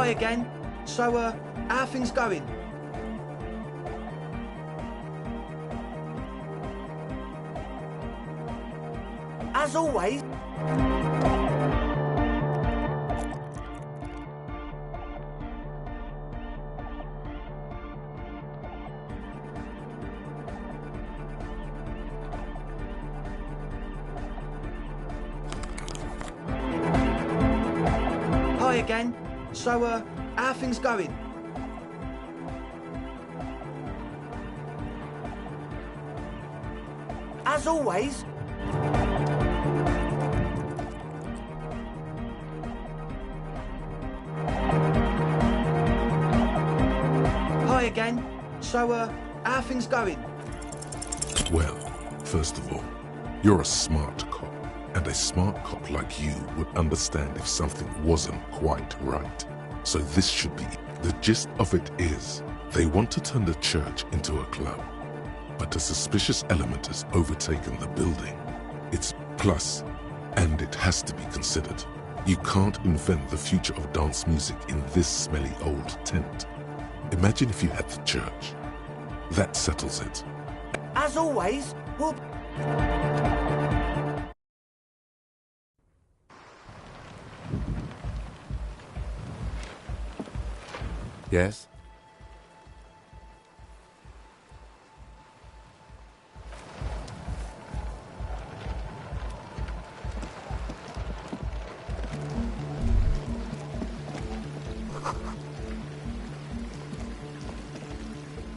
Hi again. So, how are things going? As always. Hi again. So, how are things going? As always. Hi again. So, how are things going? Well, first of all, you're a smart cop, and a smart cop like you would understand if something wasn't quite right. So this should be it. The gist of it is, they want to turn the church into a club, but a suspicious element has overtaken the building. It's plus, and it has to be considered. You can't invent the future of dance music in this smelly old tent. Imagine if you had the church. That settles it. As always, we'll... Yes?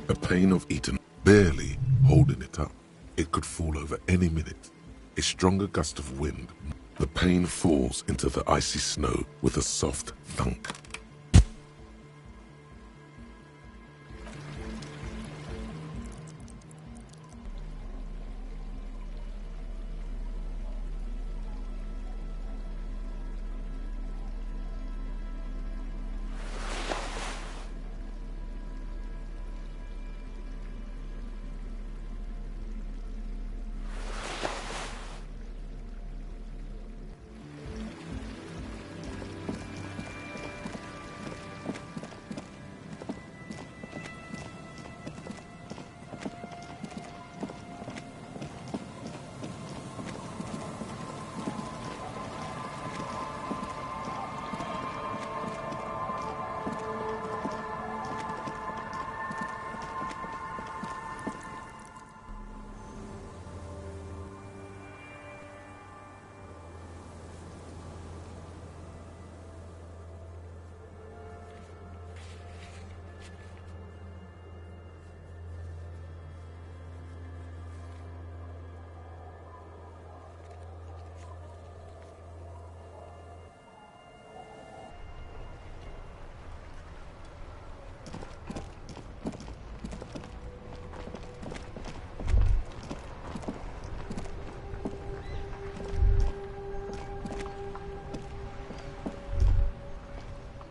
A pane of Eton, barely holding it up. It could fall over any minute. A stronger gust of wind. The pane falls into the icy snow with a soft thunk.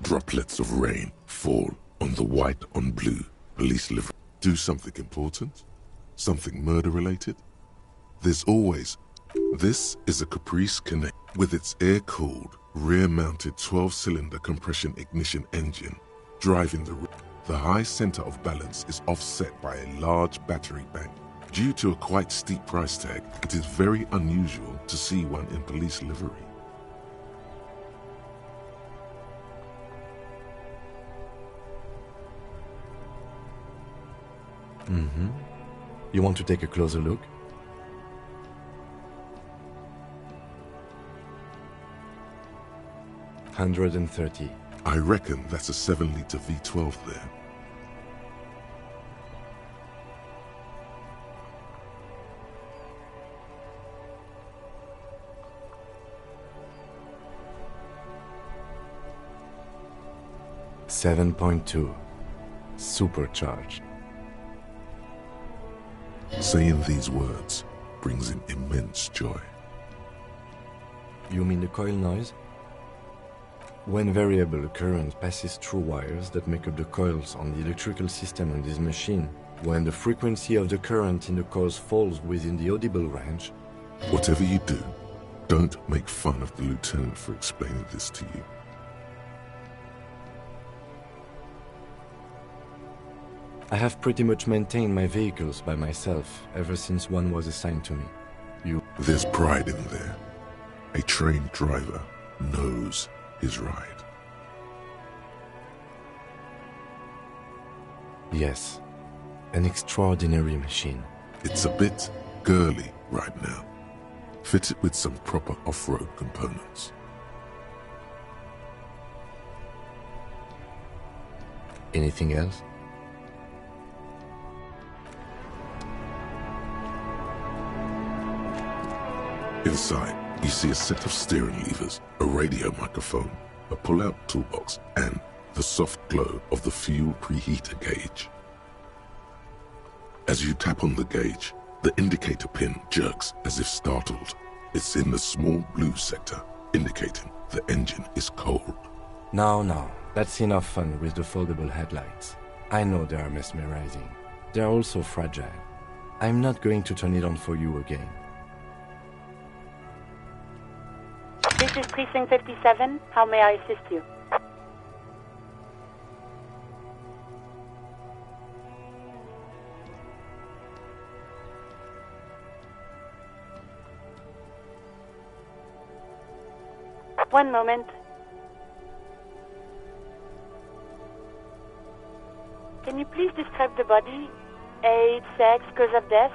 Droplets of rain fall on the white on blue police livery. Do something important? Something murder-related? There's always... This is a Caprice Connect with its air-cooled, rear-mounted 12-cylinder compression ignition engine driving the high center of balance is offset by a large battery bank. Due to a quite steep price tag, it is very unusual to see one in police livery. Mm-hmm. You want to take a closer look? $130. I reckon that's a 7-liter V12 there. $7.2. Supercharged. Saying these words brings him immense joy. You mean the coil noise? When variable current passes through wires that make up the coils on the electrical system on this machine, when the frequency of the current in the coils falls within the audible range... Whatever you do, don't make fun of the lieutenant for explaining this to you. I have pretty much maintained my vehicles by myself ever since one was assigned to me. There's pride in there. A trained driver knows his ride. Yes, an extraordinary machine. It's a bit girly right now. Fit it with some proper off-road components. Anything else? Inside, you see a set of steering levers, a radio microphone, a pull-out toolbox, and the soft glow of the fuel preheater gauge. As you tap on the gauge, the indicator pin jerks as if startled. It's in the small blue sector, indicating the engine is cold. No, that's enough fun with the foldable headlights. I know they are mesmerizing. They're also fragile. I'm not going to turn it on for you again. This is Precinct 57. How may I assist you? One moment. Can you please describe the body? Age, sex, cause of death?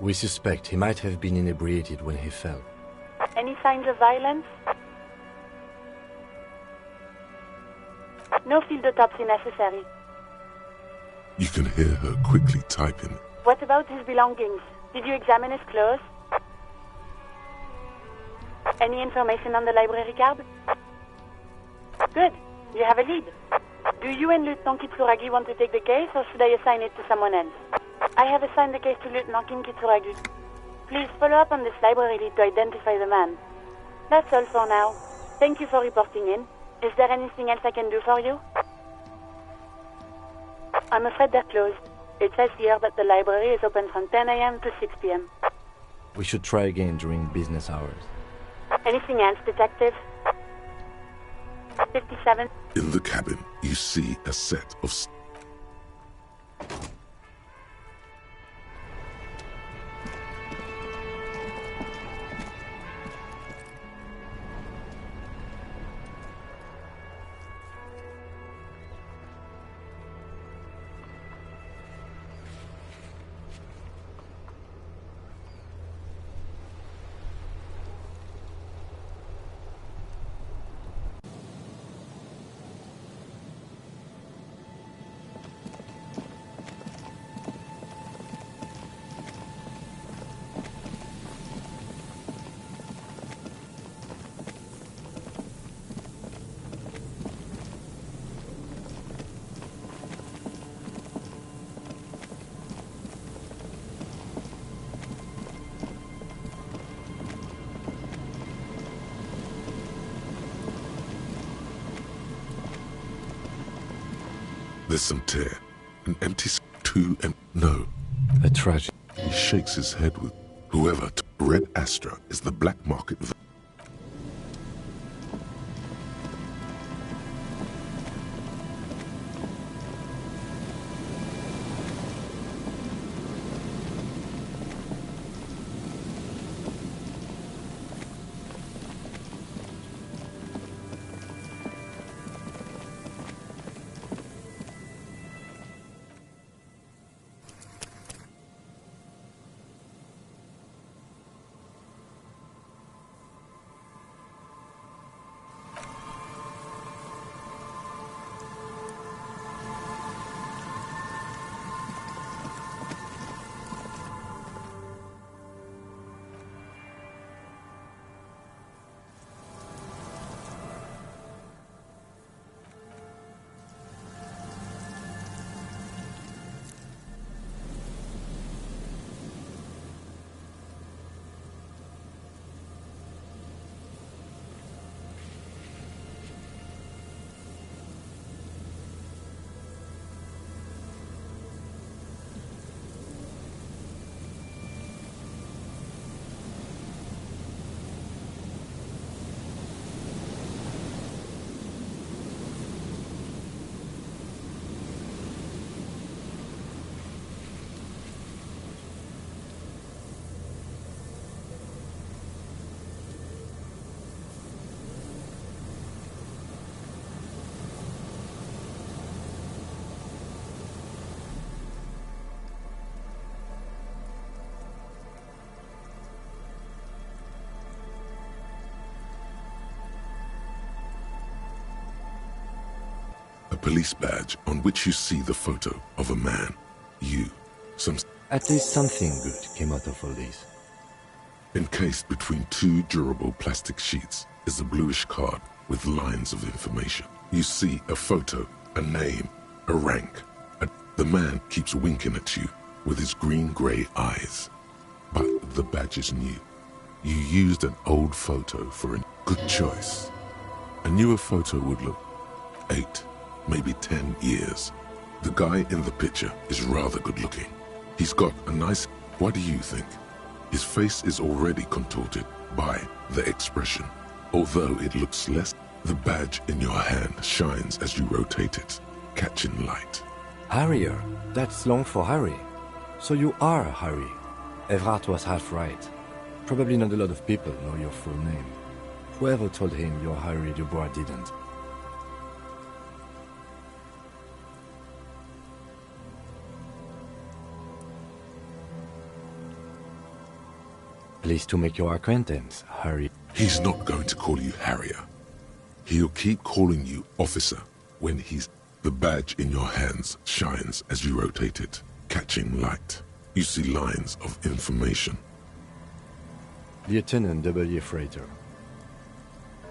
We suspect he might have been inebriated when he fell. Any signs of violence? No field autopsy necessary. You can hear her quickly typing. What about his belongings? Did you examine his clothes? Any information on the library card? Good. You have a lead. Do you and Lieutenant Kitsuragi want to take the case, or should I assign it to someone else? I have assigned the case to Lieutenant Kitsuragi. Please follow up on this library lead to identify the man. That's all for now. Thank you for reporting in. Is there anything else I can do for you? I'm afraid they're closed. It says here that the library is open from 10 a.m. to 6 p.m. We should try again during business hours. Anything else, Detective? 57. In the cabin, you see a set of... There's some tear. An empty... No. A tragedy. He shakes his head with... Whoever took Red Astra is the black market... A police badge on which you see the photo of a man. You. At least something good came out of all this. Encased between two durable plastic sheets is a bluish card with lines of information. You see a photo, a name, a rank. The man keeps winking at you with his green-grey eyes. But the badge is new. You used an old photo for a good choice. A newer photo would look 8, maybe 10 years. The guy in the picture is rather good-looking. He's got a nice... What do you think? His face is already contorted by the expression. Although it looks less, the badge in your hand shines as you rotate it, catching light. Harrier. That's long for Harry. So you are Harry. Evrard was half right. Probably not a lot of people know your full name. Whoever told him you're Harry Dubois didn't. Pleased to make your acquaintance, Harry. He's not going to call you Harrier. He'll keep calling you Officer when he's... The badge in your hands shines as you rotate it, catching light. You see lines of information. Lieutenant W. Freighter.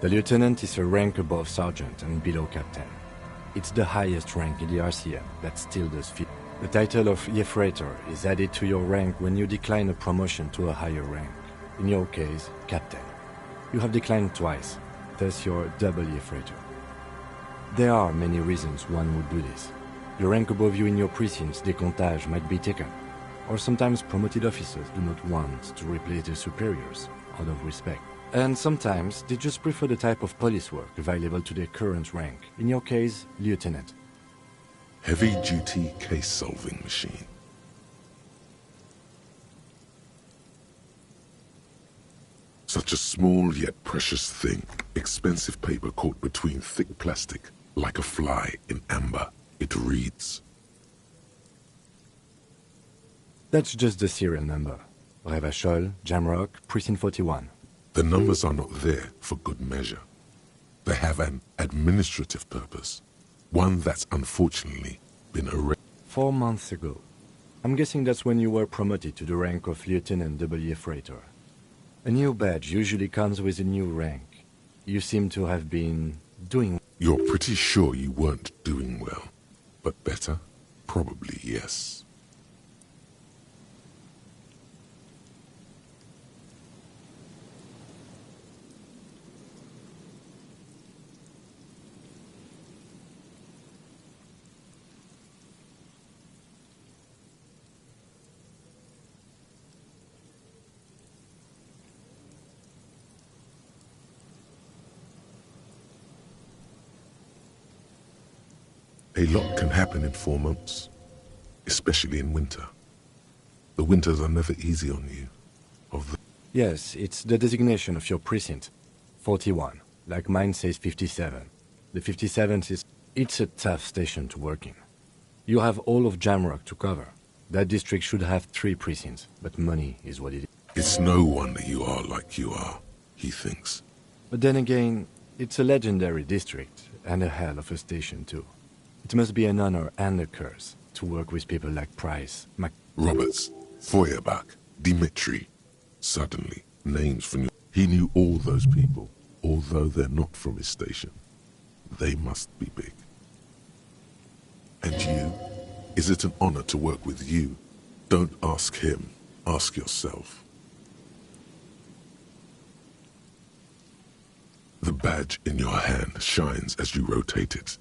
The lieutenant is a rank above sergeant and below captain. It's the highest rank in the RCM that still does fit. The title of Freighter is added to your rank when you decline a promotion to a higher rank. In your case, captain. You have declined twice, thus you're W. Freighter. There are many reasons one would do this. The rank above you in your precinct's décomptage might be taken, or sometimes promoted officers do not want to replace their superiors out of respect. And sometimes they just prefer the type of police work available to their current rank. In your case, lieutenant. Heavy-duty case-solving machine. Such a small yet precious thing. Expensive paper caught between thick plastic, like a fly in amber. It reads. That's just the serial number. Revachol, Jamrock, Precinct 41. The numbers are not there for good measure. They have an administrative purpose. One that's unfortunately been erased. 4 months ago. I'm guessing that's when you were promoted to the rank of Lieutenant W. Freighter. A new badge usually comes with a new rank. You seem to have been doing... You're pretty sure you weren't doing well. But better? Probably yes. A lot can happen in 4 months, especially in winter. The winters are never easy on you. Yes, it's the designation of your precinct. 41, like mine says 57. The 57th is... It's a tough station to work in. You have all of Jamrock to cover. That district should have 3 precincts, but money is what it is. It's no wonder you are like you are, he thinks. But then again, it's a legendary district, and a hell of a station too. It must be an honor and a curse to work with people like Price, Roberts, Feuerbach, Dimitri. Suddenly, names from... He knew all those people, although they're not from his station. They must be big. And you? Is it an honor to work with you? Don't ask him. Ask yourself. The badge in your hand shines as you rotate it,